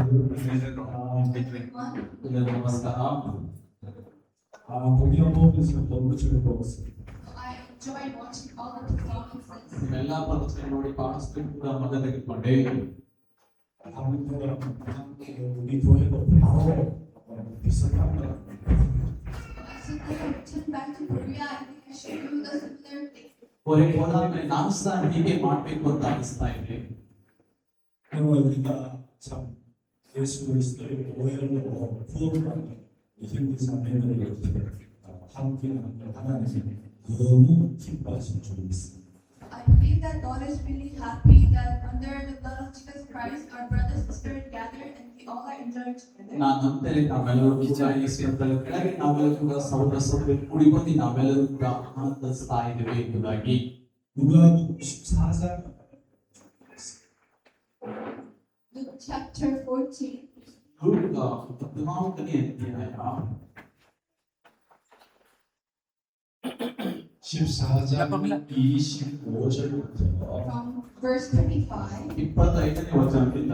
ಎಲ್ಲರಿಗೂ ನಮಸ್ಕಾರ. movie performance 너무 즐거웠어요. I enjoyed watching all the performances. ನಿಮ್ಮೆಲ್ಲ ಪ್ರದರ್ಶನ ನೋಡಿ ಪಾರ್ಟಿಸಿಪೇಟ್ ಕೂಡ ಮಜಾ ತೆಗೆದುಕೊಂಡೆ. 함께 우리 교회도 바로 비슷한 거. Since I returned back to Korea, I think I should do the similar thing. ಹೊರಗೆ ಹೋದಾದ್ಮೇಲೆ ನಾನು ಸಹ ಹೀಗೆ ಮಾಡಬೇಕು ಅಂತ ಅನಿಸ್ತಾ ಇದೆ. 우리가 참 예수 그리스도의 오해로 구원받는 힘든 삶을 함께하는 하나님이 너무 기뻐하신 줄 믿습니다. I believe that God is really happy that under the blood of Jesus Christ, our brothers and sisters gathered and we all are enjoying together. ನಾನು ನಂತರೇ ನಾವೆಲ್ಲರೂ ಕಿಚಾಯಿಸಿ ಅಂತ ಕೆಳಗೆ ನಾವೆಲ್ಲರೂ ಕೂಡ ಸಹೋದರ ಸಹೋದರಿ ಕೂಡಿ ಬಂದು ನಾವೆಲ್ಲರೂ ಕೂಡ ಆನಂದಿಸ್ತಾ ಇದ್ದೇವೆ ಎಂಬುದಾಗಿ. 누가복음 14장 Luke chapter 14. ಲೂಕ 14ನೇ ಅಧ್ಯಾಯ 14장 25절부터 From verse 25 25ನೇ ವಚನದಿಂದ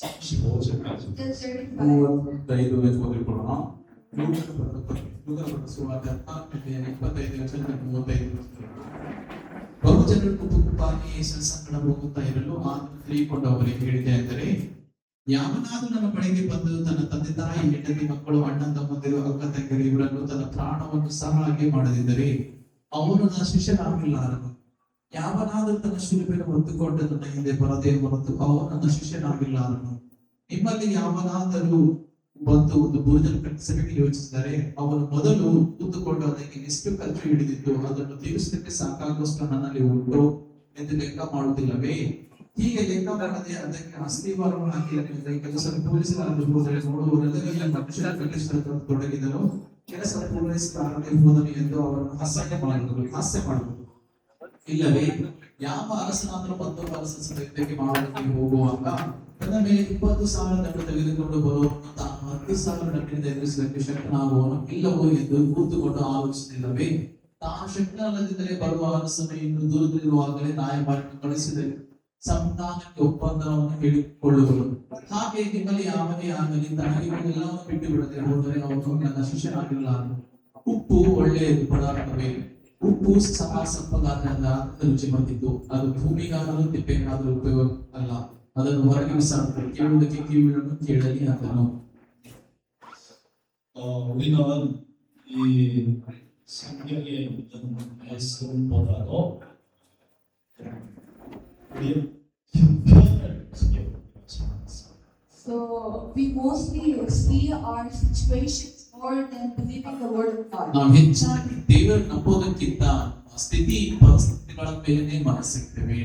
35절까지 till 35. 35 ಓದಿಕೊಳ್ಳೋಣ. ಲೂಕನ ಸುವಾರ್ತೆ 25ನೇ ವಚನದಿಂದ 35 ವಚನ. ಬಹುಜನರು ಗುಂಪುಗುಂಪಾಗಿ ಯೇಸುವಿನ ಸಂಗಡ ಹೋಗುತ್ತಾ ಇರಲು ಆತನು ತಿಳಿದುಕೊಂಡು ಅವರಿಗೆ ಹೇಳಿದೆ ಅಂದರೆ, ಯಾವನಾದರೂ ನನ್ನ ಬಳಿಗೆ ಬಂದು ತನ್ನ ತಂದೆ ತಾಯಿ ಹೆಂಡತಿ ಮಕ್ಕಳು ಅಣ್ಣ ತಮ್ಮಂದಿರು ಅಕ್ಕ ತಂಗಿಯರು ಇವರನ್ನು ತನ್ನ ಪ್ರಾಣವನ್ನು ಸಹ ಹಾಗೆ ಮಾಡದಿದ್ದರೆ ಅವನು ನನ್ನ ಶಿಷ್ಯನಾಗಿಲ್ಲಾರನು. ಯಾವನಾದರೂ ತನ್ನ ಶಿಲುಬೆಯನ್ನು ಹೊತ್ತುಕೊಂಡು ನನ್ನ ಹಿಂದೆ ಬರದೇ ಹೊರತು ಅವನು ನನ್ನ ಶಿಷ್ಯನಾಗಿಲ್ಲಾರನು. ನಿಮ್ಮಲ್ಲಿ ಯಾವನಾದರೂ ಬಂದು ಒಂದು ಭೋಜನ ಕಟ್ಟಿಸಬೇಕು ಯೋಚಿಸಿದರೆ ಅವನು ಮೊದಲು ಕೂತುಕೊಂಡು ಅದಕ್ಕೆ ಎಷ್ಟು ಖರ್ಚು ಹಿಡಿದಿದ್ದು ಅದನ್ನು ತೀರಿಸಲಿಕ್ಕೆ ಸಾಕಾಗುವಷ್ಟು ನನ್ನಲ್ಲಿ ಉಂಟು ಎಂದು ಲೆಕ್ಕ ಮಾಡುವುದಿಲ್ಲವೇ? ಹೀಗೆ ಲೆಕ್ಕ ಮಾಡದೆ ಅದಕ್ಕೆ ಅಸ್ತಿವಾರವನ್ನು ಹಾಕಿ ಕೆಲಸ ಪೂರೈಸಲಾರದೆ ಹೋದರೆ ನೋಡುವವರೆಲ್ಲರಿಗೂ ಮನುಷ್ಯರ ಕಲಿಸಲು ತೊಡಗಿದರು. ಕೆಲಸ ಪೂರೈಸಲಾರದೆ ಹೋದನು ಎಂದು ಅವರನ್ನು ಹಾಸ್ಯ ಮಾಡುವುದು. ಇಲ್ಲವೇ ಯಾವ ಅರಸನಾದರೂ ಮತ್ತೊಬ್ಬ ಅರಸನ ಯುದ್ಧಕ್ಕೆ ಮಾಡುವುದಕ್ಕೆ ಹೋಗುವಾಗ ತನ್ನ ಮೇಲೆ 20,000 ದಂಡ ತೆಗೆದುಕೊಂಡು ಬರುವವನು ತಾನು 10,000 ದಂಡದಿಂದ ಎದುರಿಸಲಿಕ್ಕೆ ಶಕ್ತನಾಗುವನು ಇಲ್ಲವೋ ಎಂದು ಕೂತುಕೊಂಡು ಆಲೋಚಿಸಿಲ್ಲವೇ? ತಾನು ಶಕ್ತನಲ್ಲದಿದ್ದರೆ ಬರುವ ಅರಸನು ಇನ್ನು ದೂರದಲ್ಲಿರುವಾಗಲೇ ನಾಯಕರನ್ನು ಕಳಿಸಿದರೆ ಸಂಧಾನಕ್ಕೆ ಒಪ್ಪಂದವನ್ನು ಹೇಳಿಕೊಳ್ಳುವರು. ಹಾಗೆ ನಿಮ್ಮಲ್ಲಿ ಯಾವನೇ ಆಗಲಿ ತನಗೆ ಎಲ್ಲವನ್ನು ಬಿಟ್ಟು ಬಿಡದೆ ಹೋದರೆ ಅವನು ನನ್ನ ಶಿಷ್ಯನಾಗಿರಲಾರನು. ಉಪ್ಪು ಒಳ್ಳೆಯ ಪದಾರ್ಥವೇ, ಉಪ್ಪು ಸಹ ಸಪ್ಪಗಾದ ರುಚಿ ಬಂದಿದ್ದು ಅದು ಭೂಮಿಗಾದರೂ ತಿಪ್ಪೆಗಾದರೂ ಉಪಯೋಗ ಅಲ್ಲ. ಅದನ್ನು ಹೊರಗೆ ಬಿಸಾಡುತ್ತದೆ. ಕೇಳುವುದಕ್ಕೆ ಕಿವಿಯನ್ನು ಕೇಳಲಿ ಅಂದನು. 우리는 이 성경에 있는 말씀보다도 우리 형편을 크게 생각합니다. So we mostly see our situations more than believing the word of God. ನಾವು ಹೆಚ್ಚಾಗಿ ದೇವರ ನಂಬೋದಕ್ಕಿಂತ ಸ್ಥಿತಿ ಪರಿಸ್ಥಿತಿಗಳ ಮೇಲೆ ಮನಸ್ಸಿರ್ತೇವೆ.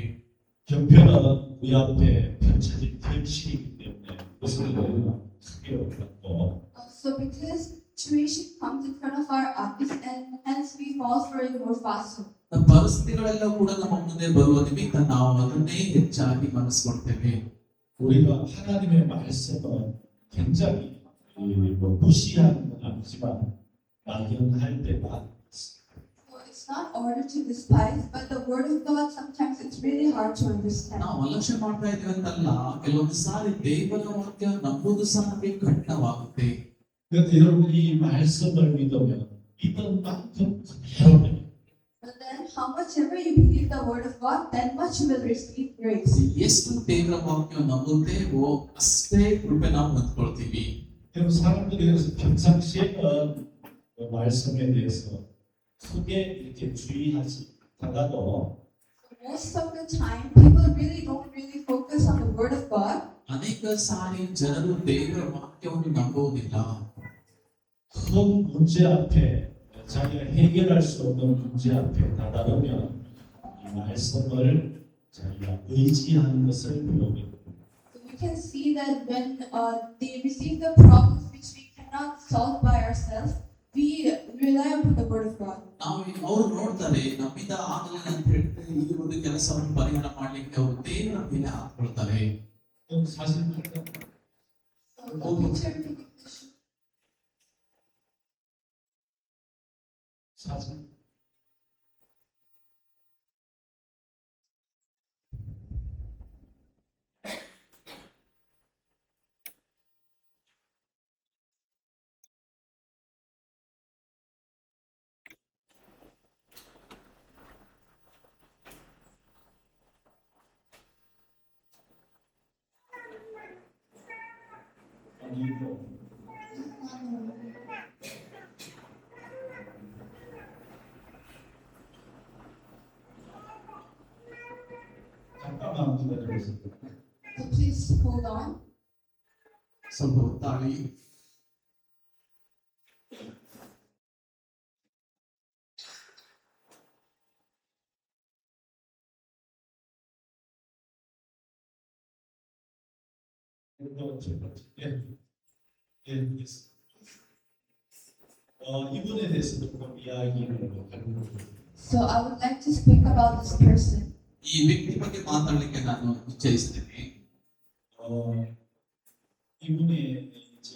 형편은 우리 앞에 펼쳐진 현실이기 때문에 그것을 크게 어렵고 So because situation comes in front of our eyes and hence we fall for it more faster. ನಮ್ಮ ಪರಿಸ್ಥಿತಿಗಳೆಲ್ಲ ಕೂಡ ನಮ್ಮ ಮುಂದೆ ಬರುವ ನಿಮಿತ್ತ ನಾವು ಅದನ್ನೇ ಹೆಚ್ಚಾಗಿ ಮನಸ್ಕೊಳ್ತೇವೆ. 우리가 하나님의 말씀은 굉장히 무시하는 건 아니지만 막연할 때가 So it's not order to despise, but the word of God sometimes it's really hard to understand. ನಾವು ಅಲಕ್ಷ್ಯ ಮಾಡ್ತಾ ಇದ್ದೇವೆ ಅಂತಲ್ಲ, ಕೆಲವೊಂದು ಸಾರಿ ದೇವರ ವಾಕ್ಯ ನಂಬುದು ಸಹ ನಮಗೆ ಕಠಿಣವಾಗುತ್ತೆ. 그런데 여러분 이 말씀을 믿으면 믿은 만큼 그대로 But then how much ever you believe the word of God, then much you will receive grace. ಎಷ್ಟು ದೇವರ ವಾಕ್ಯ ನಂಬುತ್ತೇವೋ ಅಷ್ಟೇ ಕೃಪೆ ನಾವು ಹೊಂದ್ಕೊಳ್ತೀವಿ. 여러분 사람들이 그래서 평상시에는 그 말씀에 대해서 크게 이렇게 주의하지 않아도 Most of the time, people really don't really focus on the word of God. ಅನೇಕ ಸಾರಿ ಜನರು ದೇವರ ವಾಕ್ಯವನ್ನು ನಂಬುವುದಿಲ್ಲ. 큰 문제 앞에 자기가 해결할 수 없는 문제 앞에 다다르면 이 말씀을 자기가 의지하는 것을 배우게 됩니다. So we can see that when they receive the problems which we cannot solve by ourselves, we rely upon the word of God. ನಾವು ಅವರು ನೋಡ್ತಾರೆ ನಮ್ಮಿಂದ ಆಗಲಿಲ್ಲ ಅಂತ ಹೇಳ್ತಾರೆ, ಈ ಒಂದು ಕೆಲಸವನ್ನು ಪರಿಹಾರ ಮಾಡ್ಲಿಕ್ಕೆ ಅವರು ದೇವರ ಮೇಲೆ ಹಾಕೊಳ್ತಾರೆ. 사실 So the picture recognition. 사실 아니고 잠깐만 기다려주세요. So please hold on. ಸ್ವಲ್ಪ ಹೊತ್ತಾಗಲಿ. 이분에 대해서 조금 이야기를 해보겠습니다. So I would like to speak about this person. ಈ ವ್ಯಕ್ತಿ ಬಗ್ಗೆ ಮಾತಾಡಲಿಕ್ಕೆ ನಾನು ಇಚ್ಛಿಸ್ತೇನೆ. 이분이 이제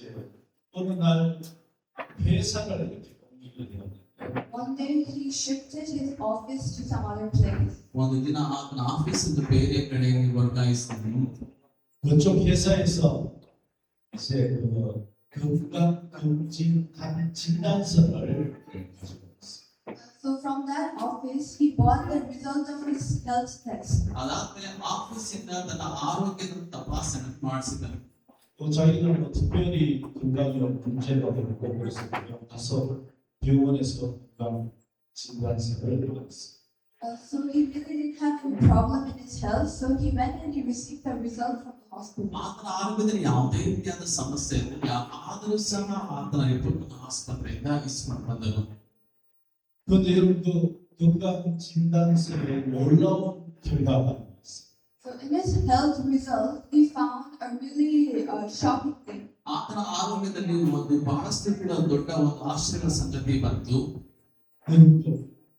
어느 날 회사를 이렇게 옮기게 되었는데 One day he shifted his office to some other place. ಒಂದು ದಿನ ಆತನ ಆಫೀಸಿಂದ ಬೇರೆ ಕಡೆಗೆ ವರ್ಗಾಯಿಸಿದನು. 그쪽 회사에서 이제 건강검진 진단서를 가지고 왔어요. So from that office, he bought the result of his health test. ಅದಾದ್ಮೇಲೆ ಆಫೀಸಿಂದ ತನ್ನ ಆರೋಗ್ಯದ ತಪಾಸಣೆ ಮಾಡಿಸಿದನು. 또 자기는 뭐 특별히 건강에 문제가 없고 그래서 그냥 가서 병원에서 건강 진단서를 받았어요. So he really didn't have a problem in his health, so he went and he received the result from the hospital. ಆತನ ಆರೋಗ್ಯದಲ್ಲಿ ಯಾವುದೇ ರೀತಿಯಾದ ಸಮಸ್ಯೆ ಇರಲಿಲ್ಲ. ಆದರೂ ಸಹ ಆತನ ರಿಪೋರ್ಟ್ ಆಸ್ಪತ್ರೆಯಿಂದ ಇಸ್ಕೊಂಡು ಬಂದನು. 그런데 여러분도 건강 진단서에 놀라운 결과가 나왔어요. So in his health result, he found a really shocking thing. ಆತನ ಆರೋಗ್ಯದಲ್ಲಿ ಒಂದು ಬಹಳಷ್ಟು ದೊಡ್ಡ ಒಂದು ಆಶ್ಚರ್ಯದ ಸಂಗತಿ ಬಂತು. 여러분도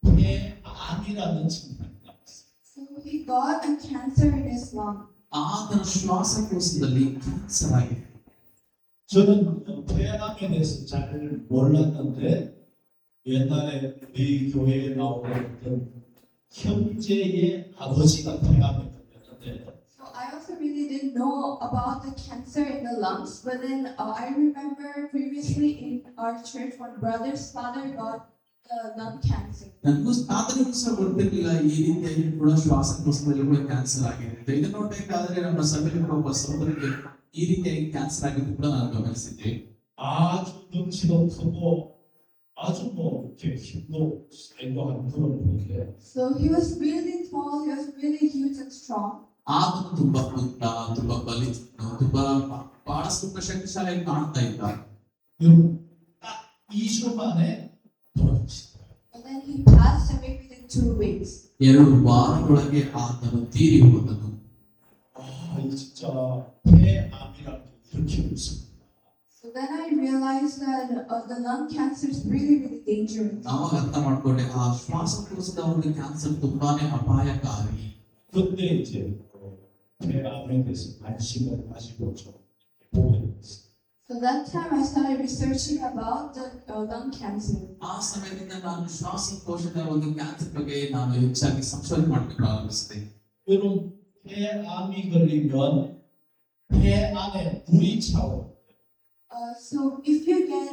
폐암이라는 증상이 나왔어요. So he got a cancer in his lung. ಆತನ ಶ್ವಾಸಕೋಶದಲ್ಲಿ ಕ್ಯಾನ್ಸರ್ ಆಗಿದೆ. 저는 폐암에 대해서 잘 몰랐는데 옛날에 우리 교회에 나오던 어떤 형제의 아버지가 폐암에 걸렸는데 So I also really didn't know about the cancer in the lungs, but then I remember previously in our church one brother's father got lung cancer. ನನಗೂ ಆತನಿಗೂ ಸಹ ಗೊತ್ತಿರಲಿಲ್ಲ ಈ ರೀತಿಯಾಗಿ ಕೂಡ ಶ್ವಾಸಕೋಶದಲ್ಲಿ ಕೂಡ ಕ್ಯಾನ್ಸರ್ ಆಗಿದೆ ಅಂತ. ಇದನ್ನು ನೋಡಬೇಕಾದ್ರೆ ನಮ್ಮ ಸಭೆಯಲ್ಲಿ ಒಬ್ಬ ಸಹೋದರಿಗೆ ಈ ರೀತಿಯಾಗಿ ಕ್ಯಾನ್ಸರ್ ಆಗಿದ್ದು ಕೂಡ ನಾನು ಗಮನಿಸಿದ್ದೆ. 아주 덩치도 크고 아주 뭐 이렇게 힘도 센 것 같은 그런 분인데 So he was really tall, he was really huge and strong. ಆತನು ತುಂಬಾ ಉದ್ದ, ತುಂಬಾ ಬಲಿಷ್ಠನು, ತುಂಬಾ ಬಹಳಷ್ಟು ಶಕ್ತಿಶಾಲಿಯಾಗಿ ಕಾಣ್ತಾ ಇದ್ದ. 여러분 딱 2주 만에 돌아가시더라고요. But then he passed away within 2 weeks. 2 ವಾರದೊಳಗೆ ಆತನು ತೀರಿ ಹೋದನು. 이 진짜 폐암이라는 게 이렇게 무섭구나. So then I realized that the lung cancer is really, really dangerous. ನಾವು ಅರ್ಥ ಮಾಡ್ಕೊಂಡೆ ಆ ಶ್ವಾಸಕೋಶದ ಒಂದು ಕ್ಯಾನ್ಸರ್ ತುಂಬಾನೇ ಅಪಾಯಕಾರಿ. 그때 이제 폐암에 대해서 관심을 가지고 좀 보게 됐어요. So that time I started researching about the lung cancer. ಆ ಸಮಯದಿಂದ ನಾನು ಶ್ವಾಸಕೋಶದ ಒಂದು ಕ್ಯಾನ್ಸರ್ ಬಗ್ಗೆ ನಾನು ಹೆಚ್ಚಾಗಿ ಸಂಶೋಧನೆ ಮಾಡಲು ಪ್ರಾರಂಭಿಸಿದೆ. 여러분 폐암이 걸리면 폐 안에 물이 차오르고 So if you get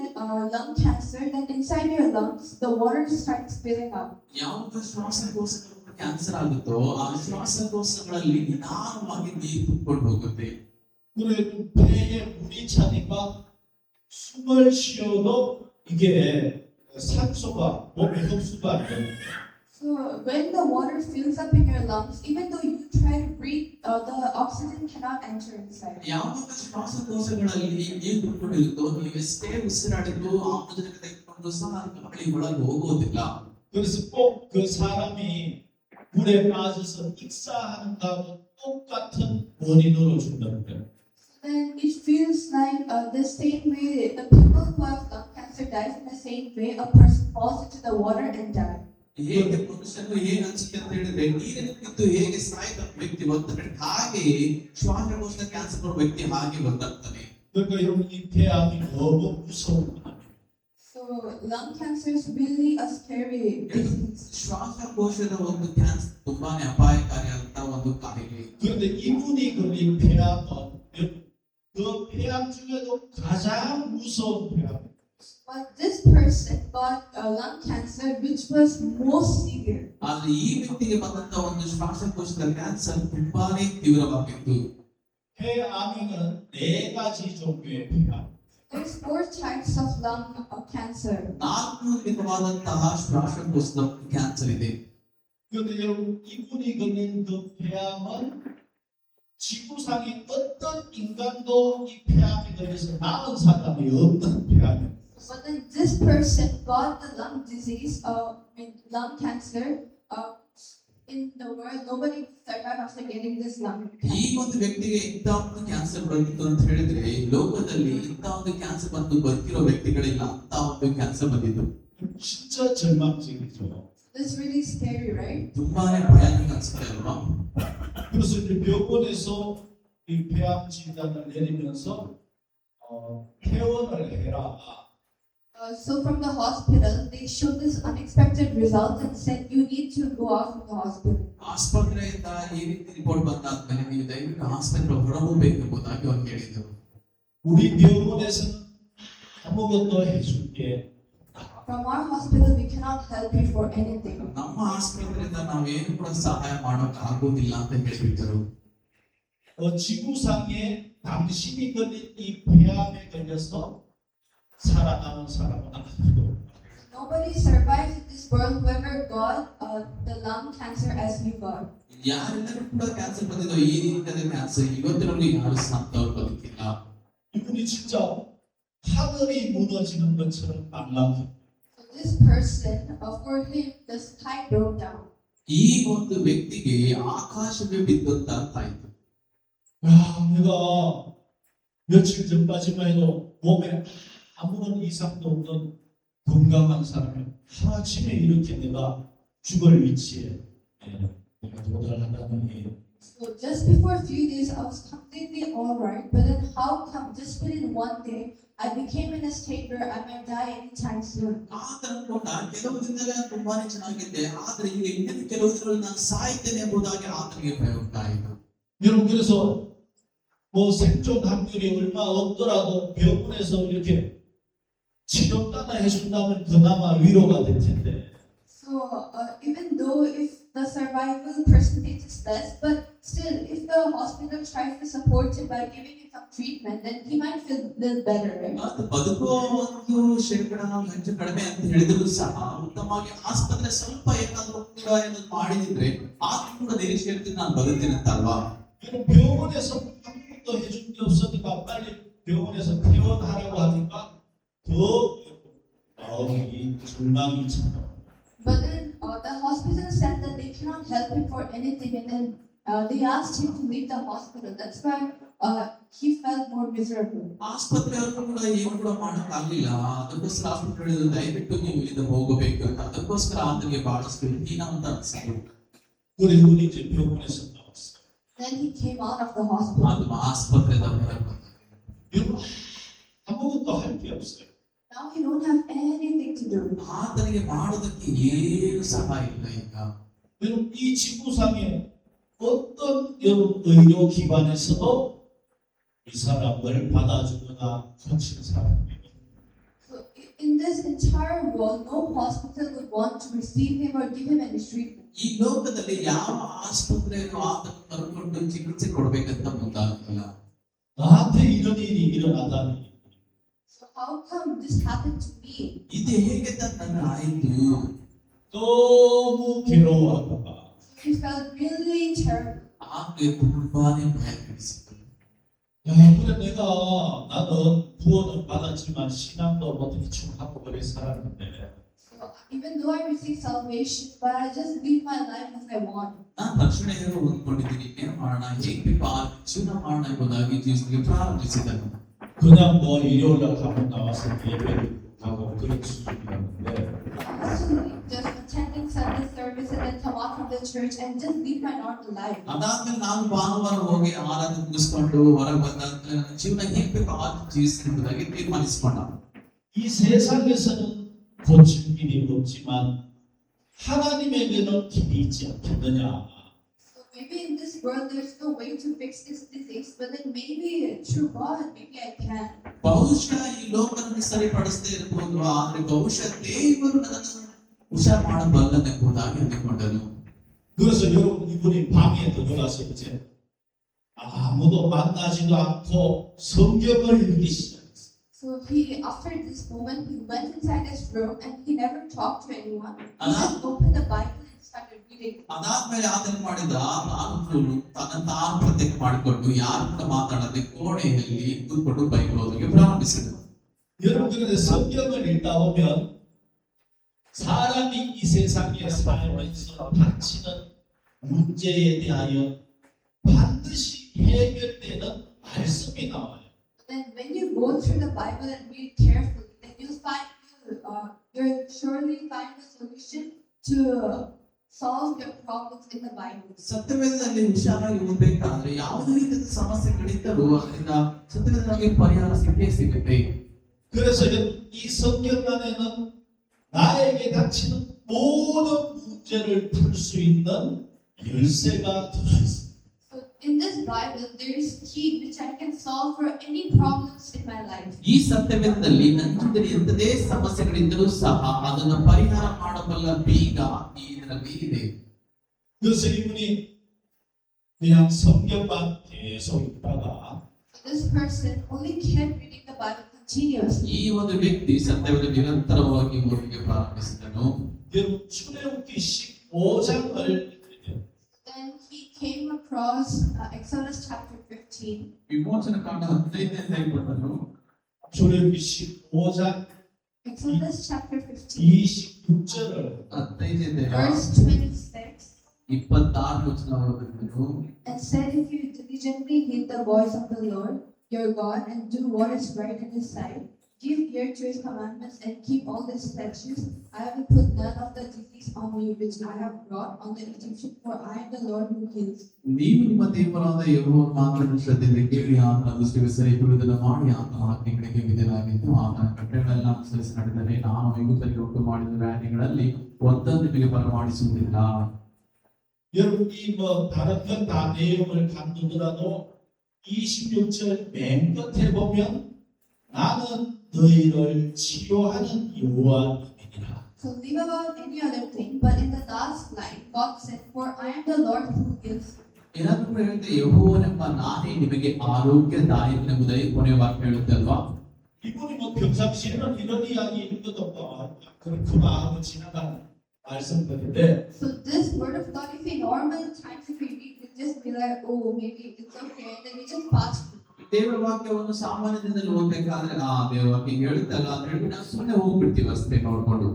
lung cancer, then inside your lungs, the water starts spilling out. ಯಾವಾಗ ಶ್ವಾಸಕೋಶಗಳ ಕ್ಯಾನ್ಸರ್ ಆಗುತ್ತೋ ಆ ಶ್ವಾಸಕೋಶಗಳಲ್ಲಿ ನಿಧಾನವಾಗಿ ನೀರು ತುಂಬಿಕೊಂಡು ಹೋಗುತ್ತೆ. 그래 폐에 물이 차니까 숨을 쉬어도 이게 산소가 몸에 흡수가 안 돼요. So when the water fills up in your lungs, even though you try to breathe, the oxygen cannot enter inside. ಯಾವಾಗ ಶ್ವಾಸಕೋಶಗಳಲ್ಲಿ ನೀರು ತುಂಬಿಕೊಂಡಿರುತ್ತೋ ನೀವು ಎಷ್ಟೇ ಉಸಿರಾಡಿದ್ರು ಆಮ್ಲಜನಕ ತೆಗೆದುಕೊಂಡು ಸಹ ಗಾಳಿ ಒಳಗೆ ಹೋಗೋದಿಲ್ಲ. 그래서 꼭 그 사람이 물에 빠져서 익사한다고 똑같은 원인으로 준다는 거예요. Then it feels like the same way the people who have lung cancer dies in the same way a person falls into the water and dies. ಹೇಗೆ ಮನುಷ್ಯನು ಹೇಗೆ ಅನ್ಸುತ್ತೆ ಅಂತ ಹೇಳಿದ್ರೆ ನೀರಿನ ಬಿದ್ದು ಹೇಗೆ ಸಾಯ್ದ ವ್ಯಕ್ತಿ ಬರ್ತಾನೆ ಹಾಗೆ ಶ್ವಾಸಕೋಶದ ಕ್ಯಾನ್ಸರ್ ಬರೋ ವ್ಯಕ್ತಿ ಹಾಗೆ ಬರ್ತಾನೆ. 그러니까 여러분 이 폐암이 너무 무서운 거예요. So lung cancer is really a scary disease. ಶ್ವಾಸಕೋಶದ ಒಂದು ಕ್ಯಾನ್ಸರ್ ತುಂಬಾನೇ ಅಪಾಯಕಾರಿಯಾದಂತ ಒಂದು ಕಾಯಿಲೆ. 그런데 이분이 걸린 폐암은 그 폐암 중에도 가장 무서운 폐암. But this person got lung cancer which was most severe. ಆದ್ರೆ ಈ ವ್ಯಕ್ತಿಗೆ ಬಂದಂತ ಒಂದು ಶ್ವಾಸಕೋಶದ ಕ್ಯಾನ್ಸರ್ ತುಂಬಾನೇ ತೀವ್ರವಾಗಿತ್ತು. 폐암에는 4가지 종류의 폐암. There's 4 types of lung cancer. 4 ವಿಧವಾದಂತಹ ಶ್ವಾಸಕೋಶದ ಕ್ಯಾನ್ಸರ್ ಇದೆ. 그런데 여러분 이분이 걸린 그 폐암은 지구상의 어떤 인간도 이 폐암에 걸려서 나은 사람이 없는 폐암이에요. But then this person got the lung disease, lung cancer. In the world, nobody survived after getting this lung ಈ cancer. ಒಂದು ವ್ಯಕ್ತಿಗೆ ಇಂಥ ಒಂದು ಕ್ಯಾನ್ಸರ್ ಬಂದಿತ್ತು ಅಂತ ಹೇಳಿದ್ರೆ ಲೋಕದಲ್ಲಿ ಇಂಥ ಒಂದು ಕ್ಯಾನ್ಸರ್ ಬಂದು ಬದುಕಿರೋ ವ್ಯಕ್ತಿಗಳಿಲ್ಲ ಅಂತ ಒಂದು ಕ್ಯಾನ್ಸರ್ ಬಂದಿದ್ದು. 진짜 절망적이죠. That's really scary, right? ತುಂಬಾನೇ ಭಯಾನಕ ಅನ್ಸುತ್ತೆ ಅಲ್ವಾ? 그래서 이제 병원에서 이 폐암 진단을 내리면서 퇴원을 해라. So from the hospital, they showed this unexpected result and said you need to go out from the hospital. ಆಸ್ಪತ್ರೆಯಿಂದ ಈ ರೀತಿ ರಿಪೋರ್ಟ್ ಬಂದಾದ್ಮೇಲೆ ನೀವು ದಯವಿಟ್ಟು ಆಸ್ಪತ್ರೆ ಹೊರಡಬೇಕು ಎಂಬುದಾಗಿ ಅವ್ರು ಹೇಳಿದರು. 우리 병원에서는 아무것도 해줄 게 From our hospital, we cannot help you for anything. ನಮ್ಮ ಆಸ್ಪತ್ರೆಯಿಂದ ನಾವೇನು ಕೂಡ ಸಹಾಯ ಮಾಡೋಕೆ ಆಗೋದಿಲ್ಲ ಅಂತ ಹೇಳಿಬಿಟ್ಟರು. 지구상에 당신이 걸린 이 폐암에 걸려서 살아남은 사람은 아무도 Nobody survives in this world whoever got the lung cancer as you got. ಯಾರೆಲ್ಲರೂ ಕೂಡ ಕ್ಯಾನ್ಸರ್ ಬಂದಿದ್ದು ಈ ರೀತಿಯಾದ ಕ್ಯಾನ್ಸರ್ ಇವತ್ತಿನವರೆಗೂ ಯಾರು ಸಾಂತವ್ರು ಬದುಕಿಲ್ಲ. 이분이 진짜 하늘이 무너지는 것처럼 말랑해요. So this person, for him, the sky broke down. ಈ ಒಂದು ವ್ಯಕ್ತಿಗೆ ಆಕಾಶವೇ ಬಿದ್ದಂತಾಯ್ತು. 내가 며칠 전까지만 해도 몸에 아무런 이상도 없는 건강한 사람이 하루아침에 이렇게 내가 죽을 위치에 내가 도달한다는 게 So just before 3 days, I was completely alright. But then how come just within 1 day, I became in a state where I might die anytime soon? ಆತರ ಕೆಲವು ದಿನಗಳ ತುಂಬಾನೇ ಚೆನ್ನಾಗಿದೆ, ಆದ್ರೆ ಈಗ ಇನ್ನೂ ಕೆಲವು ದಿನಗಳಲ್ಲಿ ನಾನು ಸಾಯ್ತೇನೆ ಎಂಬುದಾಗಿ ಆತನಿಗೆ ಭಯ ಉಂಟಾಯಿತು. 여러분 그래서 뭐 생존 확률이 얼마 없더라도 병원에서 이렇게 치료단을 해준다면 그나마 위로가 될 텐데 So even though if the survival percentage is less, but still, if the hospital tries to support him by giving him some treatment, then he might feel a little better, right? ಅದು ಬದುಕುವ ಒಂದು ಶೇಕಡ ಹೆಚ್ಚು ಕಡಿಮೆ ಅಂತ ಹೇಳಿದ್ರು ಸಹ ಉತ್ತಮವಾಗಿ ಆಸ್ಪತ್ರೆ ಸ್ವಲ್ಪ ಏನಾದ್ರು ಕೂಡ ಏನಾದ್ರು ಮಾಡಿದ್ರೆ ಆತ ಕೂಡ ನಿರೀಕ್ಷೆ ಇರ್ತೀನಿ ನಾನು ಬದುಕ್ತೀನಿ ಅಂತ ಅಲ್ವಾ? 병원에서 아무것도 해준 게 없으니까 빨리 병원에서 퇴원하라고 하니까 더 마음이 절망이 차. But then the hospital said that they cannot help him for anything, and then they asked him to leave the hospital. That's why he felt more miserable. ಆಸ್ಪತ್ರೆಯವರು ಕೂಡ ಏನು ಕೂಡ ಮಾಡಕ್ಕಾಗ್ಲಿಲ್ಲ. ಅದಕ್ಕೋಸ್ಕರ ಆಸ್ಪತ್ರೆ ದಯವಿಟ್ಟು ನೀವು ಇಲ್ಲಿಂದ ಹೋಗಬೇಕು ಅಂತ ಅದಕ್ಕೋಸ್ಕರ ಆತನಿಗೆ ಬಹಳಷ್ಟು ಹೀನ ಅಂತ ಅನಿಸಿತು. 그래 이분이 이제 병원에서 나왔어. Then he came out of the hospital. ಅದು ಆಸ್ಪತ್ರೆದ ಹೊರಗೆ ಬಂದ. 여러분 아무것도 할 게 없어요. Now he don't have anything to do. ಆತನಿಗೆ ಮಾಡೋದಕ್ಕೆ ಏನು ಸಹ ಇಲ್ಲ ಈಗ. 여러분 이 지구상에 어떤 여러분 의료 기관에서도 이 사람을 받아주거나 고치는 사람이 So in this entire world, no hospital would want to receive him or give him any treatment. ಈ ಲೋಕದಲ್ಲಿ ಯಾವ ಆಸ್ಪತ್ರೆಯನ್ನು ಆತನ ಕರ್ಕೊಂಡು ಚಿಕಿತ್ಸೆ ಕೊಡ್ಬೇಕಂತ ಮುಂದಾಗಿಲ್ಲ. 나한테 이런 일이 일어나다니 So how come this happened to me? ಇದು ಹೇಗೆ ನನ್ನ ಆಯಿತು? 너무 괴로워하다가 He felt really terrible. ಆಕೆ ತುಂಬಾನೇ ಭಯ ಬಿಡಿಸಿತು. 야 그래 내가 나는 구원을 받았지만 신앙도 뭐 대충 하고 그래 살았는데 So even though I received salvation, but I just live my life as I want. ನಾನು ರಕ್ಷಣೆಯನ್ನು ಹೊಂದ್ಕೊಂಡಿದ್ದೀನಿ, ಏನು ಮಾಡೋಣ, ಹೇಗೆ ಜೀವನ ಮಾಡೋಣ ಎಂಬುದಾಗಿ ಜೀವಿಸಲಿಕ್ಕೆ ಪ್ರಾರಂಭಿಸಿದನು. 그냥 뭐 일요일날 가면 나와서 예배를 가고 그런 수준이었는데 Actually, just attending Sunday service and then come out from the church and just live my normal life. ಅದಾದ್ಮೇಲೆ ನಾನು ಭಾನುವಾರ ಹೋಗಿ ಆರಾಧನೆ ಮುಗಿಸ್ಕೊಂಡು ಹೊರಗೆ ಬಂದಾಗ ನನ್ನ ಜೀವನ ಹೇಗೆ ಬೇಕು ಆ ಜೀವಿಸ್ತೀನಿ ಎಂಬುದಾಗಿ ತೀರ್ಮಾನಿಸಿಕೊಂಡ. 이 세상에서는 고칠 길이 없지만 하나님에게는 길이 있지 않겠느냐. So maybe in this world there's no way to fix this disease, but then maybe through God, maybe I can. ಬಹುಶಃ ಈ ಲೋಕವನ್ನು ಸರಿಪಡಿಸದೇ ಇರಬಹುದು, ಆದ್ರೆ ಬಹುಶಃ ದೇವರು ನನ್ನನ್ನು ಹುಷಾರ್ ಮಾಡಬಲ್ಲನೆಂಬುದಾಗಿ ಅಂದುಕೊಂಡನು. 그래서 여러분 이분이 방에 들어가서 이제 아무도 만나지도 않고 성경을 읽기 시작했어요. So he, after this moment, he went inside his room and he never talked to anyone. He just opened the Bible and started reading. ಅದಾದ್ಮೇಲೆ ಆತನ ಮಾಡಿದ ನಾನು ತನ್ನ ತಾನು ಪ್ರತ್ಯೇಕ ಮಾಡಿಕೊಂಡು ಯಾರನ್ನ ಮಾತಾಡದೆ ಕೋಣೆಯಲ್ಲಿ ಕೂತ್ಕೊಂಡು ಬೈಬಲ್ ಓದಲಿಕ್ಕೆ ಪ್ರಾರಂಭಿಸಿದರು. 여러분들은 성경을 읽다 보면 사람이 이 세상에 살면서 닥치는 문제에 대하여 반드시 해결되는 말씀이 나와요. Then when you go through the Bible and read carefully, then you'll surely find a solution to solve your problems in the Bible. ಸತ್ಯವೇದದಲ್ಲಿ ಹುಷಾರಾಗಿ ಓದಬೇಕಾದ್ರೆ ಯಾವುದೇ ರೀತಿಯ ಸಮಸ್ಯೆಗಳಿದ್ದರೂ ಅದರಿಂದ ಸತ್ಯವೇದ ನಮಗೆ ಪರಿಹಾರ ಸಿಗುತ್ತೆ. 그래서 이 성경 안에는 나에게 닥치는 모든 문제를 풀 수 있는 열쇠가 들어있습니다. So in this Bible, there is key which I can solve for any problems in my life. ಈ ಸತ್ಯವೇದದಲ್ಲಿ ನನ್ನ ಜೊತೆ ಎಂತದೇ ಸಮಸ್ಯೆಗಳಿದ್ದರೂ ಸಹ ಅದನ್ನು ಪರಿಹಾರ ಮಾಡಬಲ್ಲ ಬೀಗ ಇದರಲ್ಲಿ ಇದೆ. 그래서 이분이 그냥 성경만 계속 읽다가 So this person only kept reading the Bible continuously. ಈ ಒಂದು ವ್ಯಕ್ತಿ ಸತ್ಯವೇದ ನಿರಂತರವಾಗಿ ಓದಲಿಕ್ಕೆ ಪ್ರಾರಂಭಿಸಿದನು. 여러분 출애굽기 15장을 Then he came across Exodus chapter 15. ವಿಮೋಚನ ಕಾಂಡ 15ನೇ ಅಧ್ಯಾಯವನ್ನು 출애굽기 15장 Exodus chapter 15, 26절을 15ನೇ verse 26. 26 ವಚನ ಓದಿದನು. And said, if you diligently heed the voice of the Lord your God and do what is right in his sight, give ear to his commandments and keep all his statutes, I will put none of the disease on you which I have brought on the Egyptians, for I am the Lord who heals. ನೀವು ನಿಮ್ಮ ದೇವರಾದ ಯೆಹೋವನ ಮಾತನ್ನು ಶ್ರದ್ಧೆಯಿಂದ ಕೇಳಿ ಆತನ ದೃಷ್ಟಿಗೆ ಸರಿಪಡುವುದನ್ನು ಮಾಡಿ ಆತನ ಆಜ್ಞೆಗಳಿಗೆ ವಿಧೇಯರಾಗಿದ್ದು ಆತನ ಕಟ್ಟಳೆಗಳನ್ನ ಅನುಸರಿಸಿ ನಡೆದರೆ ನಾನು ಐಗುಪ್ತರಿಗೆ ಉಂಟು ಮಾಡಿದ ವ್ಯಾಧಿಗಳಲ್ಲಿ ಒಂದನ್ನು ನಿಮಗೆ ಬರಮಾಡಿಸುವುದಿಲ್ಲ. 여러분 이뭐 다른 건 다 내용을 감두더라도 26절 맨 끝에 보면 나는 너희를 치료하는 여호와이니라. So leave about any other thing, but in the last line, God said, for I am the Lord who heals. ಏನಾದರೂ ಹೇಳಿದ್ರೆ ಯೆಹೋವನೆಂಬ ನಾನೇ ನಿಮಗೆ ಆರೋಗ್ಯದಾಯಕನೆಂಬುದಾಗಿ ಕೊನೆಯ ವಾಕ್ಯ ಹೇಳುತ್ತೆ ಅಲ್ವಾ? 이분이 뭐 평상시에는 이런 이야기 읽어도 그렇구나 하고 지나가는 말씀들인데 So this word of God, if in normal times if we read, we'll just be like, oh, maybe it's okay, and then we just pass through. ದೇವರ ವಾಕ್ಯವನ್ನು ಸಾಮಾನ್ಯದಿಂದಲೂ ಓದಬೇಕಾದ್ರೆ ದೇವರ ವಾಕ್ಯ ಹೇಳುತ್ತಲ್ಲ ಅಂತ ಹೇಳಿ ನಾವು ಸುಮ್ಮನೆ ಹೋಗ್ಬಿಡ್ತೀವಿ ಅಷ್ಟೇ ನೋಡ್ಕೊಂಡು.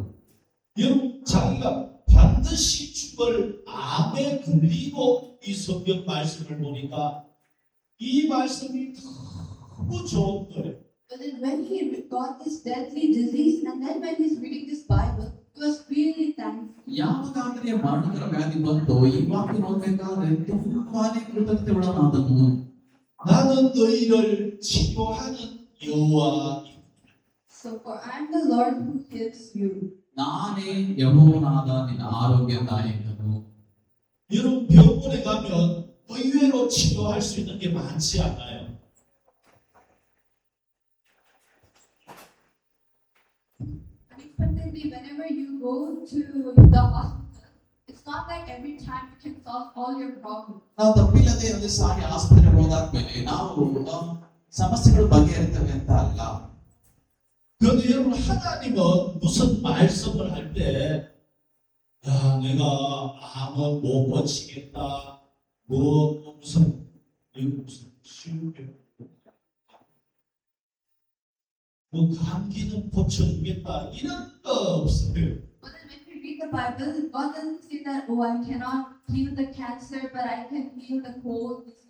여러분 자기가 반드시 죽을 암에 걸리고 이 성경 말씀을 보니까 이 말씀이 너무 좋은 거예요. But then when he got this deadly disease, and then when he's reading this Bible, he was really thankful. ಯಾವಾಗಾದ್ರೆ ಮರಣಕರ ವ್ಯಾಧಿ ಬಂತು ಈ ವಾಕ್ಯ ಓದಬೇಕಾದ್ರೆ ತುಂಬಾನೇ ಕೃತಜ್ಞತೆ ಉಳ್ಳವನಾದನು. 나는 너희를 치료하는 여호와이니라. So for I am the Lord who heals you. ನಾನೇ ಯೆಹೋವನಾದ ನಿನ್ನ ಆರೋಗ್ಯದಾಯಕನು. 여러분 병원에 가면 의외로 치료할 수 있는 게 많지 않아요. Unexpectedly, whenever you go to the hospital, it's not like every time you can solve all your problems. ನಾವು ತಪ್ಪಿಲ್ಲದೆ ಒಂದು ಸಾರಿ ಆಸ್ಪತ್ರೆಗೆ ಹೋದಾದ್ಮೇಲೆ ನಾವು ಸಮಸ್ಯೆಗಳು ಬಗೆಹರಿತವೆ ಅಂತ ಅಲ್ಲ. 그런데 여러분 하나님은 무슨 말씀을 할 때 야, 내가 암은 못 고치겠다. 무슨 쉬운 게 감기는 고쳐주겠다. 이런 거 없어요. But then when we read the Bible, God doesn't say that, oh, I cannot heal the cancer, but I can heal the cold disease.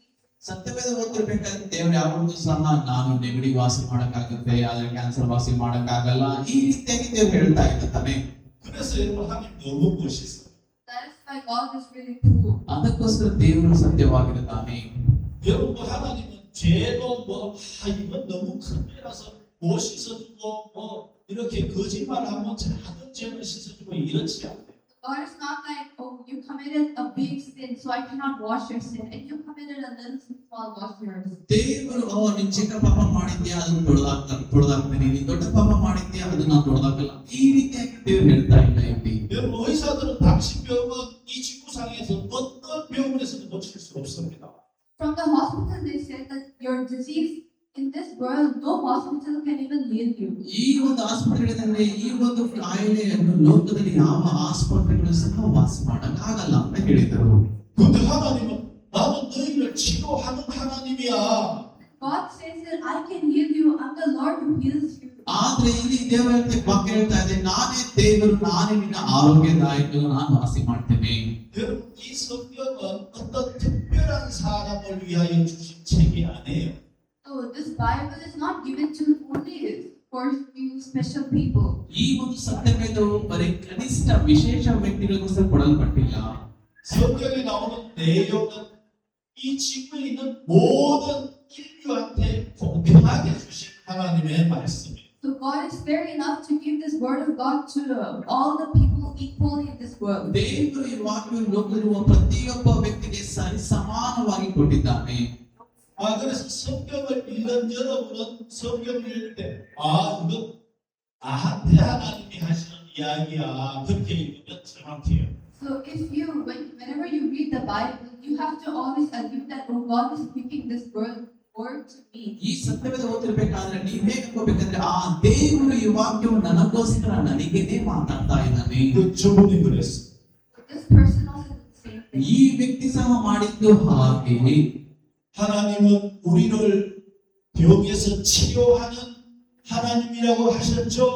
ಸತ್ಯವೇದ ಓದಿರ್ಬೇಕಾದ್ರೆ ದೇವ್ರು ಯಾವಾಗಲೂ ಸಹ ನಾನು ನೆಗಡಿ ವಾಸಿ ಮಾಡಕ್ಕಾಗುತ್ತೆ ಆದ್ರೆ ಕ್ಯಾನ್ಸರ್ ವಾಸಿ ಮಾಡಕ್ಕಾಗಲ್ಲ ಈ ರೀತಿಯಾಗಿ ದೇವ್ರು ಹೇಳ್ತಾ ಇದ್ದಾನೆ. 그래서 여러분 하나님 너무 멋있어요. That is why God is really cool. ಅದಕ್ಕೋಸ್ಕರ ದೇವರು ಸತ್ಯವಾಗಿರುತ್ತಾನೆ. 여러분 하나님은 죄도 이건 너무 큰 죄라서 못 씻어주고 이렇게 거짓말하면 작은 죄를 씻어주고 이렇지 않아요. God is not like, oh, you committed a big sin, so I cannot wash your sin, and you committed a little sin, so I'll wash yours. ದೇವರು ನೀನ್ ಚಿಕ್ಕ ಪಾಪ ಮಾಡಿದ್ಯಾ ಅದನ್ನ ತೊಳೆದಾಕ್ತೀನಿ ನೀನ್ ದೊಡ್ಡ ಪಾಪ ಮಾಡಿದ್ಯಾ ಅದನ್ನ ನಾನು ತೊಳೆದಾಕಲ್ಲ ಈ ರೀತಿಯಾಗಿ ದೇವ್ರು ಹೇಳ್ತಾ ಇಲ್ಲ ಇಲ್ಲಿ. 여러분 의사들은 당신 병은 이 지구상에서 어떤 병원에서도 고칠 수 없습니다. From the hospital, they said that your disease in this world, no hospital can even heal you. ಈ ಒಂದು ಆಸ್ಪತ್ರೆಗಳಿಂದ ಈ ಒಂದು ಕಾಯಿಲೆಯನ್ನು ಲೋಕದಲ್ಲಿ ಯಾವ ಆಸ್ಪತ್ರೆಗಳು ಸಹ ವಾಸ ಮಾಡಕ್ಕಾಗಲ್ಲ ಅಂತ ಹೇಳಿದರು. 근데 하나님은 나는 너희를 치료하는 하나님이야. God says that I can heal you. I'm the Lord who heals you. ಆದ್ರೆ ಇಲ್ಲಿ ದೇವರ ವಾಕ್ಯ ಹೇಳ್ತಾ ಇದೆ, ನಾನೇ ದೇವರು, ನಾನೇ ನಿನ್ನ ಆರೋಗ್ಯದಾಯಕನು, ನಾನು ವಾಸಿ ಮಾಡ್ತೇನೆ. 여러분 이 성경은 어떤 특별한 사람을 위하여 주신 책이 아니에요. So this Bible is not given to only for few special people. ಈ ಒಂದು ಸತ್ಯವೇದವು ಬರೀ ಕನಿಷ್ಠ ವಿಶೇಷ ವ್ಯಕ್ತಿಗಳಿಗೋಸ್ಕರ ಕೊಡಲ್ಪಟ್ಟಿಲ್ಲ. 성경에 나오는 내용은 이 지구에 있는 모든 인류한테 공평하게 주신 하나님의 말씀이에요. So God is fair enough to give this word of God to all the people equally in this world. ದೇವರು ಈ ವಾಕ್ಯವನ್ನು ಲೋಕದಲ್ಲಿರುವ ಪ್ರತಿಯೊಬ್ಬ ವ್ಯಕ್ತಿಗೆ ಸರಿ ಸಮಾನವಾಗಿ ಕೊಟ್ಟಿದ್ದಾನೆ. 그래서 성경을 읽는 여러분은 성경을 읽을 때 이건 나한테 하나님이 하시는 이야기야 그렇게 읽으면 정확해요. So if you, whenever you read the Bible, you have to always assume that God is speaking this word to me. ಈ ಸತ್ಯವೇದ ಓದಿರ್ಬೇಕಾದ್ರೆ ನೀವ್ ಹೇಗೆ ಅನ್ಕೋಬೇಕಂದ್ರೆ ದೇವರು ಈ ವಾಕ್ಯವು ನನಗೋಸ್ಕರ ನನಗೇನೆ ಮಾತಾಡ್ತಾ ಇದ್ದಾನೆ. 저분이 그랬어. This person also did the same thing. ಈ ವ್ಯಕ್ತಿ ಸಹ ಮಾಡಿದ್ದು ಹಾಗೆ. 하나님은 우리를 병에서 치료하는 하나님이라고 하셨죠.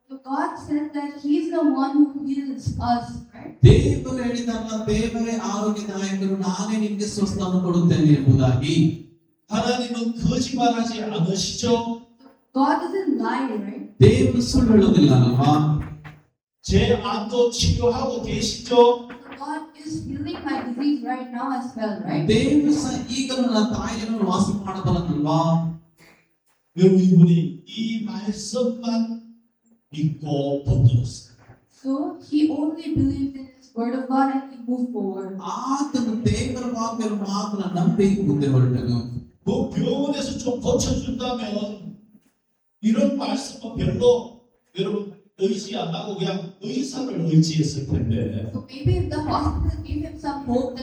So God said that He's the one who heals us, right? ದೇವರು ಹೇಳಿದಲ್ಲ, ದೇವರೇ ಆರೋಗ್ಯದಾಯಕರು, ನಾನೇ ನಿಮಗೆ ಸ್ವಸ್ಥವನ್ನು ಕೊಡುತ್ತೇನೆ ಎಂಬುದಾಗಿ. 하나님은 거짓말하지 않으시죠. God doesn't lie, right? ದೇವರು ಸುಳ್ಳು ಹೇಳೋದಿಲ್ಲ ಅಲ್ವಾ? 제 암도 치료하고 계시죠. God is healing my disease right now as well, right? ದೇವರು ಸಹ ಈಗಲೂ ನನ್ನ ತಾಯಿಯನ್ನು ವಾಸಿ ಮಾಡಬಲ್ಲನಲ್ವಾ? 여러분 이분이 이 말씀만 믿고 붙들었어요. So he only believed in His word of God and he moved forward. ಆತನು ದೇವರ ವಾಕ್ಯವನ್ನು ಮಾತ್ರ ನಂಬಿ ಮುಂದೆ ಹೊರಟನು. 뭐 병원에서 좀 고쳐준다면 이런 말씀은 별로 여러분 의지 안 하고 그냥 의사를 의지했을 텐데. So maybe if the hospital gave him some hope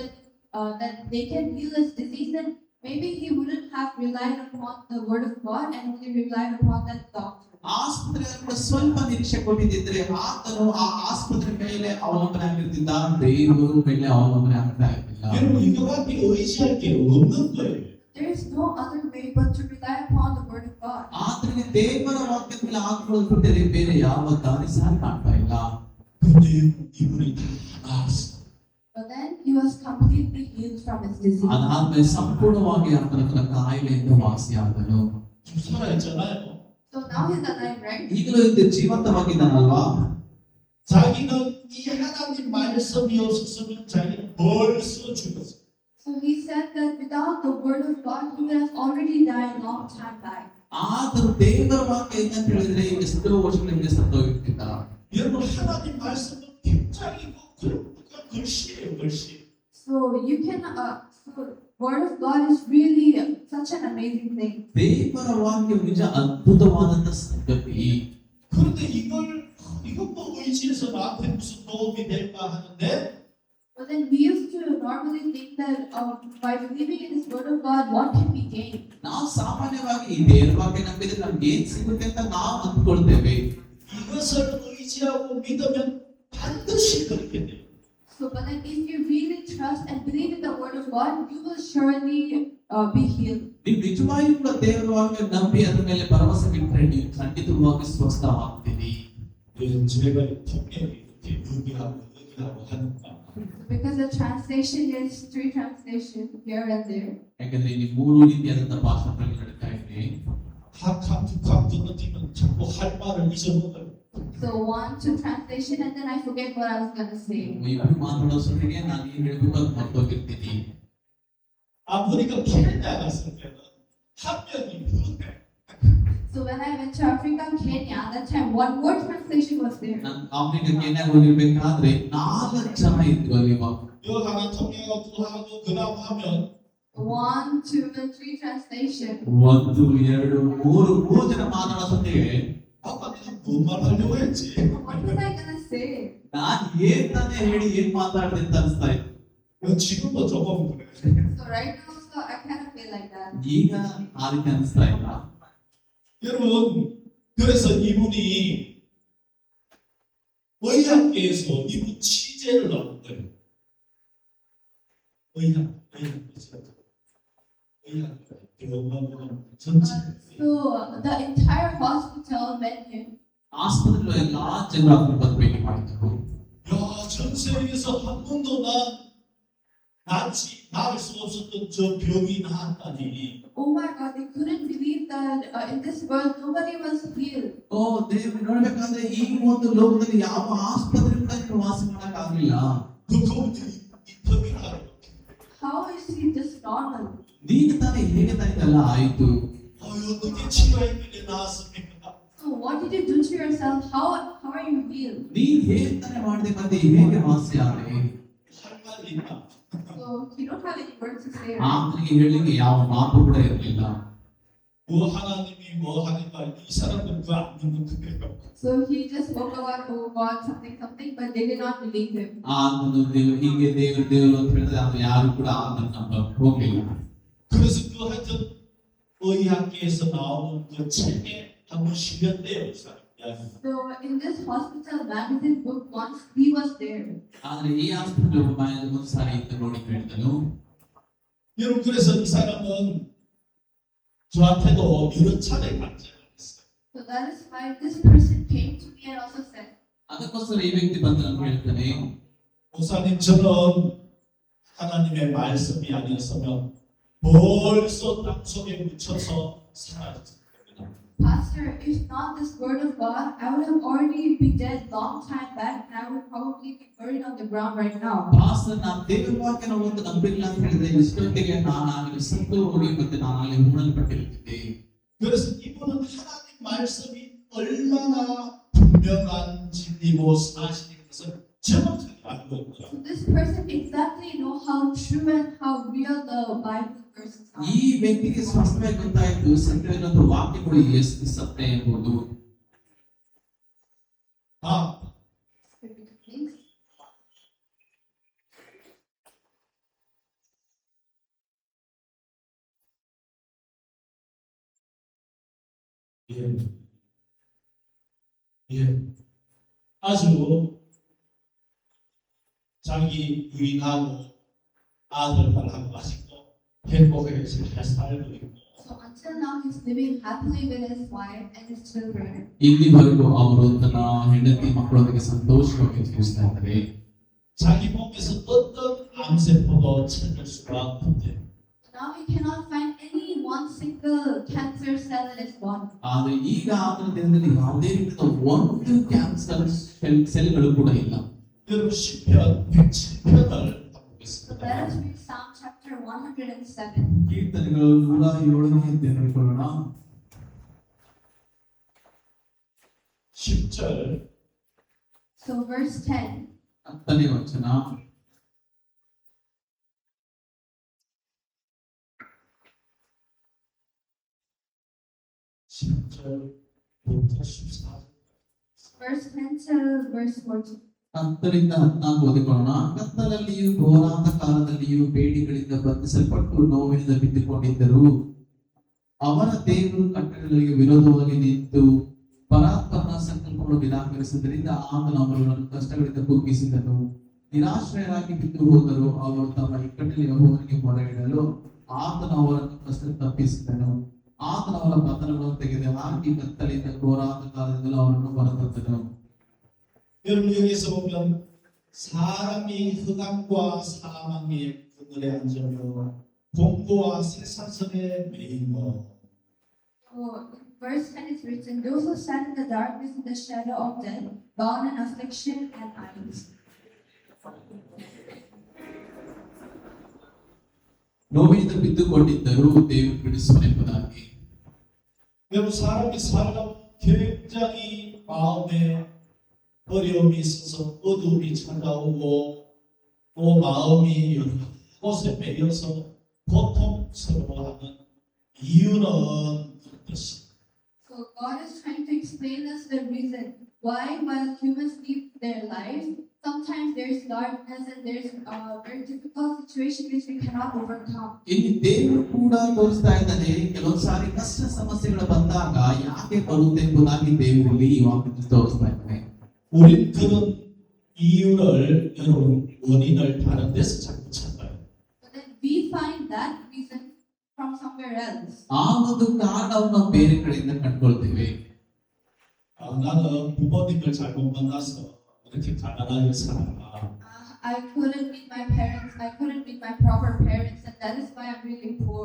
that they can heal his disease, then maybe he wouldn't have relied upon the word of God and only relied upon that doctor. ಆಸ್ಪತ್ರೆಯಿಂದ ಸ್ವಲ್ಪ ನಿರೀಕ್ಷೆ ಕೊಟ್ಟಿದ್ದರೆ ಆತನು ಆ ಆಸ್ಪತ್ರೆ ಮೇಲೆ ಅವಲಂಬನೆ ಆಗಿರ್ತಿದ್ದ, ದೇವರ ಮೇಲೆ ಅವಲಂಬನೆ ಆಗ್ತಾ ಇರಲಿಲ್ಲ. 여러분 이거밖에 의지할 게 없는 거예요. There is no other way but to rely upon the word of God. ಆತನಿಗೆ ದೇವರ ವಾಕ್ಯದ ಮೇಲೆ ಆತ್ಮದಲ್ಲಿ ಬೇರೆ ಯಾವ ದಾರಿ ಸಹ ಕಾಣ್ತಾ ಇಲ್ಲ. 근데 이분이 다 나았어. But then he was completely healed from his disease. ಅದಾದ್ಮೇಲೆ ಸಂಪೂರ್ಣವಾಗಿ ಆತನ ಕಾಯಿಲೆಯಿಂದ ವಾಸಿಯಾದನು. 좀 살아있잖아요. So now he's alive, right? ಈಗಲೂ ಇದು ಜೀವಂತವಾಗಿದ್ದಾನಲ್ವಾ? 자기는 이 하나님 말씀이 없었으면 자기는 벌써 죽었어. So he said that without the word of God, he would have already died long time back. ಆದರೂ ದೇವರ ವಾಕ್ಯ ಏನಂತ ಹೇಳಿದ್ರೆ ಎಷ್ಟೋ ವರ್ಷಗಳಿಂದ ಸತ್ತೋಗಿರ್ತಿದ್ದ. 여러분 하나님 말씀은 굉장히 글씨예요, 글씨. So you can, so word of God is really such an amazing thing. ದೇವರ ವಾಕ್ಯ ನಿಜ ಅದ್ಭುತವಾದಂತ ಸಂಗತಿ. 그런데 이건 뭐 의지해서 나한테 무슨 도움이 될까 하는데 But then we used to normally think that by believing in this word of God, what can we gain? ನಾವು ಸಾಮಾನ್ಯವಾಗಿ ಈ ದೇವರ ವಾಕ್ಯ ನಂಬಿದ್ರೆ ನಮ್ಗೆ ಏನ್ ಸಿಗುತ್ತೆ ಅಂತ ನಾವು ಅಂದ್ಕೊಳ್ತೇವೆ. 이것을 의지하고 믿으면 반드시 그렇게 돼요. So, but then if you really trust and believe in the word of God, you will surely be healed. ನೀವು ನಿಜವಾಗಿಯೂ ಕೂಡ ದೇವರ ವಾಕ್ಯ ನಂಬಿ ಅದರ ಮೇಲೆ ಭರವಸೆ ಇಟ್ಟರೆ ನೀವು ಖಂಡಿತವಾಗಿ ಸ್ವಸ್ಥವಾಗ್ತೀರಿ. 제가 통역이 이렇게 여기하고 하니까 Because the translation is three translation here and there. ಯಾಕಂದ್ರೆ ಇಲ್ಲಿ ಮೂರು ರೀತಿಯಾದಂತ ಭಾಷೆಗಳು ನಡೀತಾ ಇದೆ. 학학 북학 건너뛰면 자꾸 할 말을 잊어먹어요. So one, two translation, and then I forget what I was gonna say. ಇವರು ಮಾತಾಡೋ ಸೊಟ್ಟಿಗೆ ನಾನು ಏನ್ ಹೇಳ್ಬೇಕು ಅಂತ ಮರ್ತೋಗಿರ್ತೀನಿ. 아프리카 케냐 갔을 때는 한 명이 부르대. So when I went to Africa, Kenya, that time one more translation was there. ನಾನು ಆಫ್ರಿಕಾ ಕೆನ್ಯಾಗ ಹೋಗಿರ್ಬೇಕಾದ್ರೆ 4 ಜನ ಇದ್ರು ಅಲ್ಲಿ. 여기 하나 통역하고 또 하고 그다음 하면 One, two, and three translation. 1 2 3 ಜನ ಮಾತಾಡೋ ಸೊಟ್ಟಿಗೆ 아까 내가 뭔 말하려고 했지? What was I gonna say? ನಾನು ಏನ್ ತಾನೇ ಹೇಳಿ ಏನ್ ಮಾತಾಡ್ದೆ ಅಂತ ಅನಿಸ್ತಾ ಇತ್ತು. 지금도 조금 그래. So right now, so I kind of feel like that. ಈಗ ಆ ರೀತಿ ಅನಿಸ್ತಾ ಇಲ್ಲ. 여러분, 그래서 이분이 의학계에서 이분 취재를 나온 거예요. 의학, 병원 전체. So the entire hospital met him. ಆಸ್ಪತ್ರೆలో ಎಲ್ಲಾ ಜನರು ಅದನ್ನು ಬಂದು ಭೇಟಿ ಮಾಡಿದ್ರು. 야, 전 세계에서 한 번도 나을 수 없었던 저 병이 나았다니. Oh my God, they couldn't believe that in this world nobody was healed. ಓ ದೇವರು ನೋಡ್ಬೇಕಾದ್ರೆ ಈ ಒಂದು ಲೋಕದಲ್ಲಿ ಯಾವ ಆಸ್ಪತ್ರೆ ಕೂಡ ನೀವು ವಾಸ ಮಾಡಕ್ ಆಗ್ಲಿಲ್ಲ. 이 병이라고. How is he this normal? ನೀನು ತಾನೇ ಹೇಗೆ ತಾನೇ ಇದೆಲ್ಲ ಆಯ್ತು? 어떻게 치료했길래 나았습니까? So what did you do to yourself? How are you healed? ನೀನ್ ಹೇಗೆ ತಾನೇ ಮಾಡಿದೆ ಮತ್ತೆ ಹೇಗೆ ವಾಸಿ ಆದೆ? 할 말이 있나? So you don't have any words to say. ಆತನಿಗೆ ಹೇಳಲಿಕ್ಕೆ ಯಾವ ಮಾತು ಕೂಡ ಇರಲಿಲ್ಲ. 하나님이 뭐 하니까 이 사람들 그거 안 믿는 거예요. So he just spoke about God something, but they did not believe him. ಆತನು ಹೀಗೆ ದೇವರು ಅಂತ ಹೇಳಿದ್ರೆ ಅದು ಯಾರು ಕೂಡ ಆತನ ನಂಬಕ್ ಹೋಗ್ಲಿಲ್ಲ. 그래서 그 하여튼 의학계에서 나오는 그 책에 한번 실렸대요, 그 사람. So in this hospital magazine book, once he was there. ಆದ್ರೆ ಈ ಆಸ್ಪತ್ರೆ ಒಂದು ಸಾರಿ ಇತ್ತು ನೋಡಿ ಹೇಳಿದನು. 여러분 그래서 이 사람은 저한테도 여러 차례 간증을 했어요. So that is why this person came to me and also said, ಅದಕ್ಕೋಸ್ಕರ ಈ ವ್ಯಕ್ತಿ ಬಂದು ನಾನು ಹೇಳ್ತಾನೆ, 목사님 저는 하나님의 말씀이 아니었으면 벌써 땅속에 묻혀서 사라졌을 겁니다. Pastor, if not this word of God, I would have already been dead long time back, and I would probably be buried on the ground right now. Pastor ನಾನು ದೇವರ ವಾಕ್ಯನ ಒಂದು ನಂಬಿಲ್ಲ ಅಂತ ಹೇಳಿದ್ರೆ ಇಷ್ಟೊತ್ತಿಗೆ ನಾನಾಗಲಿ ಸತ್ತು ಹೋಗಿ ಮತ್ತೆ ನಾನಾಗಲಿ ಹೂಣಲ್ಪಟ್ಟಿರುತ್ತಿದ್ದೆ. 그래서 이분은 하나님 말씀이 얼마나 분명한 진리고 사실인 것을 정확하게 알고 있고요. So this person exactly know how true and how real the Bible verses are. ಈ ವ್ಯಕ್ತಿಗೆ ಸ್ಪಷ್ಟವಾಗಿ ಗೊತ್ತಾಯಿತು ಸತ್ಯವೇದ ವಾಕ್ಯಗಳು ಎಷ್ಟು ಸತ್ಯ ಎಂಬುದು. Please. 아주 자기 부인하고 아들들하고 아직도 행복하게 잘 살고 있고 So until now, he's living happily with his wife and his children. ಇಲ್ಲಿವರೆಗೂ ಅವರು ತನ್ನ ಹೆಂಡತಿ ಮಕ್ಕಳೊಂದಿಗೆ ಸಂತೋಷವಾಗಿ ಜೀವಿಸ್ತಾ ಇದ್ದಾರೆ. 자기 몸에서 어떤 암세포도 찾을 수가 없대. Now he cannot find any one single cancer cell in his body. ಆದ್ರೆ ಈಗ ಆತನ ದೇಹದಲ್ಲಿ ಯಾವುದೇ ರೀತಿಯ ಒಂದು ಕ್ಯಾನ್ಸರ್ ಸೆಲ್ಗಳು ಕೂಡ ಇಲ್ಲ. 여러분 시편 107편을 So 보겠습니다. let us read Psalm chapter 107. ಕೀರ್ತನೆಗಳು 107ನೇ ತಿಳಿದುಕೊಳ್ಳೋಣ. 10절 So verse 10. 10ನೇ ವಚನ. Verse 10 to verse 14. 10ರಿಂದ 14 ಓದಿಕೊಳ್ಳೋಣ. ಕತ್ತಲಲ್ಲಿಯೂ ಘೋರಾಂಧ ಕಾಲದಲ್ಲಿಯೂ ಬೇಡಿಗಳಿಂದ ಬಂಧಿಸಲ್ಪಟ್ಟು ನೋವಿನಿಂದ ಬಿದ್ದುಕೊಂಡಿದ್ದರು. ಅವರ ದೇವರು ಕಟ್ಟಳೆಗಳಿಗೆ ವಿರೋಧವಾಗಿ ನಿಂತು ಪರಾತ್ಪರನ ಸಂಕಲ್ಪವನ್ನು ನಿರಾಕರಿಸಿದ್ದರಿಂದ ಆತನು ಅವರನ್ನು ಕಷ್ಟಗಳಿಂದ ಕುಗ್ಗಿಸಿದನು. ನಿರಾಶ್ರಯರಾಗಿ ಬಿದ್ದು ಹೋದರು. ಅವರು ತಮ್ಮ ಇಕ್ಕಟ್ಟಿನ ಯೆಹೋವನಿಗೆ ಮೊರೆ ಇಡಲು ಆತನು ಅವರನ್ನು ಕಷ್ಟ ತಪ್ಪಿಸಿದನು. ಆತನ ಅವರ ಬಂಧನಗಳನ್ನು ತೆಗೆದು ಹಾಕಿ ಕತ್ತಲಿಂದ ಘೋರಾಂಧ ಕಾಲದಿಂದಲೂ ಅವರನ್ನು ಹೊರತಂದನು. 여러분 여기서 보면 사람이 흑암과 사망의 그늘에 앉으며 공고와 쇠사슬에 매이며 So in verse 10 is written, those who sat in the darkness and the shadow of death, bound in affliction and anguish. ನೋವಿನಿಂದ ಬಿದ್ದುಕೊಂಡಿದ್ದರು ದೇವರು ಬಿಡಿಸುವನೆಂಬುದಾಗಿ. 여러분 사람이 살다 굉장히 마음에 어려움이 있어서 어두움이 찾아오고 또 마음이 여러 곳에 매여서 고통스러워하는 이유는 그렇듯이 So God is trying to explain us the reason why while humans live their lives, Sometimes there's darkness and there's very difficult situations which we cannot overcome. ಇಲ್ಲಿ ದೇವರು ಕೂಡ ತೋರಿಸ್ತಾ ಇದ್ದಾನೆ ಕೆಲವೊಂದ್ಸಾರಿ ಕಷ್ಟ ಸಮಸ್ಯೆಗಳು ಬಂದಾಗ ಯಾಕೆ ಬರುತ್ತೆ ಎಂಬುದಾಗಿ ದೇವರಲ್ಲಿ ಈ ವಾಕ್ಯದಲ್ಲಿ ತೋರಿಸ್ತಾ ಇದ್ದಾನೆ. 우리 그런 이유를 여러분 원인을 다른 데서 자꾸 찾아요. But then we find that reason from somewhere else. ಆ ಒಂದು ಕಾರಣವನ್ನು ನಾವು ಬೇರೆ ಕಡೆಯಿಂದ ಕಂಡುಕೊಳ್ತೇವೆ. 나는 부모님을 잘못 만나서 이렇게 가난하게 살아. I couldn't meet my parents. I couldn't meet my proper parents, and that is why I'm really poor.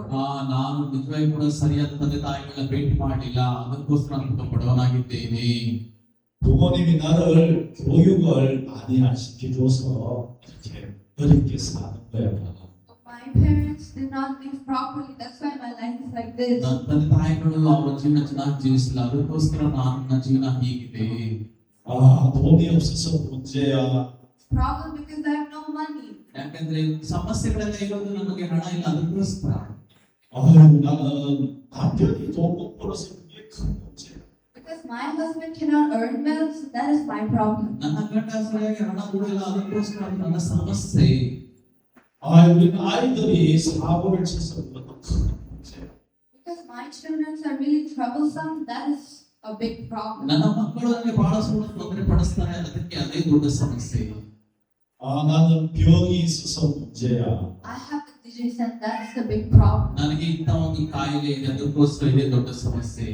ನಾನು ನಿಜವಾಗಿ ಕೂಡ ಸರಿಯಾದ ತಂದೆ ತಾಯಿಗಳನ್ನ ಭೇಟಿ ಮಾಡಲಿಲ್ಲ, ಅದಕ್ಕೋಸ್ಕರ ನಾನು ತುಂಬ ಬಡವನಾಗಿದ್ದೇನೆ. 부모님이 나를 교육을 많이 안 시켜줘서 이렇게 어렵게 사는 거야. My parents did not live properly. That's why my life is like this. ನನ್ನ ತಂದೆ ತಾಯಿಗಳು ಅವರ ಜೀವನ ಚೆನ್ನಾಗಿ ಜೀವಿಸಿಲ್ಲ, ಅದಕ್ಕೋಸ್ಕರ ನನ್ನ ಜೀವನ ಹೀಗಿದೆ. 돈이 없어서 문제야. Problem because I have no money. ಯಾಕಂದ್ರೆ ಸಮಸ್ಯೆಗಳೆಲ್ಲ ಇರೋದು ನಮಗೆ ಹಣ ಇಲ್ಲ, ಅದಕ್ಕೋಸ್ಕರ. 나는 남편이 돈 못 벌어서 그게 큰 문제야. Because my husband cannot earn well, so that is my problem. ನನ್ನ ಗಂಡ ಸರಿಯಾಗಿ ಹಣ ಕೊಡಲ್ಲ, ಅದಕ್ಕೋಸ್ಕರ ನನ್ನ ಸಮಸ್ಯೆ. 우리 아이들이 사고를 쳐서 그것도 큰 문제야. Because my children are really troublesome, that is a big problem. ನನ್ನ ಮಕ್ಕಳು ನನಗೆ ಬಹಳ ಸುಳ್ಳು ತೊಂದರೆ ಪಡಿಸ್ತಾರೆ, ಅದಕ್ಕೆ ಅದೇ ದೊಡ್ಡ ಸಮಸ್ಯೆ. 나는 병이 있어서 문제야. I have a disease and that's the big problem. ನನಗೆ ಇಂಥ ಒಂದು ಕಾಯಿಲೆ ಇದೆ, ಅದಕ್ಕೋಸ್ಕರ ಇದೇ ದೊಡ್ಡ ಸಮಸ್ಯೆ.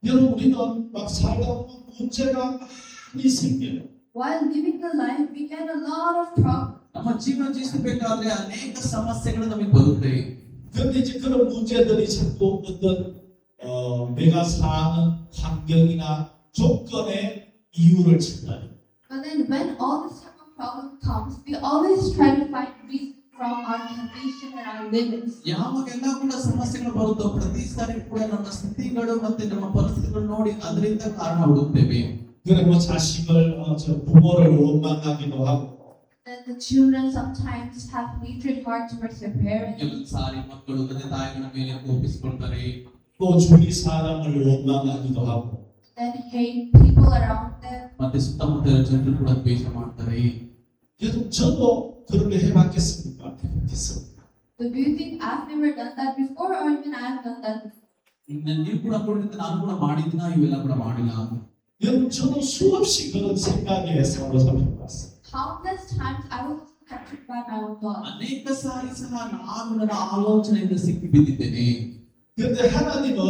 여러분 우리는 막 살다 보면 문제가 많이 생겨요. While living the life, we get a lot of problems. ನಮ್ಮ ಜೀವನ ಜೀವಿಸಬೇಕಾದ್ರೆ ಅನೇಕ ಸಮಸ್ಯೆಗಳು ನಮಗೆ ಬರುತ್ತೆ. 근데 이제 그런 문제들이 자꾸 어떤 내가 사는 환경이나 조건의 이유를 찾아요. But then when all this type of problem comes, we always try to find reason from our condition and our limits. ಯಾವಾಗೆಲ್ಲ ಕೂಡ ಸಮಸ್ಯೆಗಳು ಬರುತ್ತೋ ಪ್ರತಿ ಸಾರಿ ಕೂಡ ನಮ್ಮ ಸ್ಥಿತಿಗಳು ಮತ್ತೆ ನಮ್ಮ ಪರಿಸ್ಥಿತಿಗಳು ನೋಡಿ ಅದರಿಂದ ಕಾರಣ ಹುಡುಕ್ತೇವೆ. 그래 뭐 자식을 저 부모를 원망하기도 하고 Then the children sometimes have hatred heart towards their parents. ಕೆಲವು ಸಾರಿ ಮಕ್ಕಳು ತಂದೆ ತಾಯಿಗಳ ಮೇಲೆ ಕೋಪಿಸಿಕೊಳ್ತಾರೆ. 또 주위 사람을 원망하기도 하고 Then hate people around them. ಮತ್ತೆ ಸುತ್ತಮುತ್ತಲ ಜನರು ಕೂಡ ದ್ವೇಷ ಮಾಡ್ತಾರೆ. 여러분 저도 그런 거 해봤겠습니까? 해봤겠습니다. So do you think I've never done that before, or even I've done that before? ನೀವು ಕೂಡ ಕೊಡಿದ್ರೆ ನಾನು ಕೂಡ ಮಾಡಿದ್ದೀನ, ಇವೆಲ್ಲ ಕೂಡ ಮಾಡಿಲ್ಲ. 여러분 저도 수없이 그런 생각에 사로잡혀봤어요. Countless times I was captured by my own thoughts. ಅನೇಕ ಸಾರಿ ಸಹ ನಾನು ನನ್ನ ಆಲೋಚನೆಯಿಂದ ಸಿಕ್ಕಿ ಬಿದ್ದಿದ್ದೇನೆ. 근데 하나님은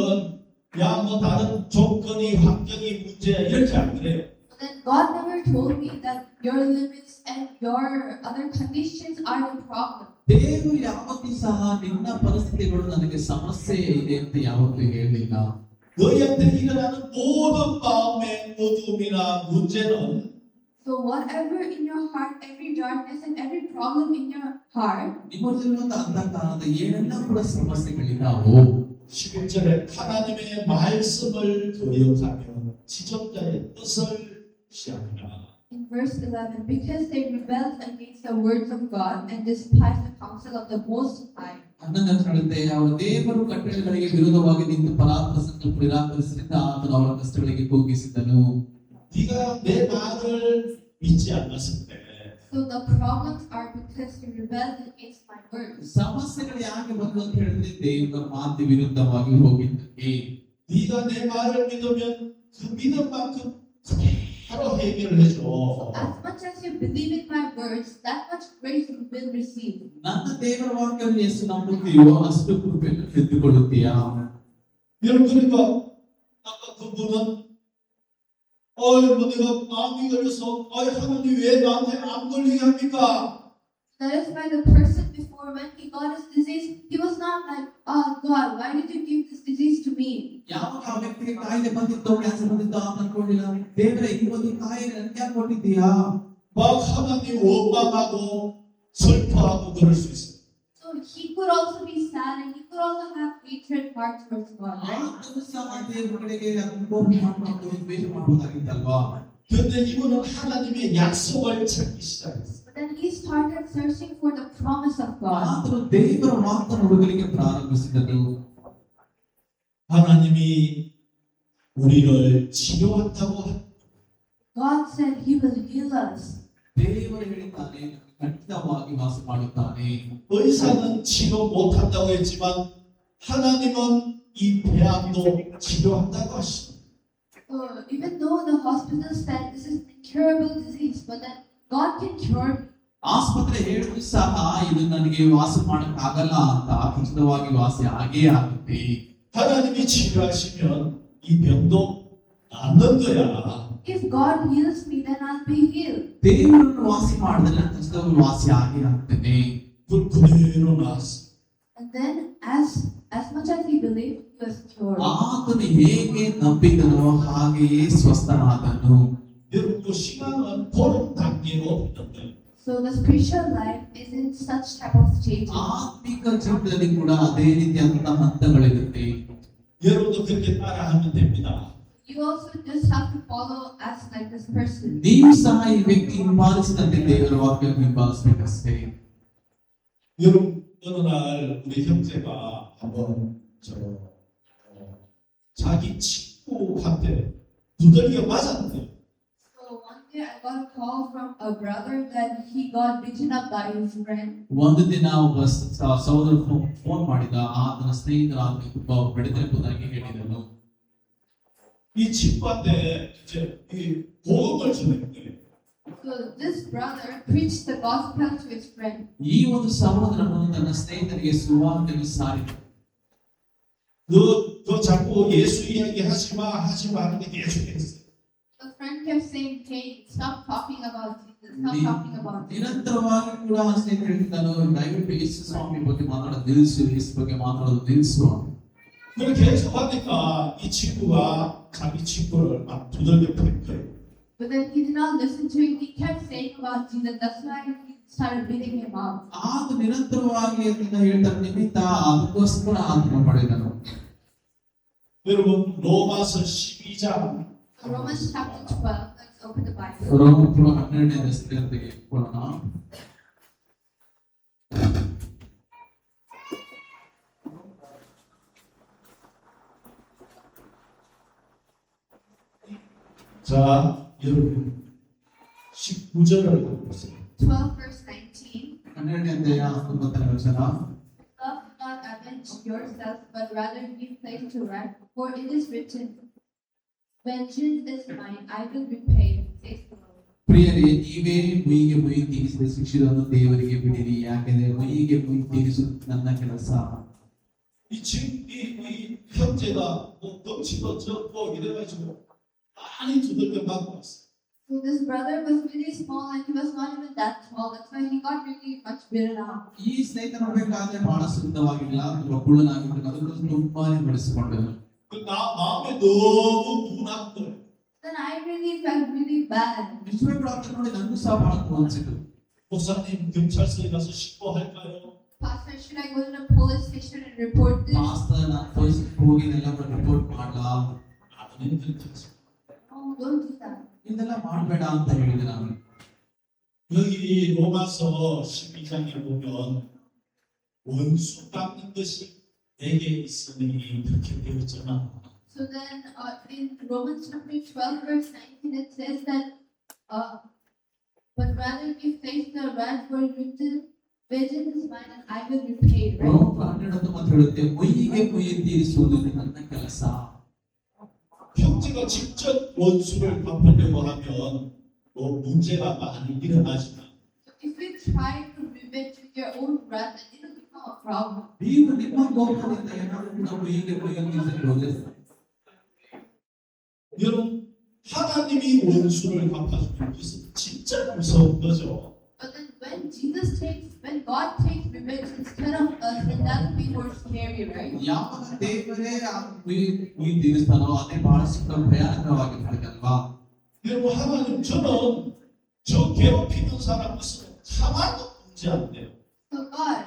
야 뭐 다른 조건이 환경이 문제야 이렇게 안 그래요. But then God never told me that your limits and your other conditions are the problem. ದೇವರು ಯಾವತ್ತೂ ಸಹ ನಿನ್ನ ಪರಿಸ್ಥಿತಿಗಳು ನನಗೆ ಸಮಸ್ಯೆ ಇದೆ ಅಂತ ಯಾವತ್ತೂ ಹೇಳಿಲ್ಲ. 너희한테 일어나는 모든 마음의 어둠이나 문제는 So whatever in your heart, every darkness and every problem in your heart, ನಿಮ್ಮಲ್ಲಿರುವಂತಹ ಅಂಧಕಾರದ ಏನೆಲ್ಲ ಕೂಡ ಸಮಸ್ಯೆಗಳಿದ್ದಾವೋ 11절에 하나님의 말씀을 거역하며 지존자의 뜻을 시합니다. in verse 11, because they rebelled against the words of God and despised the counsel of the Most High. ಹನ್ನೊಂದನೇ ಹೇಳುತ್ತೆ, ಅವರು ದೇವರು ಕಟ್ಟಳೆಗಳಿಗೆ ವಿರೋಧವಾಗಿ ನಿಂತು ಪರಾತ್ಮ ಸಂಕಲ್ಪ ನಿರಾಕರಿಸಿದ ಆತನು ಅವರ ಕಷ್ಟಗಳಿಗೆ ಕೂಗಿಸಿದನು. 네가 내 말을 믿지 않았을 때 So the problems are because you rebelled against my words. ಸಮಸ್ಯೆಗಳು ಯಾಕೆ ಬಂತು ಅಂತ ಹೇಳಿದ್ರೆ ದೇವರ ಮಾತಿಗೆ ವಿರುದ್ಧವಾಗಿ ಹೋಗಿದ್ದಕ್ಕೆ. 네가 내 말을 믿으면 그 믿음만큼 바로 해결을 해줘. As much as you believe in my words, that much grace you will receive. ನನ್ನ ದೇವರ ವಾಕ್ಯವನ್ನು ಎಷ್ಟು ನಂಬುತ್ತೀಯೋ ಅಷ್ಟು ಕೃಪೆಯನ್ನು ತೆಗೆದುಕೊಳ್ಳುತ್ತೀಯಾ? 여러분 그러니까 아까 그분은 뭐 내가 암이 걸려서 하나님 왜 나한테 암 걸리게 합니까? That is why the person before when he got his disease, he was not like, oh God, why did you give this disease to me? ಯಾವಾಗ ಆ ವ್ಯಕ್ತಿಗೆ ಕಾಯಿಲೆ ಬಂದಿತ್ತು, ಕ್ಯಾನ್ಸರ್ ಬಂದಿತ್ತು ಅಂತ ಅನ್ಕೊಂಡಿಲ್ಲ. ದೇವರೇ ಈ ಒಂದು ಕಾಯಿಲೆ ನನಗೆ ಯಾಕೆ ಕೊಟ್ಟಿದ್ದೀಯಾ? 막 하나님 원망하고 슬퍼하고 그럴 수 있어요. So he could also be sad and he could also have hatred heart towards God, right? ಆತನು ಸಹ ದೇವರ ಕಡೆಗೆ ಕೋಪ ಮಾಡ್ಕೊಂಡು ದ್ವೇಷ ಮಾಡಬಹುದಾಗಿತ್ತಲ್ವಾ? 근데 이분은 하나님의 약속을 찾기 시작했어요. But then he started searching for the promise of God. ಆತನು ದೇವರ ಮಾತನ್ನು ಹುಡುಕಲಿಕ್ಕೆ ಪ್ರಾರಂಭಿಸಿದನು. 하나님이 우리를 치료한다고 God said he will heal us. ದೇವರು ಹೇಳಿದ್ದಾನೆ ಖಂಡಿತವಾಗಿ ವಾಸ ಮಾಡುತ್ತಾನೆ. 의사는 치료 못한다고 했지만 하나님은 이 폐암도 치료한다고 하시죠. Even though the hospital said this is an incurable disease, but then God can cure me. ಆಸ್ಪತ್ರೆ ಹೇಳಿದ್ರು ಸಹ ಇದು ನನಗೆ ವಾಸ ಮಾಡಕ್ಕಾಗಲ್ಲ ಅಂತ ಖಚಿತವಾಗಿ ವಾಸಿ ಆಗೇ ಆಗುತ್ತೆ. 하나님이 치료하시면 이 병도 낫는 거야. If God heals me, then I'll be healed. ದೇವರನ್ನು ವಾಸಿ ಮಾಡಿದ್ರೆ ಖಚಿತವಾಗಿ ವಾಸಿ ಆಗೇ ಆಗ್ತದೆ. 그대로 나았어. And then, as much as he believed, he was cured. ಆತನು ಹೇಗೆ ನಂಬಿದನೋ ಹಾಗೆಯೇ ಸ್ವಸ್ಥನಾದನು. 여러분 그 신앙은 그런 단계로 있는 거예요. So the spiritual life is in such type of stages. ಆತ್ಮಿಕ ಜೀವನದಲ್ಲಿ ಕೂಡ ಅದೇ ರೀತಿಯಾದಂತಹ ಹಂತಗಳಿರುತ್ತೆ. 여러분도 그렇게 따라하면 됩니다. You also just have to follow as like this person. ನೀವು ಸಹ ಈ ವ್ಯಕ್ತಿ ಹಿಂಬಾಲಿಸಿದಂತೆ ದೇವರ ವಾಕ್ಯ ಹಿಂಬಾಲಿಸಬೇಕಷ್ಟೇ. 여러분 어느 날 우리 형제가 한번 자기 친구한테 두더리가 맞았대요. So one day I got a call from a brother that he got beaten up by his friend. ಒಂದು ದಿನ ಒಬ್ಬ ಸಹೋದರ ಫೋನ್ ಮಾಡಿದ, ಆತನ ಸ್ನೇಹಿತರಾದ ಒಬ್ಬ ಬೆಳೆದಿರುವುದಾಗಿ ಹೇಳಿದನು. 이 친구한테 이제 이 복음을 전했는 거예요. So this brother preached the gospel to his friend. ಈ ಒಂದು ಸಹೋದರನು ತನ್ನ ಸ್ನೇಹಿತರಿಗೆ ಸುವಾರ್ತೆಯನ್ನು ಸಾರಿದ. 너 자꾸 예수 이야기 하지 마 하는데 계속 했어요. The friend kept saying, "Hey, stop talking about Jesus. Stop talking about Jesus." ನಿರಂತರವಾಗಿ ಕೂಡ ಆ ಸ್ನೇಹಿತ ಹೇಳ್ತಾನು, ದಯವಿಟ್ಟು ಯೇಸು ಸ್ವಾಮಿ ಬಗ್ಗೆ ಮಾತಾಡೋದು ನಿಲ್ಲಿಸು, ಯೇಸು ಬಗ್ಗೆ ಮಾತಾಡೋದು ನಿಲ್ಲಿಸು. 그걸 계속 하니까 이 친구가 자기 친구를 막 두들겨 팬 거예요. But then he did not listen to him. He kept saying about Jesus. That's why he started beating him up. ಆಗ ನಿರಂತರವಾಗಿ ಅದನ್ನ ಹೇಳ್ತಾರೆ ನಿಮಿತ್ತ ಅದಕ್ಕೋಸ್ಕರ ಆತ್ಮ ಪಡೆದನು. 여러분 로마서 12장 So Romans chapter 12. Let's open the Bible. ರೋಮಪುರ 12ನೇ ಅಧ್ಯಾಯಕ್ಕೆ ಹೋಗೋಣ. 자 여러분 19절을 보세요. 12 verse 19. 12ನೇ ಅಧ್ಯಾಯ 19ನೇ ವಚನ. Love not avenge yourselves, but rather give place to wrath. For it is written, "Vengeance is mine; I will repay," says the Lord. ಪ್ರಿಯರೇ, ನೀವೇ ಮುಯಿಗೆ ಮುಯಿ ತೀರಿಸಿದ ಶಿಕ್ಷೆಯನ್ನು ದೇವರಿಗೆ ಬಿಡಿರಿ, ಯಾಕೆಂದರೆ ಮುಯಿಗೆ ಮುಯಿ ತೀರಿಸುವುದು ನನ್ನ ಕೆಲಸ. 이 형제가 뭐 덩치도 적고 이래가지고 많이 두들겨 맞고 왔어요. So this brother was really small and he was not even that tall. That's why he got really much beaten up. ಈ ಸ್ನೇಹಿತ ನೋಡ್ಬೇಕಾದ್ರೆ ಬಹಳ ಸುಂದರವಾಗಿಲ್ಲ, ತುಂಬಾ ಕುಳ್ಳನಾಗಿದ್ದು, ಅದಕ್ಕೋಸ್ಕರ ತುಂಬಾನೇ ಬೆಳೆಸಿಕೊಂಡನು. 마음에 너무 분한 거예요. Then I really felt really bad. ನಿಜವೇ ಪ್ರಾರ್ಥನೆ ನೋಡಿ ನನಗೂ ಸಹ ಬಹಳ ಅನಿಸಿತು. 목사님 경찰서에 가서 신고할까요? Pastor, should I go to the police station and report this? Pastor, ನಾನು ಪೊಲೀಸ್ಗೆ ಹೋಗಿ ಇದೆಲ್ಲ ರಿಪೋರ್ಟ್ ಮಾಡಲಾ? 나는 그렇게 했어요. Oh, don't do that. ಇದೆಲ್ಲ ಮಾಡಬೇಡ ಅಂತ ಹೇಳಿದೆ ನಾನು. 여기 로마서 12장에 보면 원수 갚는 것이 내게 있으니 그렇게 되었잖아. So then in Romans chapter 12 verse 19 it says that but rather give place to wrath, for it is written, "Vengeance is mine and I will repay," right? ರೋಮ 12 ಹೇಳುತ್ತೆ, ಮುಯಿಗೆ ಮುಯಿ ತೀರಿಸುವುದು ನನ್ನ ಕೆಲಸ. 형제가 직접 원수를 갚으려고 하면 뭐 문제가 많이 일어나지만 So if we try to revenge with your own wrath, then it will become a problem. ನೀವು ನಿಮ್ಮ ಕೋಪದಿಂದ ಏನಾದರೂ ಕೂಡ ಮುಯಿಗೆ ಮುಯಿ ತೀರಿಸಬಹುದು. 여러분 하나님이 원수를 갚아주면 그것은 진짜 무서운 거죠. But then when God takes revenge instead of us, then that will be more scary, right? ಯಾವಾಗ ದೇವರೇ ಮುಯಿ ತೀರಿಸ್ತಾನೋ ಅದೇ ಬಹಳಷ್ಟು ಭಯಾನಕವಾಗಿರ್ತದಲ್ವಾ. 여러분 하나님 저는 저 괴롭히는 사람 있으면 하나도 문제 안 돼요. So God,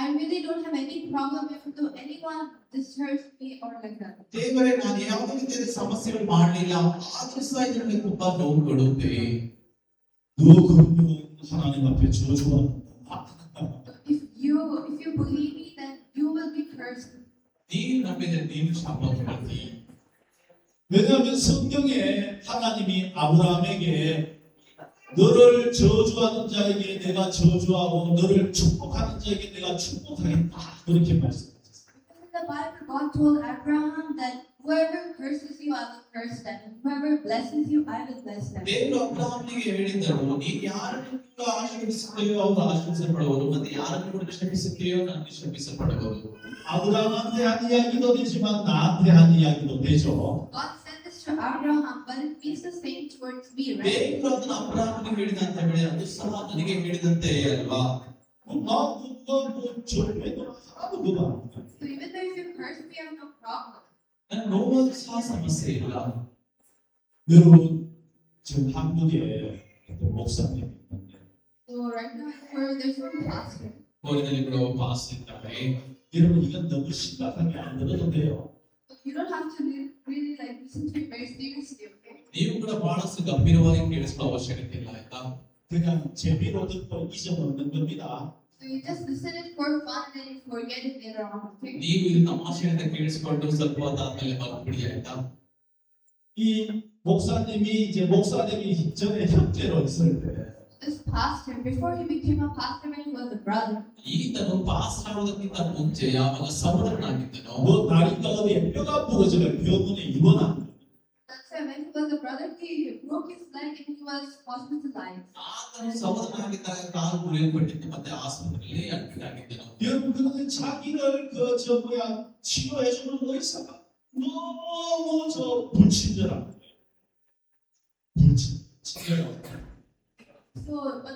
I really don't have any problem if anyone disturbs me or like that. ದೇವರೇ, ನಾನು ಯಾವುದೇ ರೀತಿಯ ಸಮಸ್ಯೆಗಳು ಮಾಡಲಿಲ್ಲ, ಆದ್ರೂ ಸಹ ಇದರಲ್ಲಿ ತುಂಬಾ ನೋವು ಕೊಡುತ್ತೆ. 너 그러면 하나님 앞에 저주한다. If you believe me, then you will be cursed. ನೀನು ನಂಬಿದರೆ ನೀನು ಶಾಪವಾಗ್ತಿ. 왜냐하면 성경에 하나님이 아브라함에게 너를 저주하는 자에게 내가 저주하고 너를 축복하는 자에게 내가 축복하겠다. 그렇게 말씀하셨어요. In the Bible, God told Abraham that whoever curses you, I will curse them, and whoever blesses you, I will bless them. ದೇವರು ಅಬ್ರಹಾಮನಿಗೆ ಹೇಳಿದರು, ನೀನು ಯಾರನ್ನು ಕೂಡ ಆಶೀರ್ವದಿಸುತ್ತೀಯೋ ಅವರು ಆಶೀರ್ವದಿಸಲ್ಪಡುವರು, ಮತ್ತೆ ಯಾರನ್ನು ಕೂಡ ಶಪಿಸುತ್ತೀಯೋ ನಾನು ಶಪಿಸಲ್ಪಡುವರು. 아브라함한테 한 이야기도 되지만 나한테 한 이야기도 되죠. God said this to Abraham, but it means the same towards me, right? ದೇವರು ಅದನ್ನು ಅಬ್ರಹಾಮನಿಗೆ ಹೇಳಿದಂತೆ ಹೇಳಿ ಅದು ಸಹ ನನಗೆ ಹೇಳಿದಂತೆ ಅಲ್ವಾ? 나뭐 절대로 하나도 그거 안 해. So even though if you curse me, I have no problem. ನನ್ನ ನೋವು ಸಹ ಸಮಸ್ಯೆ ಇಲ್ಲ. 여러분 지금 한국에 어떤 목사님이 있는데 So right now, there's one pastor. ಕೋರಿನಲ್ಲಿ ಕೂಡ ಒಬ್ಬ ಪಾಸ್ ಇದ್ದಾರೆ. 여러분 이건 너무 심각하게 안 들어도 돼요. But you don't have to really like listen to it very seriously, okay? ನೀವು ಕೂಡ ಬಹಳಷ್ಟು ಗಂಭೀರವಾಗಿ ಕೇಳಿಸುವ ಅವಶ್ಯಕತೆ ಇಲ್ಲ, ಆಯ್ತಾ? 그냥 재미로 듣고 잊어먹는 겁니다. So you just listen it for fun and then you forget it later on, okay? ನೀವು ಇದು ತಮಾಷೆಯಿಂದ ಕೇಳಿಸಿಕೊಂಡು ಸ್ವಲ್ಪ ಹೊತ್ತಾದ್ಮೇಲೆ ಮಲ್ಬಿಡಿ, ಆಯ್ತಾ? 이 목사님이 이제 목사님이 전에 형제로 있을 때 This pastor, before he became a pastor, when he was a brother, ಈತನು ಪಾಸ್ ಆಗೋದಕ್ಕಿಂತ ಮುಂಚೆ ಯಾವಾಗ ಸಹೋದರನಾಗಿದ್ದನೋ 뭐 다리가 어디에 뼈가 부러지면 병원에 입원한 that's why when he was a brother, he broke his leg and he was hospitalized. ಆತನು ಸಹೋದರನಾಗಿದ್ದಾಗ ಕಾಲು ಮುರಿಯಲ್ಪಟ್ಟಿದ್ದು ಮತ್ತೆ ಆಸ್ಪತ್ರೆಯಲ್ಲಿ ಅಡ್ಮಿಟ್ ಆಗಿದ್ದನು. 여러분 그런데 자기를 저 뭐야 치료해주는 의사가 너무 저 불친절한 거예요. 불친절한 So, but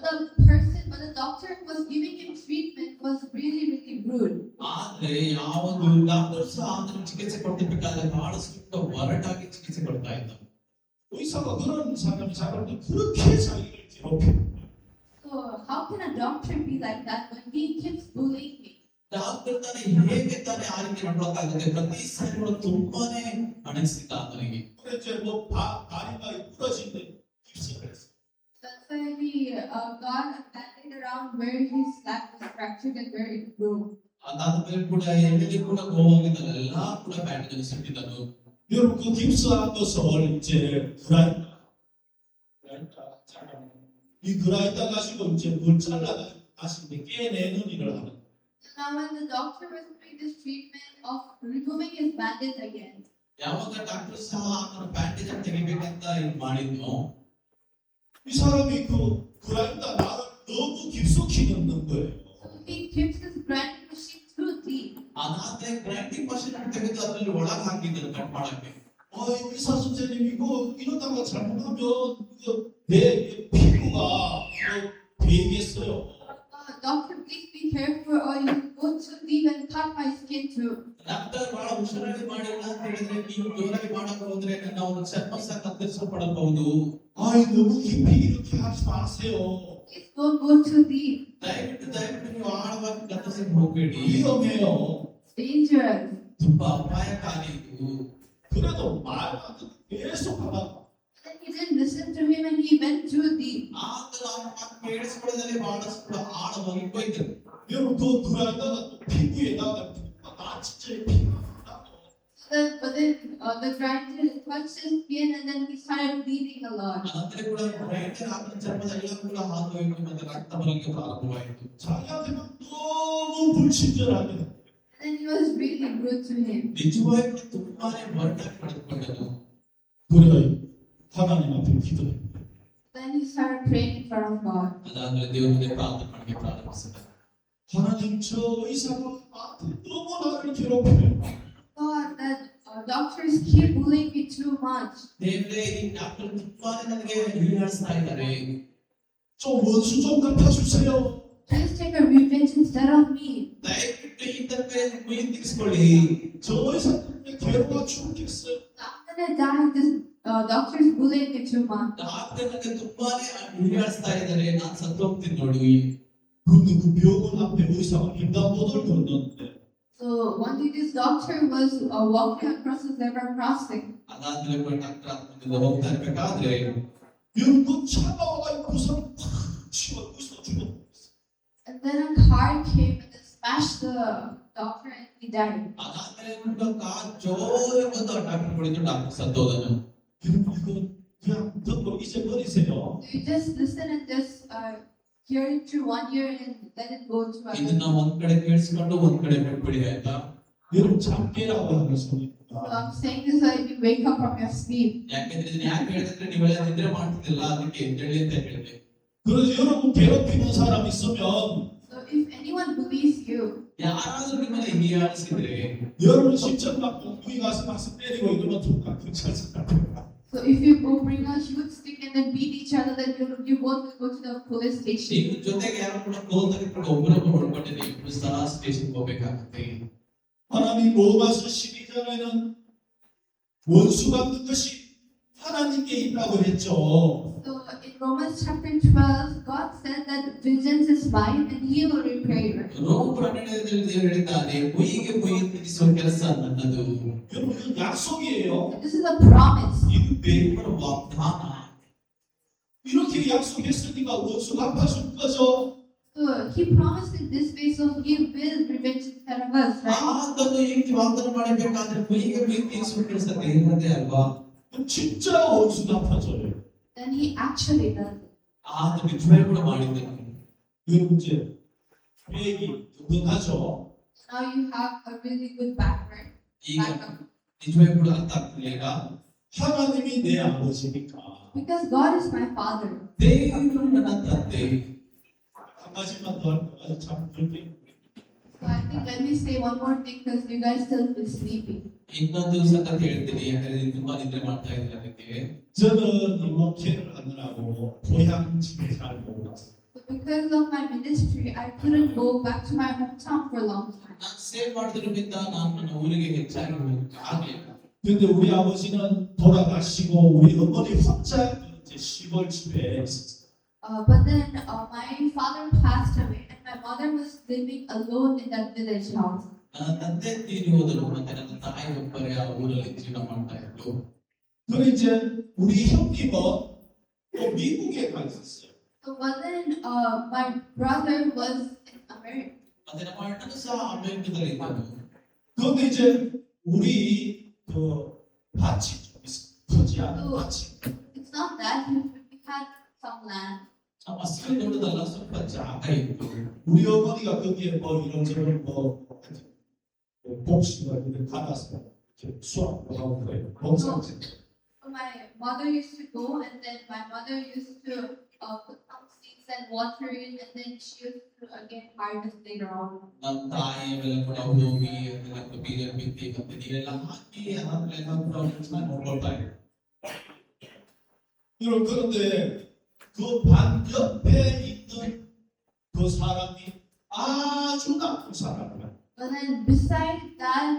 the doctor who was giving him treatment was really, really rude. ಆದ್ರೆ ಯಾವಾಗ ಡಾಕ್ಟರ್ ಸಹ ಆತನು ಚಿಕಿತ್ಸೆ ಕೊಟ್ಟಿರ್ಬೇಕಾದ್ರೆ ಬಹಳಷ್ಟು ಒರಟಾಗಿ ಚಿಕಿತ್ಸೆ ಕೊಡ್ತಾ ಇದ್ದ. 의사가 그런 사람이 사람들 그렇게 자기를 괴롭혀. So, how can a doctor be like that when he keeps bullying me? Doctor ತಾನೇ ಹೇಗೆ ತಾನೇ ಆ ರೀತಿ ನಡ್ಕೊಳಕ್ಕಾಗುತ್ತೆ? ಪ್ರತಿ ಸಾರಿ ಕೂಡ ತುಂಬಾನೇ ಅನಿಸ್ತಿದ್ದ ಆತನಿಗೆ. 그래 이제 뭐 다리가 부러진데 깁스를 했어. That's why he got a bandage around where his leg was fractured and where it broke. ಅದಾದ್ಮೇಲೆ ಕೂಡ ಎಲ್ಲಿಗೆ ಕೂಡ ನೋವಾಗಿದ್ದಲ್ಲ, ಎಲ್ಲಾ ಕೂಡ ಬ್ಯಾಂಡೇಜ್ ಸುಟ್ಟಿದ್ದನು. 여러분 그 깁스한 것을 이제 이 그라이다 가지고 이제 물 잘라가 다시 이제 깨내는 일을 하는. So now when the doctor was doing this treatment of removing his bandage again, ಯಾವಾಗ ಡಾಕ್ಟರ್ ಸಹ ಆತನ ಬ್ಯಾಂಡೇಜ್ ತೆಗಿಬೇಕಂತ ಇದು ಮಾಡಿದ್ನೋ, 이 사람이 그 그라이다 나를 너무 깊숙이 넣는 거예요. so he keeps his grinding machine too deep. ಅದಾದ್ರೆ ಗ್ರೈಂಡಿಂಗ್ ಮಷೀನ್ ತೆಗೆದು ಅದರಲ್ಲಿ ಒಳಗೆ ಹಾಕಿದ್ದನು ಕಟ್ ಮಾಡಕ್ಕೆ. 의사 선생님 이거 이러다가 잘못하면 내 피부가 되겠어요. Doctor, please be careful or you go too deep and cut my skin too. Doctor ಬಹಳ ಹುಷಾರಾಗಿ ಮಾಡಿಲ್ಲ ಅಂತ ಹೇಳಿದ್ರೆ ನೀವು ಜೋರಾಗಿ ಮಾಡಕ್ಕೆ ಹೋದ್ರೆ ನನ್ನ ಒಂದು ಚರ್ಮ ಸಹ ಕತ್ತರಿಸಲ್ಪಡಬಹುದು. 너무 깊이 이렇게 하지 마세요. Please don't go too deep. ದಯವಿಟ್ಟು ನೀವು ಆಳವಾಗಿ ಕತ್ತರಿಸಕ್ಕೆ ಹೋಗಬೇಡಿ. 위험해요. It's dangerous. ತುಂಬಾ ಅಪಾಯಕಾರಿ ಇದು. 그래도 말 안 듣고 계속 하다가 Then he didn't listen to him and he went too deep. ಆತನ ಮಾತು ಕೇಳಿಸಿಕೊಳ್ಳದಲ್ಲಿ ಬಹಳಷ್ಟು ಕೂಡ ಆಳವಾಗಿ ಹೋಯ್ತು. 여러분 그 그라이다가 또 피부에다가 나 진짜 피가 나고 But then the grinder touched his skin and then he started bleeding a lot. ಅನಂತರ ಕೂಡ ಗ್ರೈಂಡರ್ ಆತನ ಚರ್ಮದೆಲ್ಲ ಕೂಡ ಹಾದು ಹೋಯ್ತು ಮತ್ತೆ ರಕ್ತ ಬರಲಿಕ್ಕೆ ಪ್ರಾರಂಭವಾಯಿತು. 자기한테만 너무 불친절하게 And then he was really rude to him. ನಿಜವಾಗ್ಲೂ ತುಂಬಾನೇ ಒರಟಾಗಿ ನಡೆದುಕೊಂಡನು. 그래 하나님 앞에 기도해. Then he started praying in front of God. ಅದಾದ್ಮೇಲೆ ದೇವರ ಮುಂದೆ ಪ್ರಾರ್ಥನೆ ಮಾಡಕ್ಕೆ ಪ್ರಾರಂಭಿಸಿದ. 하나님 저 의사가 나한테 너무 나를 괴롭혀요. God, that doctors keep bullying me too much. ದೇವರೇ ಈ ಡಾಕ್ಟರ್ ತುಂಬಾನೇ ನನಗೆ ಹೀಯಾಳಿಸ್ತಾ ಇದ್ದಾರೆ. 좀 원수 좀 갚아주세요. Please take a revenge instead of me. ದಯವಿಟ್ಟು ಈತನ ಮೇಲೆ ಮುಯ್ಯಿ ತೀರಿಸಿಕೊಳ್ಳಿ. 저 의사 때문에 괴로워 죽겠어요. I'm gonna die. This doctor's bullying me too much. Doctor ನನಗೆ ತುಂಬಾನೇ ಹೀಯಾಳಿಸ್ತಾ ಇದ್ದಾರೆ, ನಾನು ಸತ್ತು ಹೋಗ್ತೀನಿ ನೋಡಿ. 그런데 그 병원 앞에 의사가 횡단보도를 건너는데 So one day this doctor was walking across the zebra crossing. ಅದಾದ್ಮೇಲೆ ಕೂಡ ಡಾಕ್ಟರ್ ಮುಂದೆ ಹೋಗ್ತಾ ಇರ್ಬೇಕಾದ್ರೆ 여러분 그 차가 와가지고 그 사람 팍 치고 의사 죽었어. And then a car came and then smashed the doctor and he died. ಅದಾದ್ಮೇಲೆ ಕೂಡ ಕಾರ್ ಜೋರಾಗಿ ಬಂದು ಡಾಕ್ಟರ್ ಹೊಡೆದು ಡಾಕ್ಟರ್ ಸತ್ತೋದನು. 여러분 이거 그냥 듣고 이제 들어버리세요. You just listen and just hear it through 1 year and let it go to ಇದನ್ನ another. ಒಂದ್ ಕಡೆ ಕೇಳಿಸ್ಕೊಂಡು ಒಂದ್ ಕಡೆ ಬಿಟ್ಬಿಡಿ ಆಯ್ತಾ. 여러분 잠 깨라고 하는 So 소리입니다. I'm saying this so that you wake up from your sleep. ಯಾಕೆಂದ್ರೆ ಇದನ್ನ ಯಾಕೆ ಹೇಳಿದ್ರೆ ನೀವೆಲ್ಲ ನಿದ್ರೆ ಮಾಡ್ತಿದ್ದಿಲ್ಲ ಅದಕ್ಕೆ ಅಂತೇಳಿ ಅಂತ ಹೇಳಿದೆ. 그래서 여러분 괴롭히는 사람 있으면 So if anyone bullies you, ಯಾರಾದ್ರೂ ನಿಮ್ಮನ್ನ ಹೀಯಾಳಿಸಿದ್ರೆ 여러분 십천 받고 우리 가서 가서 때리고 이러면 좋을까? 괜찮을 것 같아요. so if you go bring a huge stick and then beat each other, then you both will go to the police station. ನೀವು ಜೊತೆಗೆ ಯಾರು ಕೂಡ ಕೋಲ್ ತೆಗೆದುಕೊಂಡು ಒಬ್ಬರೊಬ್ಬರು ಹೊಡ್ಕೊಂಡೆ ನೀವು ಸಹ ಸ್ಟೇಷನ್ ಹೋಗ್ಬೇಕಾಗುತ್ತೆ. 하나님 로마서 12장에는 원수 갚는 것이 하나님께 있다고 했죠. So in Romans chapter 12, God said that vengeance is mine and He will repay you. ರೋಮ 12ರಲ್ಲಿ ದೇವರು ಹೇಳಿದ್ದಾನೆ ಮುಯಿಗೆ ಮುಯಿ ತೀರಿಸುವ ಕೆಲಸ ನನ್ನದು. 여러분 이건 약속이에요. This is a promise. ಇದು ದೇವರ ವಾಗ್ದಾನ. 이렇게 약속했으니까 원수 갚아줄 거죠. So He promised in this way, so He will revenge instead of us, right? ಆತನು ಈ ವಾಗ್ದಾನ ಮಾಡಬೇಕಾದ್ರೆ ಮುಯಿಗೆ ಮುಯಿ ತೀರಿಸುವ ಕೆಲಸ ದೇವರದೇ ಅಲ್ವಾ. 그럼 진짜 원수 갚아줘요. Then He actually does it. ಆತ ನಿಜವಾಗಿ ಕೂಡ ಮಾಡಿದ್ದಾನೆ. 여러분 이제 계획이 든든하죠. Now you have a really good background. ಈಗ ನಿಜವಾಗಿ ಕೂಡ ಅರ್ಥ ಆಗ್ತಿಲ್ಲ ಈಗ. 하나님이 내 아버지니까 Because God is my Father. ದೇವರು ನನ್ನ ತಂದೆ. 한 가지만 더 할까요? 참 그렇게 So I think let me say one more thing because you guys still be sleeping. ಇನ್ನೊಂದು ಸಂಗತಿ ಹೇಳ್ತೀನಿ ಯಾಕಂದ್ರೆ ನೀವು ತುಂಬಾ ನಿದ್ರೆ ಮಾಡ್ತಾ ಇದ್ರೆ ಅದಕ್ಕೆ. 저는 이 목회를 하느라고 고향집에 살고 So because of my ministry, I couldn't go back to my hometown for a long time. ನಾನು ಸೇವ್ ಮಾಡಿದ್ರಿಂದ ನಾನು ನನ್ನ ಊರಿಗೆ ಹೆಚ್ಚಾಗಿ ಹೋಗಕ್ಕೆ ಆಗ್ಲಿಲ್ಲ. 근데 우리 아버지는 돌아가시고 우리 어머니 혼자 이제 시골 집에 있었어요. But then my father passed away and my mother was living alone in that village house. ನನ್ನ ತಂದೆ ತೀರಿ ಹೋದರು ಮತ್ತೆ ನನ್ನ ತಾಯಿ ಒಬ್ಬರೇ ಆ ಊರಲ್ಲಿ ಜೀವನ ಮಾಡ್ತಾ ಇದ್ರು. 그리고 이제 우리 형님은 또 미국에 가 있었어요. So but then my brother was in America. ಮತ್ತೆ ನಮ್ಮ ಅಣ್ಣನು ಸಹ ಅಮೆರಿಕದಲ್ಲಿ ಇದ್ದನು. 그런데 이제 우리 그 밭이 좀 있어요. 크지 않은 밭이. It's not that we had some land. ನಮ್ಮ ಅಷ್ಟೇ ದೊಡ್ಡದಲ್ಲ ಸ್ವಲ್ಪ ಜಾಗ ಇತ್ತು. 우리 어머니가 거기에 뭐 이런저런 뭐 복숭아 이렇게 받아서 이렇게 수확을 하고 그래요. 농사지. So my mother used to go and then my mother used to put some seeds and water it and then she used to again harvest later on. ನಮ್ಮ ತಾಯಿ ಅವೆಲ್ಲ ಕೂಡ ಹೋಗಿ ಅದೆಲ್ಲ ಕೂಡ ಬೀಜ ಬಿತ್ತಿ ಮತ್ತೆ ನೀರೆಲ್ಲ ಹಾಕಿ ಆಮೇಲೆ ನಾವು ಕೂಡ ಚೆನ್ನಾಗಿ ನೋಡ್ಕೊಳ್ತಾ ಇದ್ವಿ. 여러분 그런데 그 반 옆에 있는 그 사람이 아주 나쁜 사람이야. But then beside that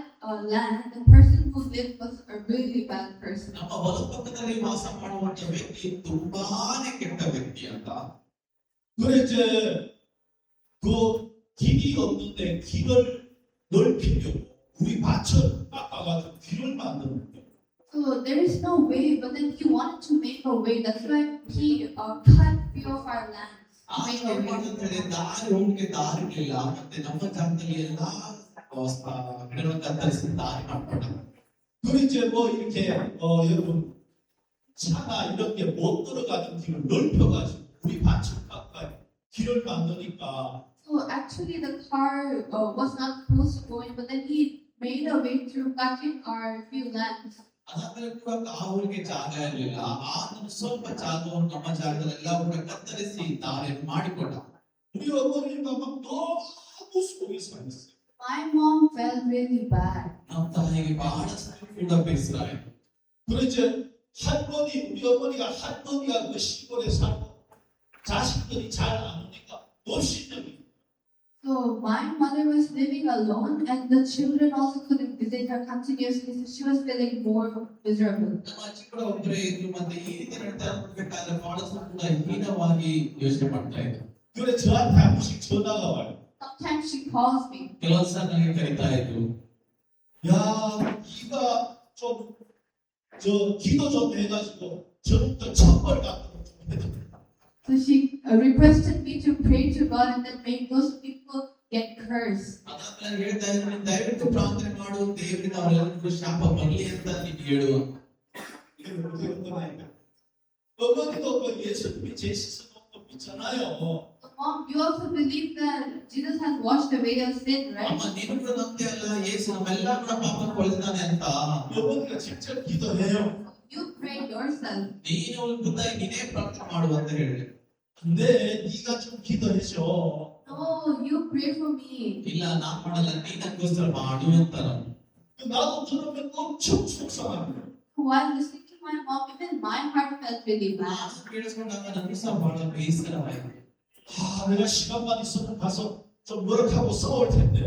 land, the person who lived was a really bad person. ನಮ್ಮ ಹೊಲ ಪಕ್ಕದಲ್ಲಿ ವಾಸ ಮಾಡುವಂತ ವ್ಯಕ್ತಿ ತುಂಬಾನೇ ಕೆಟ್ಟ ವ್ಯಕ್ತಿ ಅಂತ. 그래 이제 그 길이 없는데 길을 넓히려고 우리 밭을 깎아가지고 길을 만드는 거예요. So there is no way, but then he wanted to make a way. That's why he cut few of our lands. to make a way. ಆದ್ರೆ ದಾರಿ ಹೋಗಕ್ಕೆ ದಾರಿ ಇರಲಿಲ್ಲ ಮತ್ತೆ ನಮ್ಮ ಜಾಗದಲ್ಲಿ ಎಲ್ಲ ಗಿಡಗಳನ್ನು ಕತ್ತರಿಸಿ ದಾರಿ ಮಾಡ್ಕೊಂಡ. 그리고 이제 뭐 이렇게 여러분 차나 이런 게 못 들어가는 길을 넓혀가지고 우리 밭을 깎아요. 길을 만드니까 So actually the car was not supposed to go in, but then he made a way through cutting our few lands. ಅದಾದ್ಮೇಲೆ ಕೂಡ ಆ ಊರಿಗೆ ಜಾಗ ಇರಲಿಲ್ಲ. ಆತನು ಸ್ವಲ್ಪ ಜಾಗವನ್ನು ನಮ್ಮ ಜಾಗದಲ್ಲೆಲ್ಲ ಕೂಡ ಕತ್ತರಿಸಿ ದಾರಿಯನ್ನು ಮಾಡಿಕೊಂಡ. 우리 어머니가 막 너무 속이 상했어요. My mom felt really bad. ನಮ್ಮ ತಾಯಿಗೆ ಬಹಳಷ್ಟು ಕೂಡ ಬೇಸರ ಆಯಿತು. 그래 이제 할머니 우리 어머니가 할머니가 그 시골에 살고 자식들이 잘 안 오니까 노신형이. So my mother was living alone and the children also couldn't visit her continuously, so she was feeling more miserable. ನಮ್ಮ ಅಜ್ಜಿ ಕೂಡ ಒಬ್ಬರೇ ಇದ್ರು ಮತ್ತೆ ಈ ರೀತಿ ನಡೀತಾ ಹೋಗ್ಬೇಕಾದ್ರೆ ಬಹಳಷ್ಟು ಕೂಡ ಹೀನವಾಗಿ ಯೋಚನೆ ಮಾಡ್ತಾ ಇದ್ರು. 그래 저한테 한 번씩 전화가 와요. Sometimes she calls me. ಕೆಲವೊಂದು ಸಲ ನನಗೆ ಕರೀತಾ ಇದ್ರು. 야, 네가 좀 저 기도 좀 해가지고 저부터 천벌 같은 거 좀 해줘. So she requested me to pray to God and then make those people get cursed. ಅದಾದ್ಮೇಲೆ ಹೇಳ್ತಾ ಇದ್ರು ನೀನು ದಯವಿಟ್ಟು ಪ್ರಾರ್ಥನೆ ಮಾಡು ದೇವರಿಂದ ಅವರೆಲ್ಲರಿಗೂ ಶಾಪ ಬರಲಿ ಅಂತ ನೀನು ಹೇಳು. 이게 어떻게 끝나니까 어머니도 그 예수님이 제 씻어놓은 거 믿잖아요. Mom, you also believe that Jesus has washed away your sin, right? ಅಮ್ಮ ನೀನು ಕೂಡ ನಂಬ್ತೀಯ ಅಲ್ಲ ಯೇಸು ನಮ್ಮೆಲ್ಲ ಕೂಡ ಪಾಪ ಕೊಳೆದಿದ್ದಾನೆ ಅಂತ. 어머니가 직접 기도해요. You pray yourself. ನೀನು ಖುದ್ದಾಗಿ ನೀನೇ ಪ್ರಾರ್ಥನೆ ಮಾಡು ಅಂತ ಹೇಳಿ. 근데 네가 좀 기도해줘. No, you pray for me. ಇಲ್ಲ ನಾನ್ ಮಾಡಲ್ಲ ನೀ ನನಗೋಸ್ಕರ ಮಾಡು ಅಂತಾರ. 나도 들으면 엄청 속상합니다. While listening to my mom, even my heart felt really bad. ನಾನು ಕೇಳಿಸ್ಕೊಂಡಾಗ ನನಗೂ ಸಹ ಬಹಳ ಬೇಸರವಾಯಿತು. 내가 시간만 있으면 가서 좀 노력하고 싸울 텐데.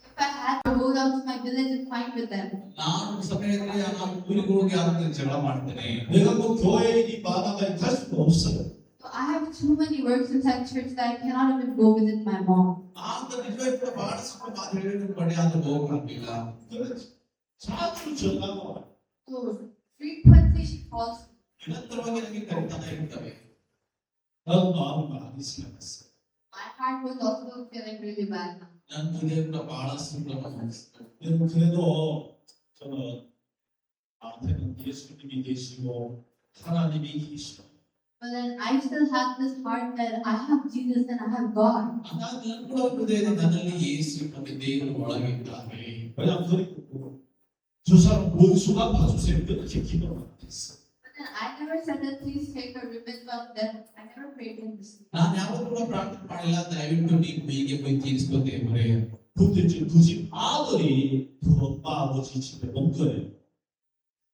If I had to go down to my village and fight with them. ನಾನು ಸಮಯ ಇದ್ರೆ ನಾನು ಊರಿಗೆ ಹೋಗಿ ಅವ್ರ ಜಗಳ ಮಾಡ್ತೇನೆ. 내가 뭐 교회 일이 많아가 갈 수가 없어요. So I have too many works inside church that I cannot even go visit my mom. ಆಗ ನಿಜವಾಗಿ ಕೂಡ ಬಹಳಷ್ಟು ಮಾತು ಹೇಳಿದ್ರು ಬಡಿ ಆದ್ರೂ ಹೋಗಕ್ಕಾಗಿಲ್ಲ. 그래 자주 전화가 와요. So frequently she calls me. ನಿರಂತರವಾಗಿ ನನಗೆ ಕರೀತಾನೆ ಇರ್ತವೆ. 나도 마음이 많이 생각했어요. My heart was also feeling really bad now. ನನ್ನ ಹೃದಯ ಕೂಡ ಬಹಳಷ್ಟು ಕೂಡ ಅನಿಸ್ತು. 여러분 그래도 저는 나한테는 예수님이 계시고 하나님이 계시고 But then I still have this heart that I have Jesus and I have God. ಅದಾದ ನನ್ನ ಕೂಡ ಹೃದಯದಲ್ಲಿ ನನ್ನಲ್ಲಿ ಯೇಸು ಮತ್ತು ದೇವರು ಒಳಗಿದ್ದಾನೆ. 그냥 그리고 두 사람 원수가 봐주세요. 이렇게 기도를 했어요. But then I never said that please take a revenge on them. I never prayed in this. ನಾನು ಯಾವತ್ತೂ ಕೂಡ ಪ್ರಾರ್ಥನೆ ಮಾಡಿಲ್ಲ ದಯವಿಟ್ಟು ನೀವು ಹೀಗೆ ಹೋಗಿ ತೀರಿಸ್ಕೋತೇವ್ರೆ. 근데 이제 그 집 아들이 그 엄마 아버지 집에 온 거예요.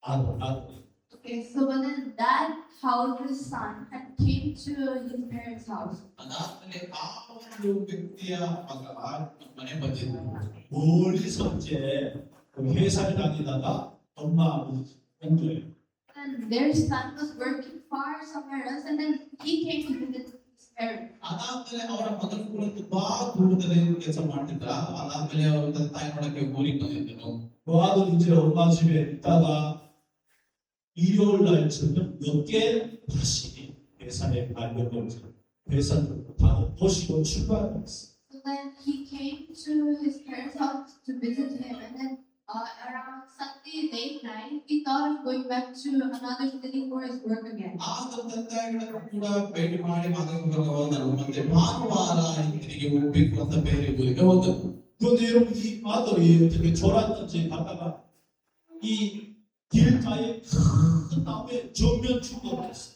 아들이. Okay, so but then that house, his son had came to his parents' house. ಅದಾದ್ಮೇಲೆ ಆ ಒಂದು ವ್ಯಕ್ತಿಯ ಮಗ ಮನೆ ಬಂದಿದ್ರು. 멀리서 이제 그 회사를 다니다가 엄마 아버지 집에 온 거예요. And their son was working far somewhere else, and then he came to visit his parents. ಅದಾದ್ಮೇಲೆ ಅವರ ಮಗನು ಕೂಡ ತುಂಬಾ ದೂರದಲ್ಲಿ ಕೆಲಸ ಮಾಡ್ತಿದ್ದ. ಅದಾದ್ಮೇಲೆ ಅವರ ತಂದೆ ತಾಯಿ ನೋಡಕ್ಕೆ ಊರಿಗೆ ಬಂದಿದ್ದರು. 그 아들이 이제 엄마 집에 있다가 일요일 날 저녁 늦게 다시 회사에 가려고 회사로 다른 도시로 출발했어요. So then he came to his parents' house to visit him, and then around Sunday late night, he thought of going back to another city for his work again. ಆಗ ತಂದೆ ತಾಯಿಗಳನ್ನು ಕೂಡ ಭೇಟಿ ಮಾಡಿ ಮಗನಿಗೆ ಹೋದರು. ಮತ್ತೆ ಭಾನುವಾರ ಹಿಂತಿರುಗಿ ಹೋಗ್ಬೇಕು ಅಂತ ಬೇರೆ ಊರಿಗೆ ಹೋದರು. 그런데 여러분 이 아들이 어떻게 졸았는지 가다가 이 길가에 큰 나무에 정면 죽어버렸어요.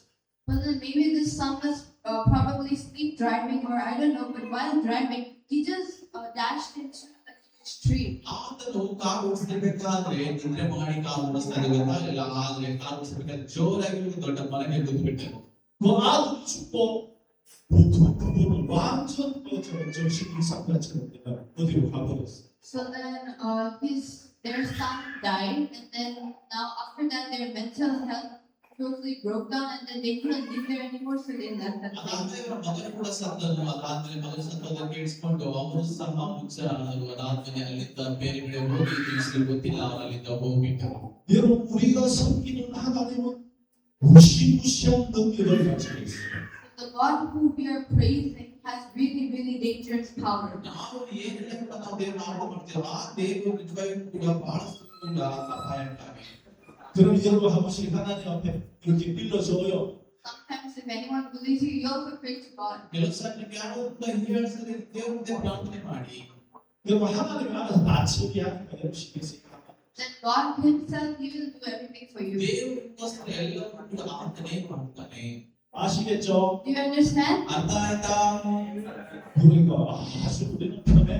But then maybe this son was probably sleep driving, or I don't know. But while driving, he just dashed into a huge tree. ಆತನು ಕಾರು ಓಡಿಸಬೇಕಾದ್ರೆ ನಿದ್ರೆ ಮಾಡಿ ಕಾರು ಓಡಿಸ್ತಾ ಗೊತ್ತಾಗಲಿಲ್ಲ. ಆದ್ರೆ ಕಾರು ಓಡಿಸಬೇಕಾದ್ರೆ ಜೋರಾಗಿ ಒಂದು ದೊಡ್ಡ ಮನೆಗೆ ಬಿದ್ದು ಬಿಟ್ಟರು. 그 아들이 죽고 그분은 완전 정신 이상처럼 어디로 가버렸어요. So then their son died, and then now after that their mental health totally broke down, and then they couldn't live there anymore, so they left that place. ಅದಾದ್ಮೇಲೆ ಇವರ ಮಗನು ಕೂಡ ಸತ್ತನು. ಅದಾದ್ಮೇಲೆ ಮಗನ ಸತ್ತೋದನ್ನು ಕೇಳಿಸ್ಕೊಂಡು ಅವರು ಸಹ ಮುಚ್ಚರಾದರು. ಅದಾದ್ಮೇಲೆ ಅಲ್ಲಿಂದ ಬೇರೆ ಕಡೆ ಹೋಗಿ ತಿಳಿಸಲು ಗೊತ್ತಿಲ್ಲ, ಅವರು ಅಲ್ಲಿಂದ ಹೋಗ್ಬಿಟ್ಟರು. 여러분 우리가 섬기는 하나님은 무시무시한 능력을 가지고 있어요. The God who we are praising has really, really dangerous power. ನಾವು ಏನ್ ಕೂಡ ನಾವು ದೇವರ ಆರಾಧನೆ ಮಾಡ್ತೇವೆ. ಆ ದೇವರು ನಿಜವಾಗಿಯೂ ಕೂಡ ಬಹಳಷ್ಟು ಕೂಡ ಅಪಾಯಕಾರಿ. 그럼 여러분 한 번씩 하나님 앞에 이렇게 빌려줘요. Sometimes if anyone believes you also pray to God. ಕೆಲವು ಸಲ ನೀವು ಯಾರೋ ಕೂಡ ಹೇಳಿದ್ರೆ ದೇವರ ಮುಂದೆ ಪ್ರಾರ್ಥನೆ ಮಾಡಿ. 여러분 하나님이 알아서 다 처리하니까 열심히 Then God Himself, He will do everything for you. ದೇವರಿಗೋಸ್ಕರ ಎಲ್ಲವನ್ನೂ ಕೂಡ ಆತನೇ ಮಾಡ್ತಾನೆ. 아시겠죠? Do you understand? ಅರ್ಥ ಆಯ್ತಾ? 그러니까 아주 우리는 편해.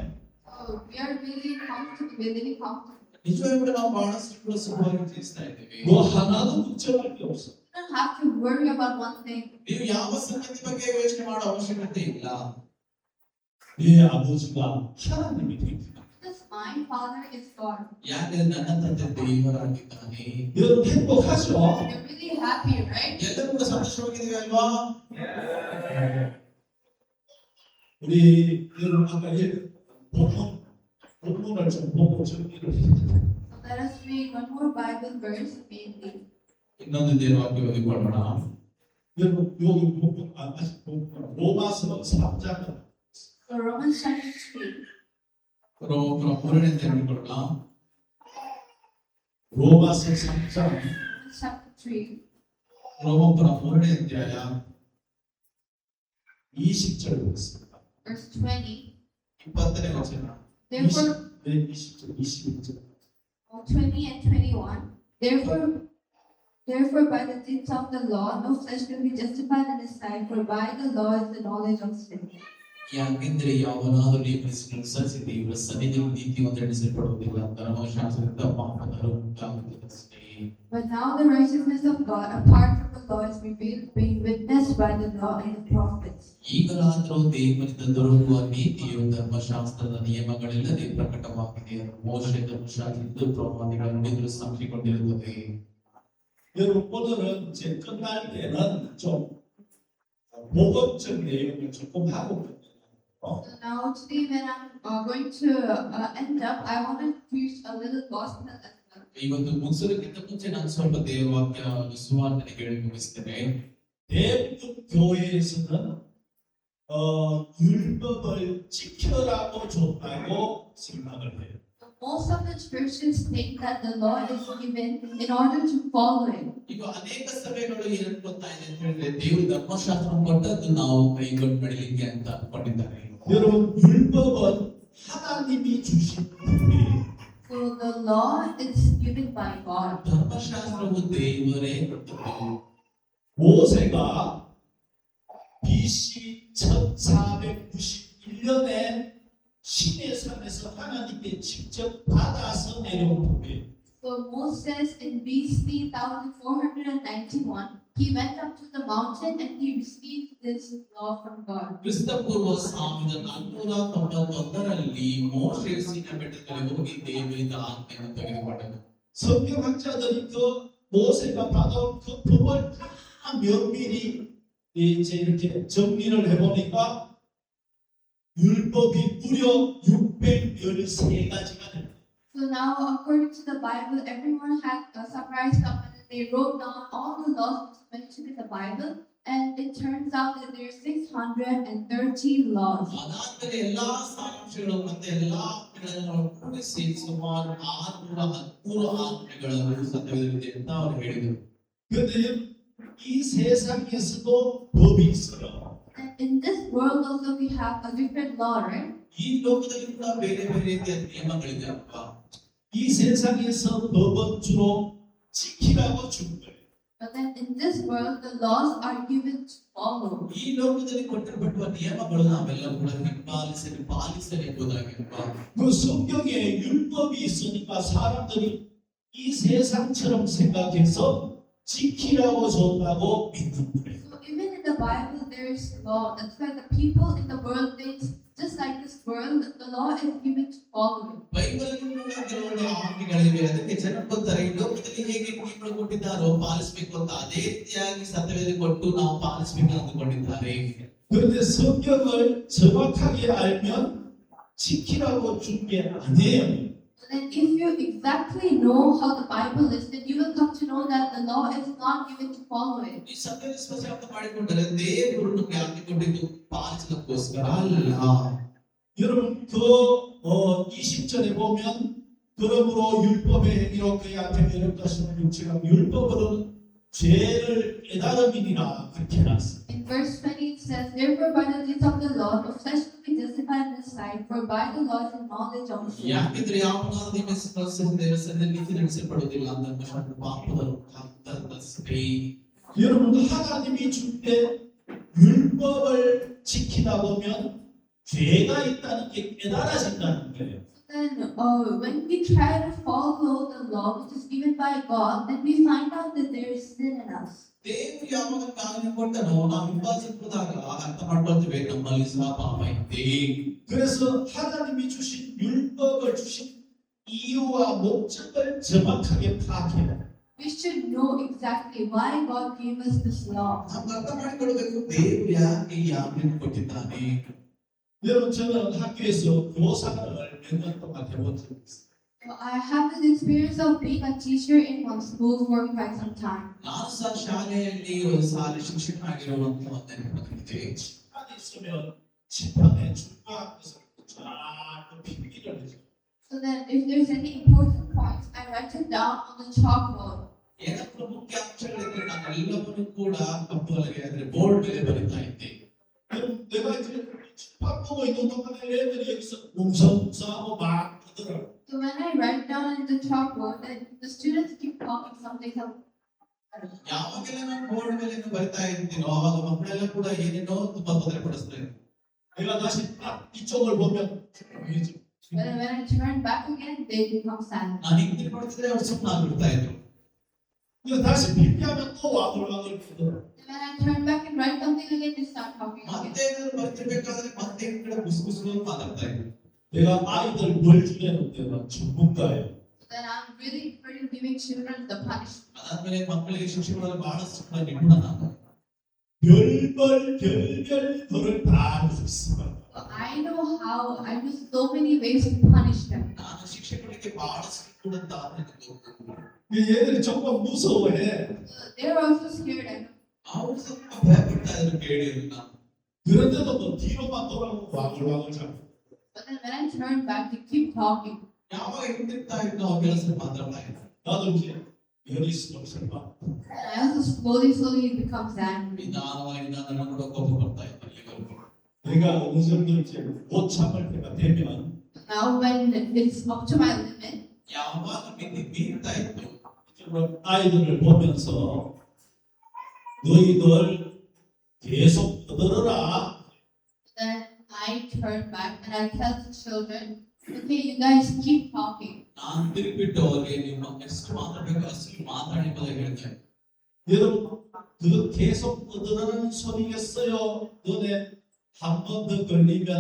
So we are really comfortable, we're really comfortable. ನಿಜವಾಗಿ ಕೂಡ ನಾವು ಬಹಳಷ್ಟು ಕೂಡ ಸುಖವಾಗಿ ಜೀವಿಸ್ತಾ ಇದ್ದೀವಿ. 뭐 하나도 걱정할 게 없어. You don't have to worry about one thing. ನೀವು ಯಾವ ಸಂಗತಿ ಬಗ್ಗೆ ಯೋಚನೆ ಮಾಡೋ ಅವಶ್ಯಕತೆ ಇಲ್ಲ. 내 아버지가 하나님이 됩니다. Because my Father is God. ಯಾಕೆ ನನ್ನ ತಂದೆ ದೇವರಾಗಿದ್ದಾನೆ. 여러분 행복하죠? You're really happy, right? ಎಲ್ಲರೂ ಕೂಡ ಸಂತೋಷವಾಗಿದ್ದೀವಿ ಅಲ್ವಾ? 우리 여러분 아까 본문을 좀 보고 정리를 해요. So let us read one more Bible verse mainly. ಇನ್ನೊಂದು ದೇವವಾಕ್ಯ ಓದಿಕೊಳ್ಳೋಣ. 여러분 여기 본문 아직 본문 로마서 3장 So Romans chapter 3. ರೋಮರ 3ನೇ ನೋಡಿಕೊಳ್ಳೋಣ. 로마서 3장 Romans chapter 3. 로마서라 모르는 데야 20절 보겠습니다. Verse 20. 이빠들의 것이나 Therefore, 20절, 21절. 20 and 21. Therefore, by the deeds of the law, no flesh can be justified in his sight, for by the law is the knowledge of sin. ಯಾಕೆಂದ್ರೆ ಯಾವನಾದರೂ ವಿಶ್ವಾಸಿಸಿ ದೇವರ ಸನ್ನಿಧಿಯಲ್ಲಿ ನೀತಿಯನ್ನು ನಡೆಸಲ್ಪಡುವುದಿಲ್ಲ ಧರ್ಮಶಾಸ್ತ್ರದಿಂದ ಪಾಪಗಳು ಉಂಟಾಗುತ್ತದಷ್ಟೇ. But now the righteousness of God, apart from the law, is revealed, being witnessed by the law and the prophets. ಈಗಲಾದರೂ ದೇವರಿಂದ ದೊರಕುವ ನೀತಿಯು ಧರ್ಮಶಾಸ್ತ್ರದ ನಿಯಮಗಳಿಲ್ಲದೆ ಪ್ರಕಟವಾಗಿದೆ. ಮೋಶೆ ಧರ್ಮಶಾಸ್ತ್ರದಿಂದ ಪ್ರವಾದಿಗಳ ನುಡಿಗಳು ಸಾಕ್ಷಿಕೊಂಡಿರುತ್ತದೆ. 여러분 오늘은 이제 끝날 때는 좀 복음적 내용을 조금 하고 끝내요. So now today when I'm going to end up, I want to preach a little gospel as well. ಇವತ್ತು ಮುಗಿಸೋದಕ್ಕಿಂತ ಮುಂಚೆ ನಾನು ಸ್ವಲ್ಪ ದೇವವಾಕ್ಯ ಸುವಾರ್ತೆಯನ್ನು ಹೇಳಿ ಮುಗಿಸ್ತೇನೆ. 대부분 교회에서는 율법을 지켜라고 줬다고 생각을 해요. Most of the churches think that the law is given in order to follow it. ಈಗ ಅನೇಕ ಸಭೆಗಳು ಏನ್ ಗೊತ್ತಾ ಇದೆ ಅಂತ ಹೇಳಿದ್ರೆ ದೇವರು ಧರ್ಮಶಾಸ್ತ್ರ ಕೊಟ್ಟದ್ದು ನಾವು ಕೈಗೊಂಡು ನಡೀಲಿಕ್ಕೆ ಅಂತ ಅನ್ಕೊಂಡಿದ್ದಾರೆ. 여러분 율법은 하나님이 주신 법이에요. So the law is given by God. ಧರ್ಮಶಾಸ್ತ್ರವು ದೇವರೇ ಕೊಟ್ಟದ್ದು. 모세가 BC 1491년에 시내산에서 하나님께 직접 받아서 내려온 법이에요. So Moses in BC 1491, he went up to the mountain and he received this law from God. ಕ್ರಿಸ್ತಪೂರ್ವ 1491ರಲ್ಲಿ ಮೋಶೆ ಸೀನಾ ಬೆಟ್ಟದಲ್ಲಿ ಹೋಗಿ ದೇವರಿಂದ ಆಜ್ಞೆಯನ್ನು ತೆಗೆದುಕೊಂಡನು. 성경학자들이 그 모세가 받아온 그 법을 다 면밀히 이제 이렇게 정리를 해보니까 율법이 무려 613가지가 됩니다. So now, according to the Bible, everyone had summarized up and they wrote down all the laws mentioned in the Bible, and it turns out that there are 630 laws. ಅದಾದ್ಮೇಲೆ ಎಲ್ಲಾ ಸಾರಾಂಶಗಳು ಮತ್ತೆ ಎಲ್ಲಾ ಆಜ್ಞೆಗಳನ್ನು ಕೂಡಿಸಿ ಸುಮಾರು 613 ಆಜ್ಞೆಗಳನ್ನು ಸತ್ಯವಿದೆ ಅಂತ ಅವರು ಹೇಳಿದರು. 그런데 이 세상에서도 법이 있어요. And in this world also we have a different law, right? ಈ ಲೋಕದಲ್ಲಿ ಕೂಡ ಬೇರೆ ಬೇರೆ ರೀತಿಯ ನಿಯಮಗಳಿದೆ ಅಪ್ಪ. 이 세상에서 법은 주로 지키라고 준 거예요. But then in this world, the laws are given to follow. ಈ ಲೋಕದಲ್ಲಿ ಕೊಟ್ಟಿರಲ್ಪಡುವ ನಿಯಮಗಳು ನಾವೆಲ್ಲ ಕೂಡ ಪಾಲಿಸಲಿ ಎಂಬುದಾಗಿಪ್ಪ. 그 성경에 율법이 있으니까 사람들이 이 세상처럼 생각해서 지키라고 줬다고 믿는 거예요. So even in the Bible, there is law. That's why the people in the world thinks just like this world, the law is given to follow it. ಬೈಬಲಲ್ಲಿ ಕೂಡ ಕೆಲವೊಂದು ಆಜ್ಞೆಗಳಿವೆ. ಅದಕ್ಕೆ ಜನ ಗೊತ್ತಾರೆ ಈ ಲೋಕದಲ್ಲಿ ಹೇಗೆ ನಿಯಮಗಳು ಕೊಟ್ಟಿದ್ದಾರೋ ಪಾಲಿಸಬೇಕು ಅಂತ ಅದೇ ರೀತಿಯಾಗಿ ಸತ್ಯವೇದ ಕೊಟ್ಟು ನಾವು ಪಾಲಿಸಬೇಕು ಅಂದುಕೊಂಡಿದ್ದಾರೆ. 그런데 성경을 정확하게 알면 지키라고 준 게 아니에요. So then if you exactly know how the Bible is, then you will come to know that the law is not given to follow it. ಈ ಸತ್ಯವೇದ ಸ್ಪಷ್ಟ ಅರ್ಥ ಮಾಡಿಕೊಂಡರೆ ದೇವರು ನಮಗೆ ಆಜ್ಞೆ ಕೊಟ್ಟಿದ್ದು ಪಾಲಿಸಲಿಕ್ಕೋಸ್ಕರ ಅಲ್ಲ. 여러분 그 20절에 보면 그러므로 율법의 행위로 그의 앞에 매를 것이는 육체가 율법으로는 죄를 깨달음이니라 그렇게 해놨어요. In verse 20 it says, therefore by the deeds of the law, no flesh will be justified in his sight, for by the law is the knowledge of sin. ಯಾಕೆಂದ್ರೆ ಯಾವನಾದರೂ ನಿಮ್ಮ ದೇವರ ಸನ್ನಿಧಿಯಲ್ಲಿ ನೀತಿ ನಡೆಸಲ್ಪಡುವುದಿಲ್ಲ ಅಂತ ಧರ್ಮಶಾಸ್ತ್ರ ಪಾಪದ ಮುಖಾಂತರದಷ್ಟೇ. 여러분 하나님이 줄 때 율법을 지키다 보면 죄가 있다는 게 깨달아진다는 거예요. Then when we try to follow the law which is given by God, then we find out that there is sin in us. ದೇವರು ಯಾವಾಗ ಆಜ್ಞೆ ಕೊಟ್ಟನೋ ನಾವು ವಿಶ್ವಾಸಿಸಿದಾಗ ಅರ್ಥ ಮಾಡ್ಕೊಳ್ತೇವೆ ನಮ್ಮಲ್ಲಿ ಸಹ ಪಾಪ ಇದೆ. 그래서 하나님이 주신 율법을 주신 이유와 목적을 정확하게 파악해야 돼요. We should know exactly why God gave us this law. ನಾವು ಅರ್ಥ ಮಾಡಿಕೊಳ್ಳಬೇಕು ದೇವರು ಯಾಕೆ ಈ ಆಜ್ಞೆಯನ್ನು ಕೊಟ್ಟಿದ್ದಾನೆ. 여러분 저는 학교에서 교사를 몇 년 동안 해본 적이 있어요. So I have this experience of being a teacher in one school for quite some time. ನಾನು ಸಹ ಶಾಲೆಯಲ್ಲಿ ಒಂದು ಸಾಲ ಶಿಕ್ಷಕನಾಗಿರುವಂತಹ ಒಂದು ನೆನಪಿದೆ. 시간이 있으면 집안에 중요한 것을 쫙 필기를 해줘. So that if there's any important points, I write it down on the chalkboard. ಏನಾದ್ರೂ ಮುಖ್ಯ ಅಂಶಗಳಿದ್ರೆ ನಾವೆಲ್ಲವನ್ನೂ ಕೂಡ ಕಪ್ಪುಗಳಿಗೆ ಅಂದ್ರೆ ಬೋರ್ಡ್ ಮೇಲೆ ಬರೀತಾ ಇದ್ದೇವೆ. 내가 이제 밥 보고 있는 동안에 애들이 여기서 웅성웅성하고 막 그러더라고. So when I write down in the chalkboard, then the students keep talking something else. ಯಾವಾಗೆಲ್ಲ ನಾನು ಬೋರ್ಡ್ ಮೇಲೆ ಬರಿತಾ ಇರ್ತೀನೋ ಅವಾಗ ಮಕ್ಕಳೆಲ್ಲ ಕೂಡ ಏನೇನೋ ತುಂಬಾ ತೊಂದರೆ ಪಡಿಸ್ತಾರೆ. 내가 다시 딱 이쪽을 보면 조용해져. But when I turn back again, they become sad. ನಾನು ಹಿಂದೆ ನೋಡ್ತಿದ್ರೆ ಅವ್ರು ಸುಮ್ಮನೆ ಆಗ್ಬಿಡ್ತಾ ಇದ್ರು. 이거 다시 필기하면 또 와글와글 그러더라고. And when I turn back and write something again, they start talking again. ಮತ್ತೆ ಏನಾದ್ರು ಬರ್ತಿರ್ಬೇಕಾದ್ರೆ ಮತ್ತೆ ಈ ಕಡೆ ಗುಸುಗುಸು ಮಾತಾಡ್ತಾ ಇದ್ರು. 내가 아이들 뭘 주려는 내가 전문가예요. Then I'm really good at giving children the punishment. ಅದಾದ್ಮೇಲೆ ಮಕ್ಕಳಿಗೆ ಶಿಕ್ಷೆ ಕೊಡಲು ಬಹಳಷ್ಟು ಕೂಡ ನಿಪುಣ ನಾನು. 별별 벌을 다 할 수 있어. I know how. I know so many ways to punish them. ನಾನು ಶಿಕ್ಷೆ ಕೊಡಲಿಕ್ಕೆ ಬಹಳಷ್ಟು ಕೂಡ ತಾಳ್ಮೆಯಿಂದ 얘들이 정말 무서워해. They're also scared. I know. ಅವರು ಸ್ವಲ್ಪ ಭಯಪಡ್ತಾ ಇದ್ರು ಕೇಳಿ ಅದನ್ನ. 그런데도 뭐 뒤로만 돌아오고 와글와글 자꾸. But then when I turn back, they keep talking. ಯಾವಾಗ ಹಿಂದಿರ್ತಾ ಇದ್ರು ಆ ಕೆಲಸ ಮಾತಾಡ್ತಾ ಇದ್ರು. 나도 이제 열이 슬슬 막. And I also slowly it becomes angry. ನಿಧಾನವಾಗಿ ನನ್ನ ಕೂಡ ಕೋಪ ಬರ್ತಾ ಇತ್ತು ಇಲ್ಲಿವರೆಗೂ. 내가 어느 정도 이제 못 참을 때가 되면 Now when it's up to my limit, ಯಾವಾಗ ಮಿತಿ ಮೀರ್ತಾ ಇತ್ತು 아이들을 보면서 너희들 계속 떠들어라. then I turn back and I tell the children, okay, you guys keep talking. ನಾನು ತಿರುಗಿಬಿಟ್ಟು ಅವ್ರಿಗೆ ನಿಮ್ಮ ಎಷ್ಟು ಮಾತಾಡಬೇಕು ಅಷ್ಟು ಮಾತಾಡಿ ಅಂತ ಹೇಳ್ತೇನೆ. 여러분 그거 계속 떠들어라는 소리겠어요. 너네 한 번 더 걸리면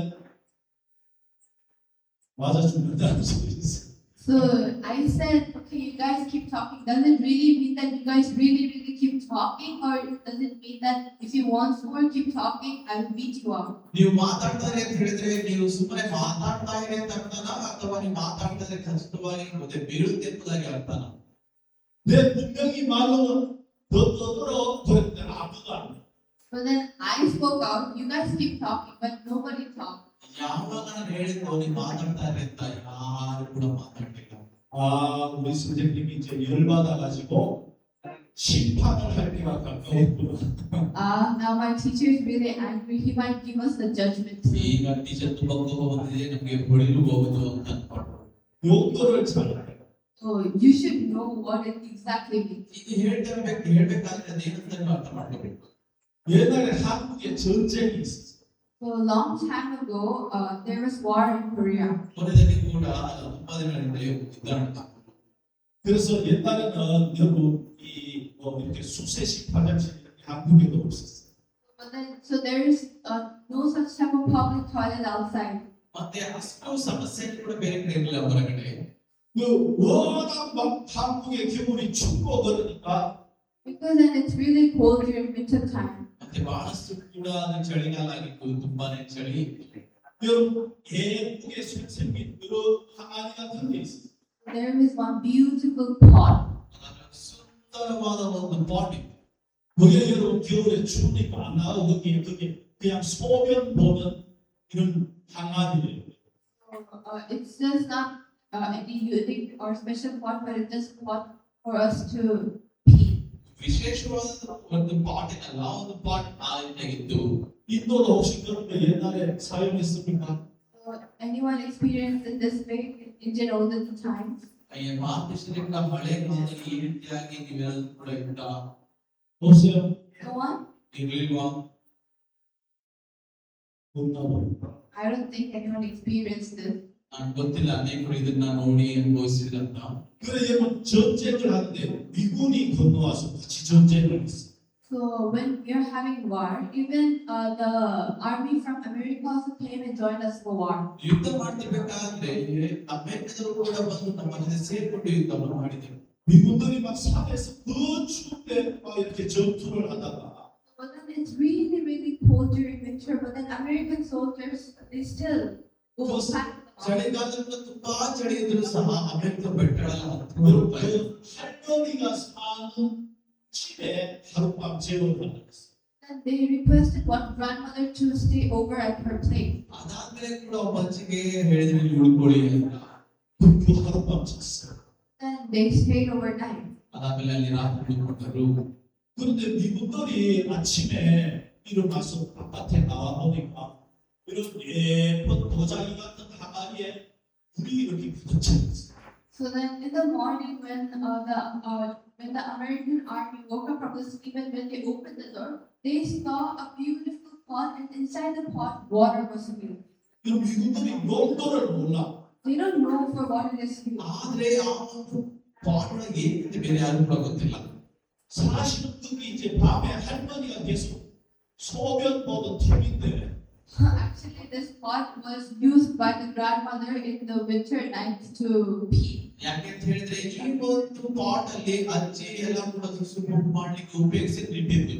맞아 죽는다는 소리 있어. So I said, okay, you guys keep talking. Does it really mean that you guys really keep talking, or does it mean that if you want more, keep talking, I will beat you up? ನೀವು ಮಾತಾಡ್ತಾರೆ ಅಂತ ಹೇಳಿದ್ರೆ ನೀವು ಸುಮ್ಮನೆ ಮಾತಾಡ್ತಾ ಇದೆ ಅಂತ ಅರ್ಥನಾ ಅಥವಾ ನೀವು ಮಾತಾಡ್ತಾರೆ ಖಚಿತವಾಗಿ ಮತ್ತೆ ಬೀಳುತ್ತೆ ಎಂಬುದಾಗಿ ಅರ್ಥನಾ? 내 분명히 말로는 더 떠들어 그랬는데 아무도 안 해. But then I spoke out, you guys keep talking, but nobody talked. ಯಾವಾಗ ನಾನು ಹೇಳಿದ್ದು ನೀವು ಮಾತಾಡ್ತಾರೆ ಅಂತ ಯಾರು ಕೂಡ ಮಾತಾಡ್ಲಿಲ್ಲ. 아 우리 선생님이 이제 열받아가지고 심판을 할 때가 가까웠구나. Now my teacher is really angry. He might give us the judgment. ಈಗ ಟೀಚರ್ ತುಂಬಾ ಕೋಪ ಬಂದಿದೆ ನಮಗೆ ಹೊಡಿಲು ಹೋಗುದು ಅಂತ ಅನ್ಕೊಂಡು 용도를 잘 알아요. So you should know what it exactly means. ಇದು ಹೇಳ್ಬೇಕಾದ್ರೆ ಅದೇನಂತ ನೀವು ಅರ್ಥ ಮಾಡ್ಕೋಬೇಕು. 옛날에 한국에 전쟁이 있었어요. So a long time ago, there was war in Korea. ಕೊನೆಯಲ್ಲಿ ಕೂಡ ತುಂಬಾ ದಿನಗಳಿಂದ ಯುದ್ಧ ನಡೆಯಿತು. 그래서 옛날에는 여러분 이뭐 이렇게 수세식 화장실이 한국에도 없었어요. But then, so there is no such type of public toilet outside. ಮತ್ತೆ ಅಷ್ಟು ಸಮಸ್ಯೆ ಕೂಡ ಬೇರೆ ಕಡೆ ಇರಲಿಲ್ಲ ಹೊರಗಡೆ. 그 워낙 막 한국의 겨울이 춥고 그러니까 Because then it's really cold during winter time. ಮತ್ತೆ ಬಹಳಷ್ಟು ಕೂಡ ಅದು ಚಳಿಗಾಲ ಆಗಿತ್ತು ತುಂಬಾನೇ ಚಳಿ. 여러분 예쁘게 생긴 그런 항아리 같은 게 있어요. There is one beautiful pot. ಸುಂದರವಾದ ಒಂದು ಪಾಟ್ ಇತ್ತು. 거기에 여러분 겨울에 추우니까 안 나가고 거기 그냥 소변 보면 이런 항아리예요. It's just not any unique or special pot, but it's just pot for us to pee. ವಿಶೇಷವಾದ ಒಂದು ಪಾಟಿನಲ್ಲ ಒಂದು ಪಾಟ್ ಆಗಿತ್ತು. 인도도 혹시 그런 거 옛날에 사용했습니까? Anyone experienced it this way in Indian olden times? ಭಾರತದೇಶದಿಂದ ಹಳೆ ಕಾಲದಲ್ಲಿ ಈ ರೀತಿಯಾಗಿ ನೀವೆಲ್ಲರೂ ಕೂಡ ಇದ್ದ 없어요? No one? ಇರ್ಲಿಲ್ವಾ? 없나 봐요. I don't think anyone experienced this. ನನಗೆ ಗೊತ್ತಿಲ್ಲ ಅನೇಕರು ಇದನ್ನ ನೋಡಿ ಅನುಭವಿಸಿದಂತ. 그래 여러분 전쟁을 하는데 미군이 건너와서 같이 전쟁을 했어요. So when we are having war, even the army from America also came and joined us for war. ಯುದ್ಧ ಮಾಡ್ತಿರ್ಬೇಕಾದ್ರೆ ಅಮೆರಿಕದವರು ಕೂಡ ಬಂದು ನಮ್ಮ ಜೊತೆ ಸೇರ್ಕೊಂಡು ಯುದ್ಧವನ್ನು ಮಾಡಿದರು. 미군들이 막 산에서 더 추운데 막 이렇게 전투를 하다가 But then it's really cold during winter. But then American soldiers, they still go back. ಚಳಿಗಾಲದಲ್ಲಿ ತುಂಬಾ ಚಳಿ ಇದ್ರು ಸಹ ಅಮೆರಿಕ ಬೆಟ್ಟಗಳಲ್ಲಿ ಹತ್ಕೊಂಡು 그 ಹೋಗ್ತಾ ಇದ್ರು. 할머니가 사는 집에 하룻밤 재워를 받았어요. And they requested one grandmother to stay over at her place. ಅದಾದ್ಮೇಲೆ ಕೂಡ ಒಬ್ಬ ಅಜ್ಜಿಗೆ ಹೇಳಿದ್ರು ಇಲ್ಲಿ ಉಳ್ಕೊಳ್ಳಿ ಅಂತ. 그 하룻밤 잤어요. And they stayed overnight. ಅದಾದ್ಮೇಲೆ ಅಲ್ಲಿ ರಾತ್ರಿ ಉಳ್ಕೊಂಡರು. 그런데 미군들이 아침에 일어나서 바깥에 나와 보니까 이런 예쁜 도자기 같은 항아리에 불이 이렇게 붙어져 있어요. So then in the morning when the American army woke up from the sleep and when they opened the door, they saw a beautiful pot and inside the pot water was filled. 이 미군들이 용도를 몰라. They don't know for what it is filled. ಆದ್ರೆ ಆ ಒಂದು ಪಾಟ್ ಒಳಗೆ ಏನಿದೆ ಬೇರೆ ಯಾರು ಕೂಡ ಗೊತ್ತಿಲ್ಲ. 사실은 그게 이제 밤에 할머니가 계속 소변 보던 틈인데 Actually, this pot was used by the grandmother in the winter nights to pee. ಯಾಕೆ ಅಂತ ಹೇಳಿದ್ರೆ ಈ ಒಂದು ಪಾಟ್ ಅಲ್ಲಿ ಅಜ್ಜಿ ಎಲ್ಲ ಕೂಡ ಸುಸು ಮಾಡ್ಲಿಕ್ಕೆ ಉಪಯೋಗಿಸಿದ್ರು ಇಟ್ಟಿದ್ದು.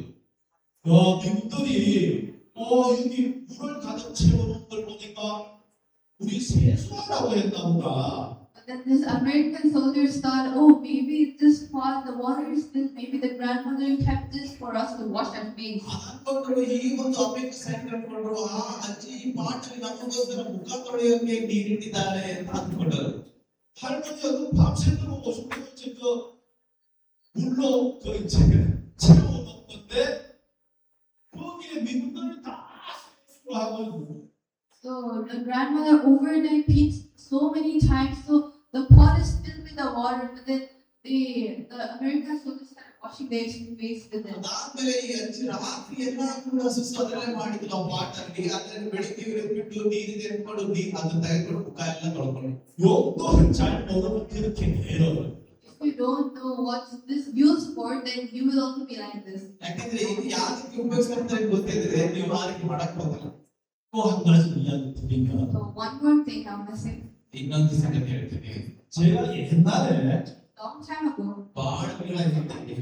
미군들이 여기 물을 가득 채워놓은 걸 보니까 우리 세수하라고 했나 보다. But then this American soldiers thought, oh, maybe this pot, the water is filled, maybe the grandmother kept this for us to wash our face. ಅನ್ಕೊಂಡ್ರು ಈ ಒಂದು ಅಮೆರಿಕ ಸೈನಿಕರು ಅನ್ಕೊಂಡ್ರು ಆ ಅಜ್ಜಿ ಈ ಪಾಟ್ ಅಲ್ಲಿ ನಮಗೋಸ್ಕರ ಮುಖ ತೊಳೆಯೋಕೆ ನೀರಿಟ್ಟಿದ್ದಾರೆ ಅಂತ ಅಂದ್ಕೊಂಡರು. 할머니가 그 밤새도록 오시고 이제 그 물로 그 이제 채워놓은 건데 거기에 미군들이 다 세수를 하고 있고 So the grandmother overnight peed so many times, so the pot is filled with the water, but then the American soldiers started washing their face with it. ಅದಾದ್ಮೇಲೆ ಈ ಅಜ್ಜಿ ರಾತ್ರಿ ಎಲ್ಲ ಕೂಡ ಸುಸ್ತು ಅದರಲ್ಲೇ ಮಾಡಿದ್ರು ಆ ಪಾಟ್ ಅಲ್ಲಿ. ಅದ್ರಲ್ಲಿ ಬೆಳಿಗ್ಗೆ ಇವ್ರು ಬಿಟ್ಟು ನೀರಿಗೆ ಎತ್ಕೊಂಡು ಅದನ್ನ ತೆಗೆದುಕೊಂಡು ಮುಖ ಎಲ್ಲ ತೊಳ್ಕೊಂಡು. 용도를 잘 모르면 그렇게 내려요. If you don't know what this used for, then you will also be like this. ಯಾಕಂದ್ರೆ ಇದು ಯಾವ್ದಕ್ಕೆ ಉಪಯೋಗಿಸ್ತಾರೆ ಗೊತ್ತಿದ್ರೆ ನೀವು ಆ ರೀತಿ ಮಾಡಕ್ ಹೋಗಲ್ಲ. 또 한 가지 이야기 드리면 So one more thing I'm gonna say. ಇನ್ನೊಂದು ಸಂಗತಿ ಹೇಳ್ತೀನಿ. 제가 옛날에 Long time ago, ಬಹಳ ದಿನಗಳ ಹಿಂದೆ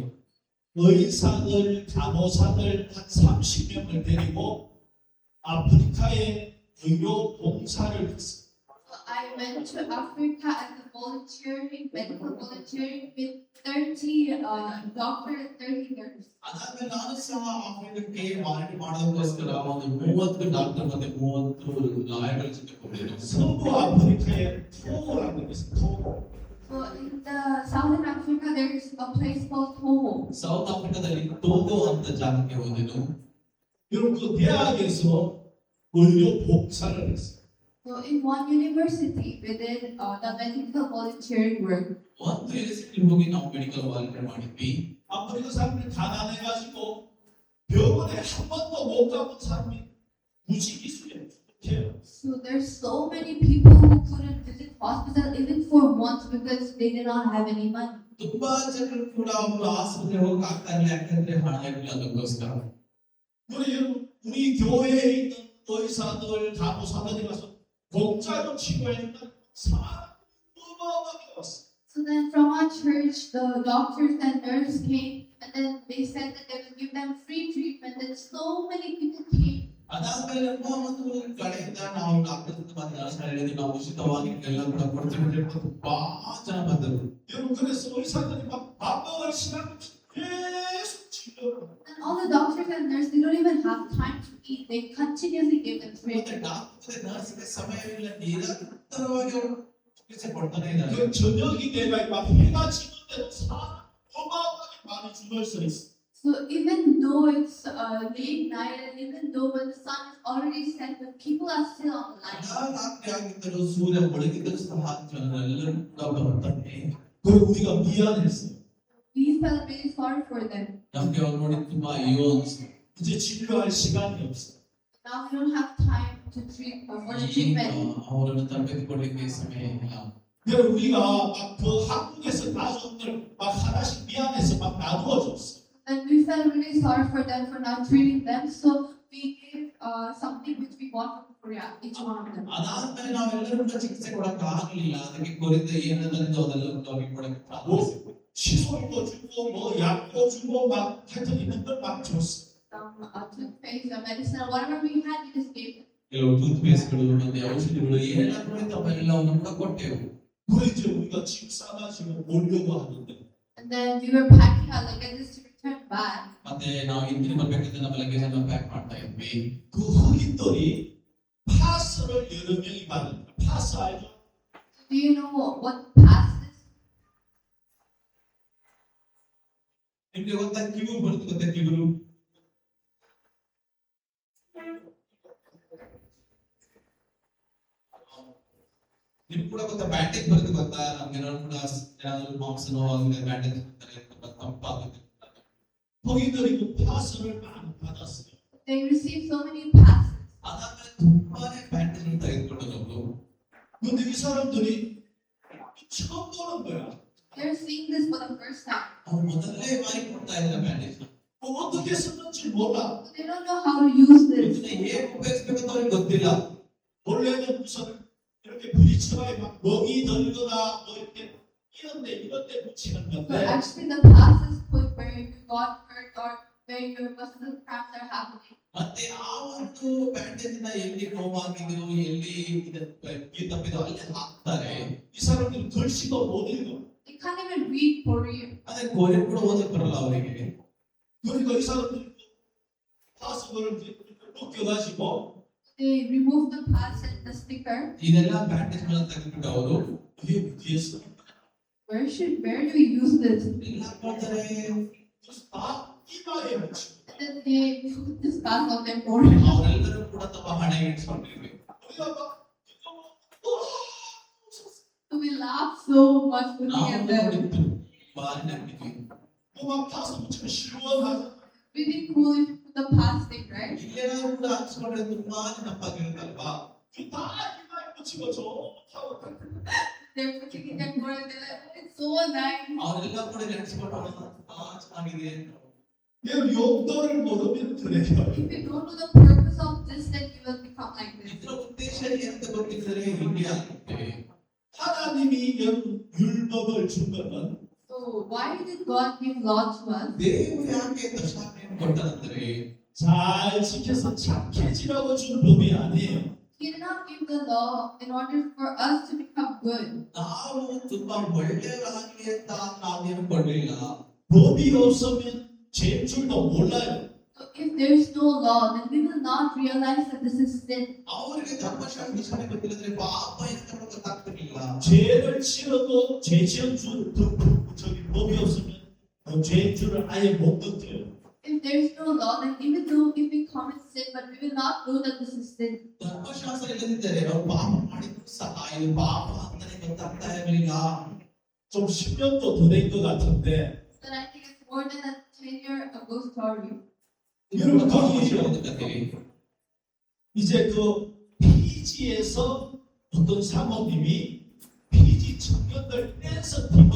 의사들, 간호사들 한 30명을 데리고 아프리카에 의료 봉사를 했어요. I went to Africa as a volunteering, medical volunteering with 30 doctors and 30 nurses. ಅದಾದ್ಮೇಲೆ ನಾನು ಸಹ ಆಫ್ರಿಕಕ್ಕೆ ವಾರಂಟಿ ಮಾಡೋದಕ್ಕೋಸ್ಕರ ಒಂದು 30 ಡಾಕ್ಟರ್ ಮತ್ತೆ 30 ಲಾಯರ್ಗಳ ಜೊತೆ ಹೋಗಿದ್ದೆ. 서부 아프리카에 토고라는 게 있어요. 토고. So in the southern Africa, there is a place called Togo. South ಆಫ್ರಿಕಾದಲ್ಲಿ ಟೋಗೋ ಅಂತ ಜಾಗಕ್ಕೆ ಹೋದೆನು. 여러분 그 대학에서 의료 봉사를 했어요. So in one university, we did the medical volunteering work. ಒಂದು ಯೂನಿವರ್ಸಿಟಿ ಹೋಗಿ ನಾವು ಮೆಡಿಕಲ್ ವಾಲಂಟಿಯರ್ ಮಾಡಿದ್ವಿ. 아프리카 사람들이 가난해가지고 병원에 한 번도 못 가본 사람이 무지기수예요. So there's so many people who couldn't visit hospital even for once because they did not have any money. ತುಂಬಾ ಜನರು ಕೂಡ ಅವರು ಆಸ್ಪತ್ರೆ ಹೋಗಕ್ ಆಗ್ತಾ ಇಲ್ಲ ಯಾಕಂದ್ರೆ ಹಣ ಇರಲಿಲ್ಲ ಅದಕ್ಕೋಸ್ಕರ. 우리 교회에 있는 의사들, 간호사들이 가서 공짜로 치료해준다. 사람이 어마어마하게 왔어. So then from our church, the doctors and nurses came and then they said that they would give them free treatment and so many people came. ಅದಾದ್ಮೇಲೆ ಒಂದು ಕಡೆಯಿಂದ ನಾವು ಡಾಕ್ಟರ್ ಮತ್ತೆ ನರ್ಸ್ ಹೇಳಿದ್ವಿ ನಾವು ಉಚಿತವಾಗಿ ಎಲ್ಲ ಕೂಡ ಕೊಡ್ತೀವಿ ಅಂತ ಹೇಳ್ಬಿಟ್ಟು ತುಂಬಾ ಜನ ಬಂದರು. 여러분 그래서 의사들이 막 밥 먹을 시간 계속 치료를. And all the doctors and nurses, they don't even have time to eat. They continuously give them ಮತ್ತೆ treatment. ಡಾಕ್ಟರ್ ನರ್ಸ್ಗೆ ಸಮಯವಿಲ್ಲ ನಿರಂತರವಾಗಿ ಅವರು ಚಿಕಿತ್ಸೆ ಕೊಡ್ತಾನೆ ಇದ್ದಾರೆ. 그 저녁이 되면 막 해가 지는데도 사람 어마어마하게 많이 줄을 서 있어. So even though it's late night and even though when the sun is already set, but people are still on the line. ರಾತ್ರಿ ಆಗಿದ್ದರೂ ಸೂರ್ಯ ಬೆಳಗಿದ್ದರೂ ಸಹ ಜನರೆಲ್ಲರೂ ಕೂಡ ಬರ್ತಾನೆ. 그리고 우리가 미안했어요. We felt really sorry for them. ನಮ್ಗೆ ಅವ್ರು ನೋಡಿ ತುಂಬಾ ಅಯ್ಯೋ ಅನ್ಸ್ತು. 이제 치료할 시간이 없어. Now we don't have time to treat for the ಈಗ treatment. ಅವರನ್ನು ತರಬೇತಿ ಕೊಡ್ಲಿಕ್ಕೆ ಸಮಯ ಇಲ್ಲ. 그래서 우리가 막 그 한국에서 가족들 막 하나씩 미안해서 막 나누어 줬어. And we felt really sorry for them for not treating them. So we gave something which we bought from Korea, each one of them. ಅದಾದ್ಮೇಲೆ ನಾವೆಲ್ಲರೂ ಕೂಡ ಚಿಕಿತ್ಸೆ ಕೊಡಕ್ ಆಗಲಿಲ್ಲ. ಅದಕ್ಕೆ ಕೊರಿಂದ ಏನಂದ್ರೆ ಅದೆಲ್ಲ ಅವ್ರಿಗೆ ಕೊಡಕ್ಕೆ ಪ್ರಾರಂಭಿಸಿದ್ವಿ. 칫솔도 주고 뭐 약도 주고 막 하여튼 있는 걸 막 줬어. Some toothpaste, medicine, whatever we had, we just gave them. ಕೆಲವು ಟೂತ್ ಪೇಸ್ಟ್ಗಳು ಮತ್ತೆ ಔಷಧಿಗಳು ಏನೆಲ್ಲ ಕೊಡುತ್ತೆ ಅವೆಲ್ಲವನ್ನು ಕೂಡ ಕೊಟ್ಟೆವು. 그래 이제 우리가 짐 싸가지고 오려고 하는데 And then we were packing our luggages to return back. ಮತ್ತೆ ನಾವು ಹಿಂದಿನ ಬರ್ಬೇಕಂದ್ರೆ ನಮ್ಮ ಲಗೇಜ್ ಎಲ್ಲ ಪ್ಯಾಕ್ ಮಾಡ್ತಾ ಇದ್ವಿ. 그 흑인들이 파스를 여러 명이 받은 파스 알죠? Do you know what pass is? ನಿಮ್ಗೆ ಗೊತ್ತಾ ಕಿವು ಬರುತ್ತೆ ಗೊತ್ತಾ ಕಿವು ನಿಮ್ಗೆ ಕೂಡ ಗೊತ್ತಾ ಬ್ಯಾಂಡೇಜ್ ಬರುತ್ತೆ ಗೊತ್ತಾ ನಮ್ಗೆ ಕೂಡ ಏನಾದ್ರು ಮಾಂಸ ನೋವಾಗಿದೆ ಬ್ಯಾಂಡೇಜ್ ತಂಪಾಗುತ್ತೆ 거기들이 파수를 많이 받았어요. They received so many passes. ಅದಾದ್ಮೇಲೆ ತುಂಬಾನೇ ಬ್ಯಾಂಡೇಜ್ ತೆಗೆದುಕೊಂಡರು 근데 이 사람들이 처음 보는 거야. They're seeing this for the first time. ಅವ್ರು ಮೊದಲನೇ ಬಾರಿ ಕೊಡ್ತಾ ಇದ್ದಾರೆ ಬ್ಯಾಂಡೇಜ್ 어떻게 썼는지 몰라. They don't know how to use this. ಇದನ್ನ ಹೇಗೆ ಉಪಯೋಗಿಸಬೇಕಂತ ಅವ್ರಿಗೆ ಗೊತ್ತಿಲ್ಲ 원래는 무슨 이렇게 부딪혀야 막 먹이 들거나 뭐 이런 데 붙이는 So 건데 actually, the pass is put where you got hurt or where your muscle cramps are happening. ಮತ್ತೆ ಆ ಒಂದು ಬ್ಯಾಂಡೇಜ್ ನ ಎಲ್ಲಿ ನೋವಾಗಿದೆಯೋ ಎಲ್ಲಿ ಈ ತಪ್ಪಿದೋ ಅಲ್ಲಿ ಹಾಕ್ತಾರೆ 이 사람들은 글씨도 못 읽어. They can't even read Korean. ಅದೇ ಕೋರಿ ಕೂಡ ಓದಕ್ ಬರಲ್ಲ ಅವರಿಗೆ 그러니까 이 사람들이 파스를 벗겨가지고 They remove the pass and the sticker. ಇದೆಲ್ಲ ಬ್ಯಾಂಡೇಜ್ ಮೇಲೆ ತೆಗೆದ್ಬಿಟ್ಟು ಅವರು 이게 어디에서 Where do we use this? ಎಲ್ಲ ಹಾಕ್ಕೊಳ್ತಾರೆ 다 이마에 묻히고 And then they put this pass on their forehead. ಅವರೆಲ್ಲರೂ ಕೂಡ ತಮ್ಮ ಹಣೆಗೆ ಇಟ್ಕೊಂಡಿರ್ಬೇಕು 우리가 막 So we laugh so much looking ನಾವು at them. ನೋಡಿದ್ದು ಬಾರಿ ನಂಬಿಕೆ 막 파스 묻히면 시원하죠. Really cool if you put the pass thing, right? ಇಲ್ಲೆಲ್ಲ ಕೂಡ ಹಚ್ಕೊಂಡ್ರೆ ತುಂಬಾನೇ ತಂಪಾಗಿರುತ್ತಲ್ವಾ 다 이마에 묻히고 좋다고 They're putting in their forehead. They're like, it's so nice. ಅವರೆಲ್ಲ ಕೂಡ ನೆನೆಸ್ಕೊಂಡು ತುಂಬಾ ಚೆನ್ನಾಗಿದೆ 내 용도를 모르면 그래요. If you don't know the purpose of this, then you will become like this. ಇದರ ಉದ್ದೇಶ ಏನಂತ ಗೊತ್ತಿದ್ದರೆ ಹಿಂಗೆ ಆಗುತ್ತೆ 하나님이 율법을 준 것은 So why did God give law to us? ದೇವರು ಯಾಕೆ ದಶಾಜ್ಞೆಯನ್ನು ಕೊಟ್ಟದಂದ್ರೆ 잘 지켜서 착해지라고 준 법이 아니에요. He did not give the law in order for us to become good. ನಾವು ತುಂಬಾ ಒಳ್ಳೆಯವರಾಗಲಿ ಅಂತ ನಾವೇನು ಕೊಡಲಿಲ್ಲ 법이 없으면 죄인 줄도 몰라요. So if there is no law, then we will not realize that this is sin. ಅವರಿಗೆ ಧರ್ಮಶಾಸ್ತ್ರ ವಿಷಯ ಗೊತ್ತಿಲ್ಲದ್ರೆ ಪಾಪ ಎಂತ ಗೊತ್ತಾಗ್ತಿರ್ಲಿಲ್ಲ 죄를 지어도 죄 지은 줄 저기 법이 없으면 죄인 줄을 아예 못 느껴요. If there is no law, then even though if we commit sin, but we will not know that this is sin. ಧರ್ಮಶಾಸ್ತ್ರ ಇಲ್ಲದಿದ್ದರೆ ಅವ್ರು ಪಾಪ ಮಾಡಿದ್ರು ಸಹ ಇದು ಪಾಪ ಅಂತಾನೆ ಗೊತ್ತಾಗ್ತಾ ಇರಲಿಲ್ಲ 좀 10년도 더 된 것 같은데 Then I think it's more than a 10-year ago story. 여러분 거기 ಕತೆ 이제 그 피지에서 어떤 사모님이 피지 청년들 댄스 팀을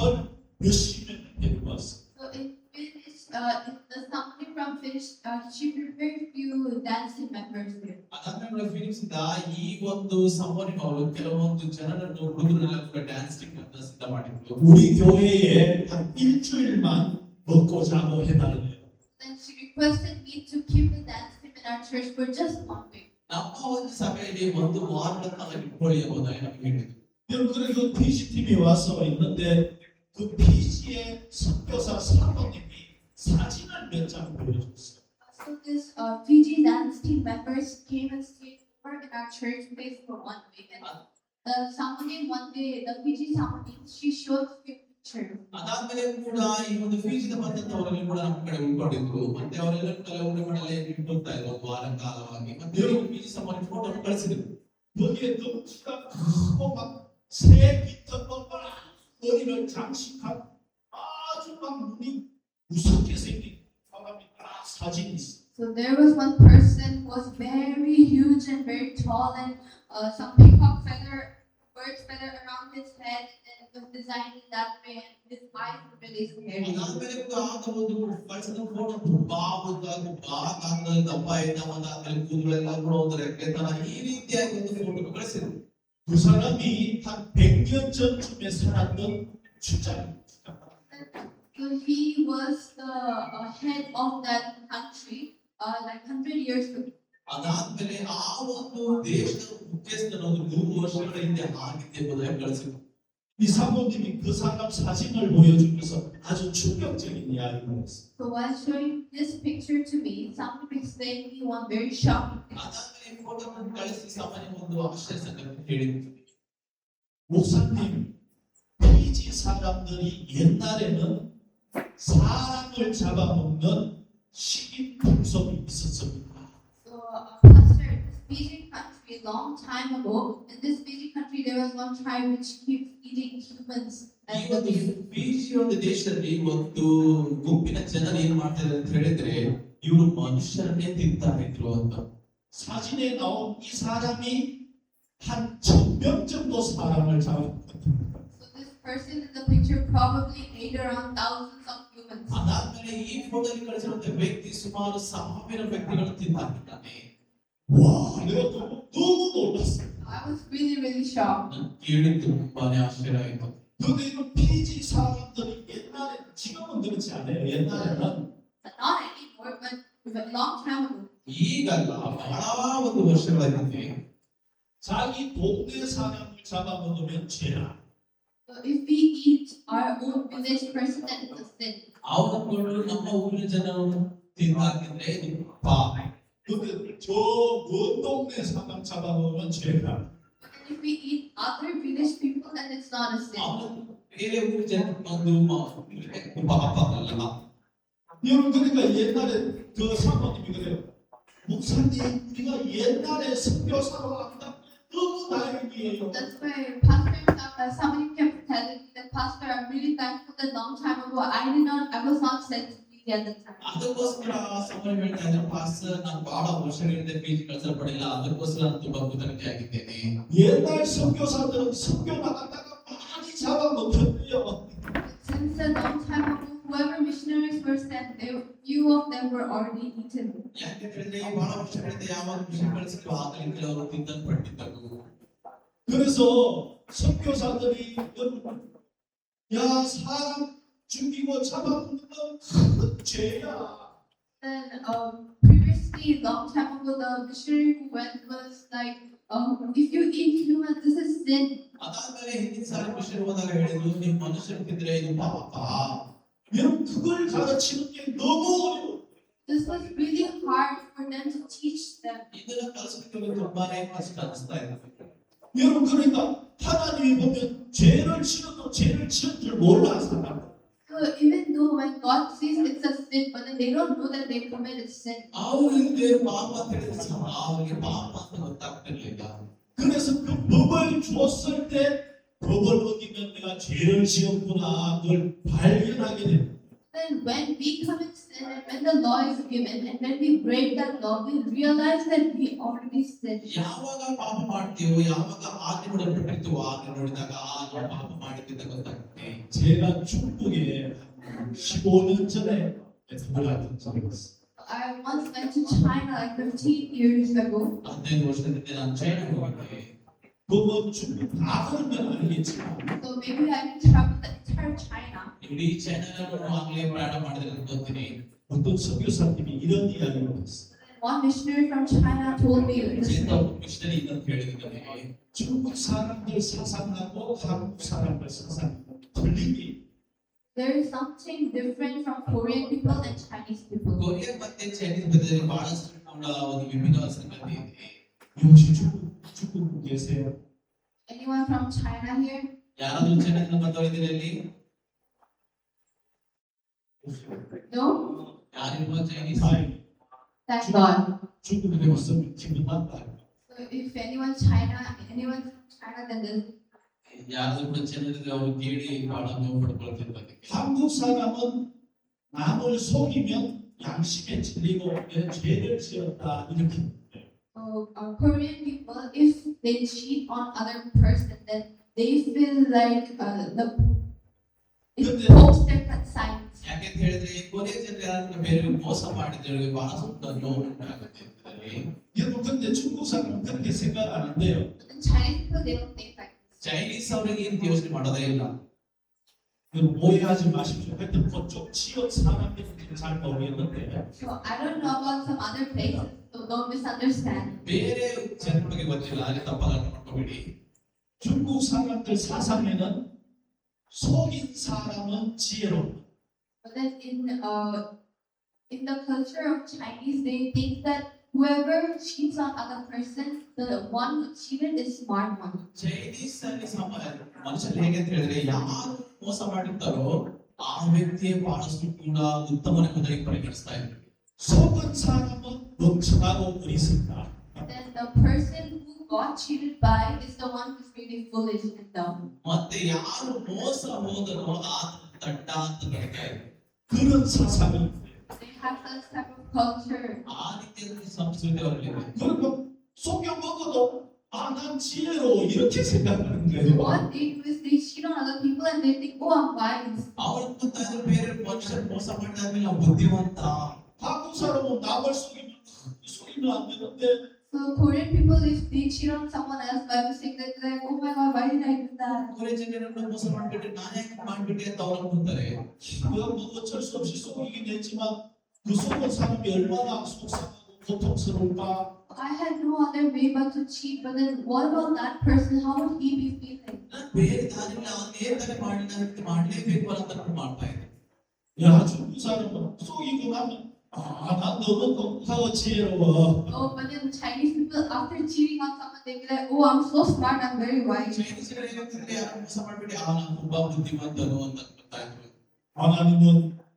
몇십 명 데리고 왔어요. So in somebody from Finnish, she prepared few dancing members here. ಅದಾದ್ಮೇಲೆ ಫಿಲಿಪ್ಸ್ ಇಂದ ಈ ಒಂದು ಸಂವರ್ಣ ಅವರು ಕೆಲವೊಂದು ಜನರನ್ನು ಹುಡುಗರನ್ನೆಲ್ಲ ಕೂಡ ಡ್ಯಾನ್ಸ್ ಅಂತ ಸಿದ್ಧ ಮಾಡಿದ್ರು 우리 교회에 한 일주일만 먹고 자고 해달래요. Then she requested me to keep the dance team in our church for just 1 week. ನಮ್ಮ ಒಂದು ಸಭೆಯಲ್ಲಿ ಒಂದು ವಾರದ ಕಾಲ ಇಟ್ಕೊಳ್ಳಿ ಎಂಬುದಾಗಿ ನಮಗೆ ಹೇಳಿದ್ರು 여러분 그래 그 피지 팀이 와서 있는데 그 피지의 선교사 사모님이 사진을 몇 장 보여줬어요. So this Fiji dance team members came and stayed over in our church place for 1 week. And the Samonin one day, the Fiji Samonin, she showed few pictures. ಅದಾದ್ಮೇಲೆ ಕೂಡ ಈ ಒಂದು ಫೀಜಿದ ಬಂದಂತವರಲ್ಲಿ ಕೂಡ ನಮ್ಮ ಕಡೆ ಉಳ್ಕೊಂಡಿದ್ರು ಮತ್ತೆ ಅವರೆಲ್ಲ ಕೆಲವರು ಮನೆಯಲ್ಲೇ ಇಟ್ಕೊಳ್ತಾ ಇದ್ರು ಒಂದು ವಾರ ಕಾಲವಾಗಿ ಮತ್ತೆ ಫೀಜಿ ಸಂಬಂಧ ಫೋಟೋ ಕಳಿಸಿದ್ರು 여기에 덩치가 크고 막새 깃털 머리를 장식한 아주 막 눈이 무섭게 생긴 사람이 딱 사진이 있어. So there was one person who was very huge and very tall, and some peacock feather, birds feather around his head, and it was designed in that way, and his eyes were really scary. ಅದಾದ್ಮೇಲೆ ಕೂಡ ಆತ ಒಂದು ಕಳಿಸಿದ ಫೋಟೋ ತುಂಬಾ ಉದ್ದ ತುಂಬಾ ಕಾಲದಲ್ಲಿ ದಪ್ಪ ಇದ್ದ ಒಂದಾದ್ಮೇಲೆ ಕೂದಲೆಲ್ಲ ಕೂಡ ಒಂದು ರೆಕ್ಕೆತನ ಈ ರೀತಿಯಾಗಿ ಒಂದು ಫೋಟೋ ಕಳಿಸಿದ್ರು 그 사람이 한 100년 전쯤에 살았던 주장입니다. So he was the head of that country, like 100 years ago. ಅದಾದ್ಮೇಲೆ ಆ ಒಂದು ದೇಶದ ಮುಖ್ಯಸ್ಥರು 100 ವರ್ಷಗಳ ಹಿಂದೆ ಆಗಿದ್ದೆ ಎಂಬುದಾಗಿ ಕಳಿಸಿದ್ರು 이 사모님이 그 사람 사진을 보여주면서 아주 충격적인 이야기를 했어요. So while showing this picture to me, someone explained me one very shocking thing. ಅದಾದ್ಮೇಲೆ ಈ ಫೋಟೋವನ್ನು ಕಳಿಸಿ ಸಾಮಾನ್ಯ ಒಂದು ಆಶ್ಚರ್ಯ ಸಂಗತಿ ಹೇಳಿದ್ರು 목사님, 피지 사람들이 옛날에는 사람을 잡아먹는 식인 풍속이 있었습니다. So, Pastor, this Fiji country, long time ago, in this Fiji country, there was one tribe which keeps eating humans ಈ as the ಒಂದು meal. ಫಿಜಿ ಒಂದು ದೇಶದಲ್ಲಿ ಒಂದು ಗುಂಪಿನ ಜನರು ಏನ್ ಮಾಡ್ತಾರೆ ಅಂತ ಹೇಳಿದ್ರೆ ಇವರು ಮನುಷ್ಯರನ್ನೇ ತಿಂತಾ ಇದ್ರು ಅಂತ. 사진에 나온 이 사람이 한 1000명 정도 사람을 잡았거든요. So this person in the picture probably ate around thousands of humans. ಅದಾದ್ಮೇಲೆ ಈ ಫೋಟೋದಲ್ಲಿ ಕಳಿಸಿರುವಂತ ವ್ಯಕ್ತಿ ಸುಮಾರು 1000 ವ್ಯಕ್ತಿಗಳನ್ನು ತಿಂದಾಕಿದ್ದಾನೆ. 와, 내가 너무 놀랐어요. I was really shocked. ನಾನು ಕೇಳಿ ತುಂಬಾನೇ ಆಶ್ಚರ್ಯ ಆಯಿತು. 근데 이런 피지 사람들이 옛날에 지금은 그렇지 않아요. 옛날에는 But not anymore, but a long time ago. ಈಗಲ್ಲ ಬಹಳ ಒಂದು ವರ್ಷಗಳ ಹಿಂದೆ 자기 동네 사람을 잡아먹으면 죄라. So if we eat our own village person, then it's a sin. ಅವರನ್ನು ನಮ್ಮ ಊರಿನ ಜನರನ್ನು ತಿಂದಾಕಿದ್ರೆ ಇದು ಪಾಪ. 근데 저 먼 동네 사람 잡아먹으면 죄라. But then if we eat other village people, then it's not a sin. ಅವನು ಬೇರೆ ಊರಿನ ಜನರು ಬಂದು ಪಾಪ ಅಲ್ಲ. 여러분 그러니까 옛날에 그 사모님이 그래요. 목사님 우리가 옛날에 선교사로 왔다 너무 다행이에요. That's why Pastor, somebody kept telling me that, Pastor, I'm really thankful that long time ago I was not sent to Fiji at the time. ಅದಕ್ಕೋಸ್ಕರ ಸಮಯ ಹೇಳ್ತಾ ಇದ್ದಾರೆ ಪಾಸ್ಟರ್ ನಾನು ಬಹಳ ವರ್ಷಗಳಿಂದ ಫೀಜ್ ಕಳಿಸಲ್ಪಡಿಲ್ಲ ಅದಕ್ಕೋಸ್ಕರ ನಾನು ತುಂಬಾ ಕೃತಜ್ಞತೆ ಆಗಿದ್ದೇನೆ. 옛날 선교사들은 선교 나갔다가 많이 잡아먹혔대요. Since a long time ago, whoever missionaries were sent, few of them were already eaten. ಯಾಕೆಂದ್ರೆ ಬಹಳ ವರ್ಷಗಳಿಂದ ಯಾವ ವಿಷಯ ಕಳಿಸಿದ್ರು ಆಗಲಿ ಕೆಲವರು ತಿನ್ನಲ್ಪಟ್ಟಿದ್ದರು. 그래서 선교사들이 여러분 야 사람 죽이고 잡아먹는 건 큰 죄야. Then previously, long time ago, the missionary who went was like, if you eat humans, this is sin. ಅದಾದ್ಮೇಲೆ ಹಿಂದಿನ ಸಾರಿ ಮಿಷನ್ ಹೋದಾಗ ಹೇಳಿದ್ರು ನೀವು ಮನುಷ್ಯರು ತಿಂದ್ರೆ ಇದು ಪಾಪ. 여러분 그걸 가르치는 게 너무 어려워. This was really hard for them to teach them. ಇದನ್ನ ಕಲಿಸಲಿಕ್ಕೆ ತುಂಬಾನೇ ಕಷ್ಟ ಅನಿಸ್ತಾ ಇದೆ. 여러분 그러니까 하나님이 보면 죄를 지어도 죄를 지은 줄 몰라 사람. So even though when God sees it's a sin, but then they don't know that they committed sin. ಅವ್ರಿಗೆ ಪಾಪ ತಿಳಿದ ಸಹ ಅವರಿಗೆ ಪಾಪ ಅಂತ ಗೊತ್ತಾಗ್ತಿರ್ಲಿಲ್ಲ. 그래서 그 법을 줬을 때 법을 어기면 내가 죄를 지었구나 그걸 발견하게 돼. Then when we commit sin and when the law is given and when we break that law, we realize that we already sinned. ಯಾವಾಗ ಪಾಪ ಮಾಡ್ತೀವೋ ಯಾವಾಗ ಆಜ್ಞೆ ಬಿಟ್ಟಿರ್ತೀವೋ ಆಜ್ಞೆ ನೋಡಿದಾಗ ನಾವು ಪಾಪ ಮಾಡಿದ್ದ ಗೊತ್ತಾಗುತ್ತೆ. 제가 중국에 15년 전에 들어갔던 적이 있어요. I once went to China like 15 years ago. 15 ವರ್ಷದಿಂದ ನಾನು ಚೈನಾಗೆ ಹೋಗಿದ್ದೆ. 그뭐 중국 다 그런 건 아니겠지만 So maybe I can travel the entire China. ಇಡೀ ಚೈನಾವನ್ನು ಆಗಲೇ ಪ್ರಯಾಣ ಮಾಡಿದ್ರೆ ಗೊತ್ತೀನಿ. 어떤 선교사님이 이런 이야기를 했어요. One missionary from China told me this. Missionary ಇದಂತ ಹೇಳಿದ್ರೆ 중국 사람들 사상하고 한국 사람들 사상하고 틀림이 There is something different from Korean people and Chinese people. Korean ಮತ್ತೆ ಚೈನೀಸ್ ಮಧ್ಯದಲ್ಲಿ ಬಹಳಷ್ಟು ಕೂಡ ಒಂದು ವಿಭಿನ್ನವಾದ ಸಂಗತಿ ಇದೆ. 혹시 중국 계세요? Anyone from China here? ಯಾರಾದ್ರೂ ಚೈನಾದಿಂದ ಬಂದವರಿದ್ದೀರಾ ಇಲ್ಲಿ? No? ಯಾರಿರುವ ಚೈನೀಸ್? 아이 Thank God. 중국에 무슨 팀이 많다. So if anyone from China, then there's ಯಾರಾದ್ರೂ ಕೂಡ ಚೈನಾದಿಂದ ಅವರು ಕೇಳಿ ಬಹಳ ನೋವು ಪಡ್ಕೊಳ್ತಿರ್ತಾರೆ. 한국 사람은 남을 속이면 양심에 찔리고 내 죄를 지었다 이렇게. Korean people, if they cheat on other person, then they feel like it pokes their conscience. ಯಾಕೆಂತ ಹೇಳಿದ್ರೆ ಕೊರಿಯ ಜನರು ಯಾರಾದ್ರೂ ಬೇರೆ ಮೋಸ ಮಾಡಿದ್ರೆ ಬಹಳ ಸ್ವಲ್ಪ ನೋವು ಉಂಟಾಗುತ್ತೆ ಇದರಲ್ಲಿ. 여러분 근데 중국 사람은 그렇게 생각 안 한대요. And Chinese people, they don't think like this. Chinese ಅವರಿಗೆ ಏನು ಯೋಚನೆ ಮಾಡೋದೇ ಇಲ್ಲ. 여러분 오해하지 마십시오. 하여튼 그쪽 지역 사람들은 잘 모르겠는데 So I don't know about some other places, so don't misunderstand. ಬೇರೆ ಜನರ ಬಗ್ಗೆ ಗೊತ್ತಿಲ್ಲ ಅಲ್ಲಿ ತಪ್ಪಾಗಿ ಮಾಡ್ಕೋಬೇಡಿ. 중국 사람들 사상에는 속인 사람은 지혜롭다. But then in the culture of Chinese, they think that whoever cheats on other person, the one who cheated is smart one. Chinese ಅಲ್ಲಿ ಮನುಷ್ಯರು ಹೇಗೆ ಅಂತ ಹೇಳಿದ್ರೆ ಯಾರು ಮೋಸ ಮಾಡಿರ್ತಾರೋ ಆ ವ್ಯಕ್ತಿಯೇ ಬಹಳಷ್ಟು ಕೂಡ ಉತ್ತಮನೆಂಬುದಾಗಿ ಪರಿಗಣಿಸ್ತಾ ಇದ್ರು. 속은 사람은 멍청하고 어리석다. Then the person who got cheated by is the one who's really foolish and dumb. ಮತ್ತೆ ಯಾರು ಮೋಸ ಹೋದರೋ ಆತನ ದಡ್ಡ ಅಂತ ಕರೀತಾ ಇದ್ರು. 그런 사상이 They have such type of culture. ಆ ರೀತಿಯ ಸಂಸ್ಕೃತಿ ಅವರಲ್ಲಿದೆ. 그리고 속여 먹어도 난 지혜로 이렇게 생각하는 거예요. What they do is they cheat on other people and they think, oh, I'm wise. ಅವರು ಗೊತ್ತಾ ಇದ್ರು ಬೇರೆ ಮನುಷ್ಯರು ಮೋಸ ಮಾಡಿದಾದ್ಮೇಲೆ ನಾವು ಬುದ್ಧಿವಂತ. 한국 사람은 남을 속이면 안 되는데 So Korean people, if they cheat on someone else by mistake, they're like, oh my God, why did I do that? ಅವರೇ ಜನರನ್ನು ಮೋಸ ಮಾಡ್ಬಿಟ್ಟು ನಾನೇ ಮಾಡ್ಬಿಟ್ಟೆ ಅಂತ ಅವ್ರು ಅನ್ಕೊಂತಾರೆ. 뭐 어쩔 수 없이 속이긴 했지만 그 속은 사람이 얼마나 속상하고 고통스러울까. I had no other way but to cheat, but then what about that person? How would he be feeling? ನಾನು ಬೇರೆ ದಾರಿಲ್ಲ ಅದೇ ತರ ಮಾಡಲೇಬೇಕು ಅಂತ ಮಾಡ್ತಾ ಇದ್ದೆ. 야 중국 사람은 속이고 나면 난 너무 똑똑하고 지혜로워. Oh, but then Chinese people, after cheating on someone, they be like, oh, I'm so smart, I'm very wise. ಚೈನೀಸರು ಏನಂತಂದ್ರೆ ಯಾರು ಮೋಸ ಮಾಡ್ಬಿಟ್ಟು ನಾನು ತುಂಬಾ ಬುದ್ಧಿವಂತನು ಅಂತ ಅನ್ಕೊತಾ ಇದ್ರು. 하나님은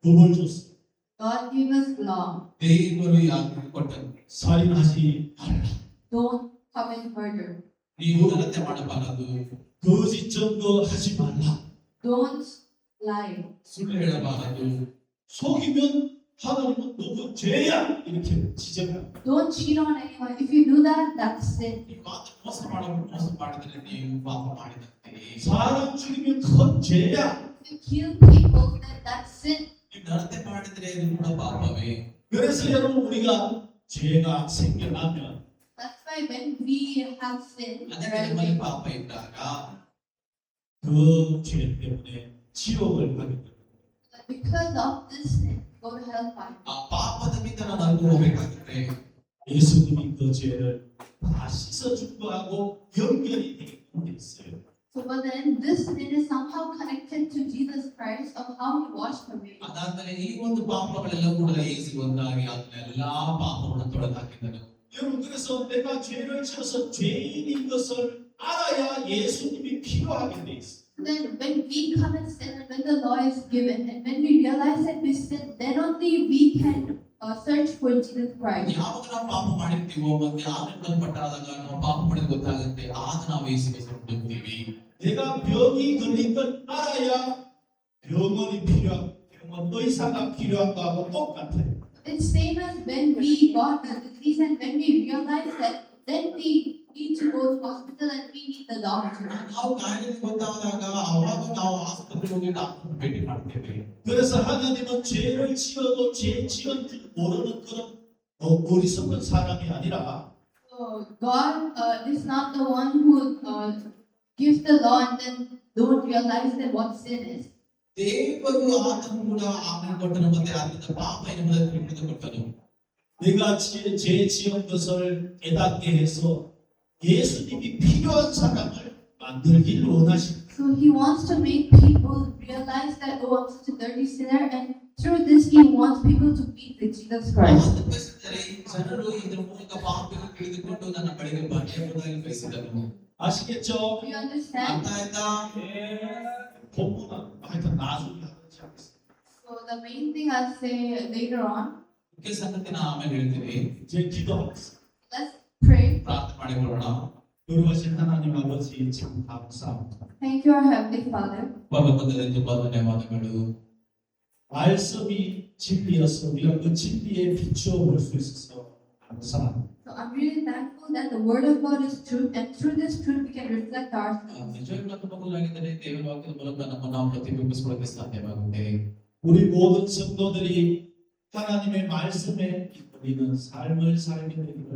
법을 줬어. God gave us law. ದೇವರು ಯಾಕೆ ಕೊಟ್ಟರು? 살인하지 말라. Don't commit murder. ನೀವು ಗಲತೆ ಮಾಡಬಾರದು, 거짓 증거하지 말라. Don't lie. ಸುಳ್ಳು ಹೇಳಬಾರದು. 속이면 하나님은 너도 죄야 이렇게 지적합니다. Don't cheat on anyone. If you do that, that's sin. ನೀವು ಮಾತ್ರ ಮೋಸ ಮಾಡಿದ್ರೆ ನೀವು ಪಾಪ ಮಾಡಿದಂತೆ. 사람 죽이면 그건 죄야. If you kill people, then that's sin. ನೀವು ಗಲತೆ ಮಾಡಿದ್ರೆ ಇದು ಕೂಡ ಪಾಪವೇ. 그래서 여러분 우리가 죄가 생겨나면 That's why when we have sin, ಅದಕ್ಕೆ ನಮ್ಮಲ್ಲಿ ಪಾಪ ಇದ್ದಾಗ 그 죄 때문에 지옥을 가게 됩니다. because of this sin, go to hellfire. ಆ ಪಾಪದ ನಿಮಿತ್ತ ನಾವು ನರಕ ಹೋಗಬೇಕಾಗುತ್ತೆ. 예수님이 그 죄를 다 씻어준 거하고 연결이 돼 있어요. So, but then this sin is somehow connected to Jesus Christ of how He washed away. ಅದಾದ್ಮೇಲೆ ಈ ಒಂದು ಪಾಪಗಳೆಲ್ಲ ಕೂಡ ಯೇಸು ಒಂದಾಗಿ ಅದನ್ನ ಎಲ್ಲಾ ಪಾಪಗಳನ್ನು ತೊಡೆದುಹಾಕಿದನು. 여러분 그래서 내가 죄를 지어서 죄인인 것을 알아야 예수님이 필요하게 돼 있어요. Then when we commit sin and when the law is given and when we realize that we sin, then only we can search for Jesus Christ. ಯಾವಾಗ ನಾವು ಪಾಪ ಮಾಡಿರ್ತೀವೋ ಮತ್ತೆ ಆನಂದ ಪಟ್ಟಾದಾಗ ನಾವು ಪಾಪ ಮಾಡಿದ ಗೊತ್ತಾಗುತ್ತೆ, ಆಗ ನಾವು ಯೇಸು ಕ್ರಿಸ್ತನನ್ನು ನಂಬ್ತೀವಿ. 내가 병이 걸린 걸 알아야 병원이 필요하고 병원 의사가 필요한 거하고 똑같아요. It's same as when we got the disease and when we realize that, then we need to go to hospital and we need the doctor. ನಾವು ಕಾಯಿಲೆ ಗೊತ್ತಾದಾಗ ಅವಾಗ ನಾವು ಆಸ್ಪತ್ರೆಗೆ ಹೋಗಿ ಡಾಕ್ಟರ್ ಭೇಟಿ ಮಾಡ್ತೇವೆ. 그래서 하나님은 죄를 지어도 죄 지은 줄 모르는 그런 어리석은 사람이 아니라 So God is not the one who gives the law and then don't realize that what sin is. ದೇವರು ಆತನು ಕೂಡ ಆಜ್ಞೆ ಕೊಟ್ಟನು ಮತ್ತೆ ಆತನ ಪಾಪ ಎನ್ನುವುದನ್ನು ತಿಳಿದುಕೊಟ್ಟನು. 내가 죄 지은 것을 깨닫게 해서 예수님이 필요한 사람을 만들길 원하십니다. So He wants to make people realize that, oh, I'm such a dirty sinner, and through this He wants people to meet with Jesus Christ. ಆತನು ಬಯಸಿದರೆ ಜನರು ಇದರ ಮೂಲಕ ಪಾಪವನ್ನು ತಿಳಿದುಕೊಂಡು ನನ್ನ ಬಳಿಗೆ ಬನ್ನಿ ಎಂಬುದಾಗಿ ಬಯಸಿದನು. 아시겠죠? Do you understand? ಅರ್ಥ ಆಯ್ತಾ? 본문은 하여튼 나중에 하든지 하겠습니다. So the main thing I'll say later on. ಮುಖ್ಯ ಸಂಗತಿ ನಾನು ಆಮೇಲೆ ಹೇಳ್ತೀನಿ. 이제 기도하겠습니다. Let's pray. ಪ್ರಾರ್ಥನೆ ಮಾಡಿಕೊಳ್ಳೋಣ. 거룩하신 하나님 아버지 참 감사합니다. Thank you, our Heavenly Father. ಪರಲೋಕದಲ್ಲಿ ತುಂಬಾ ಧನ್ಯವಾದಗಳು. 말씀이 진리여서 우리가 그 진리에 비추어 볼 수 있어서 감사합니다. So I'm really thankful that the Word of God is truth, and through this truth we can reflect ourselves. ನಿಜವಾಗ್ಲೂ ತುಂಬಾ ಖುಷಿಯಾಗಿದ್ದರೆ ದೇವರ ವಾಕ್ಯದ ಮೂಲಕ ನಮ್ಮನ್ನು ನಾವು ಪ್ರತಿಬಿಂಬಿಸಿಕೊಳ್ಳಕ್ಕೆ ಸಾಧ್ಯವಾಗುತ್ತೆ. 우리 모든 성도들이 하나님의 말씀에 이끌리는 삶을 살게 되기를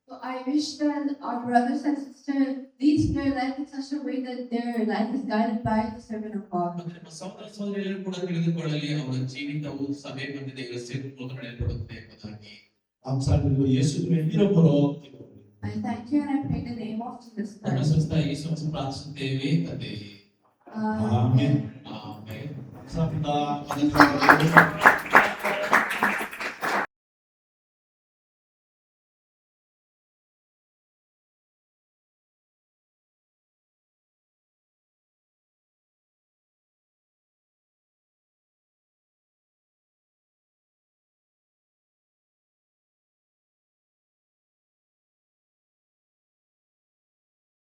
So I wish that our brothers and sisters lead their life in such a way that their life is guided by the servant of God. ಮತ್ತೆ ನಮ್ಮ ಸಹೋದರ ಸಹೋದರಿಯರು ಕೂಡ ತಿಳಿದುಕೊಳ್ಳಲಿ ಅವರ ಜೀವಿತವು ಸಭೆ ಮತ್ತು ದೇವರ ಸೇವೆ ಮೂಲಕ ನಡೆಯಲ್ಪಡುತ್ತದೆ ಎಂಬುದಾಗಿ. 감사드리고 예수님의 이름으로 기도합니다. I thank you and I pray in the name of Jesus ನಮ್ಮ Christ. ಸಂಸ್ಥೆ ಯೇಸುವನ್ನು ಪ್ರಾರ್ಥಿಸುತ್ತೇವೆ ತಂದೆ. 아멘. ಆಮೆನ್. 감사합니다.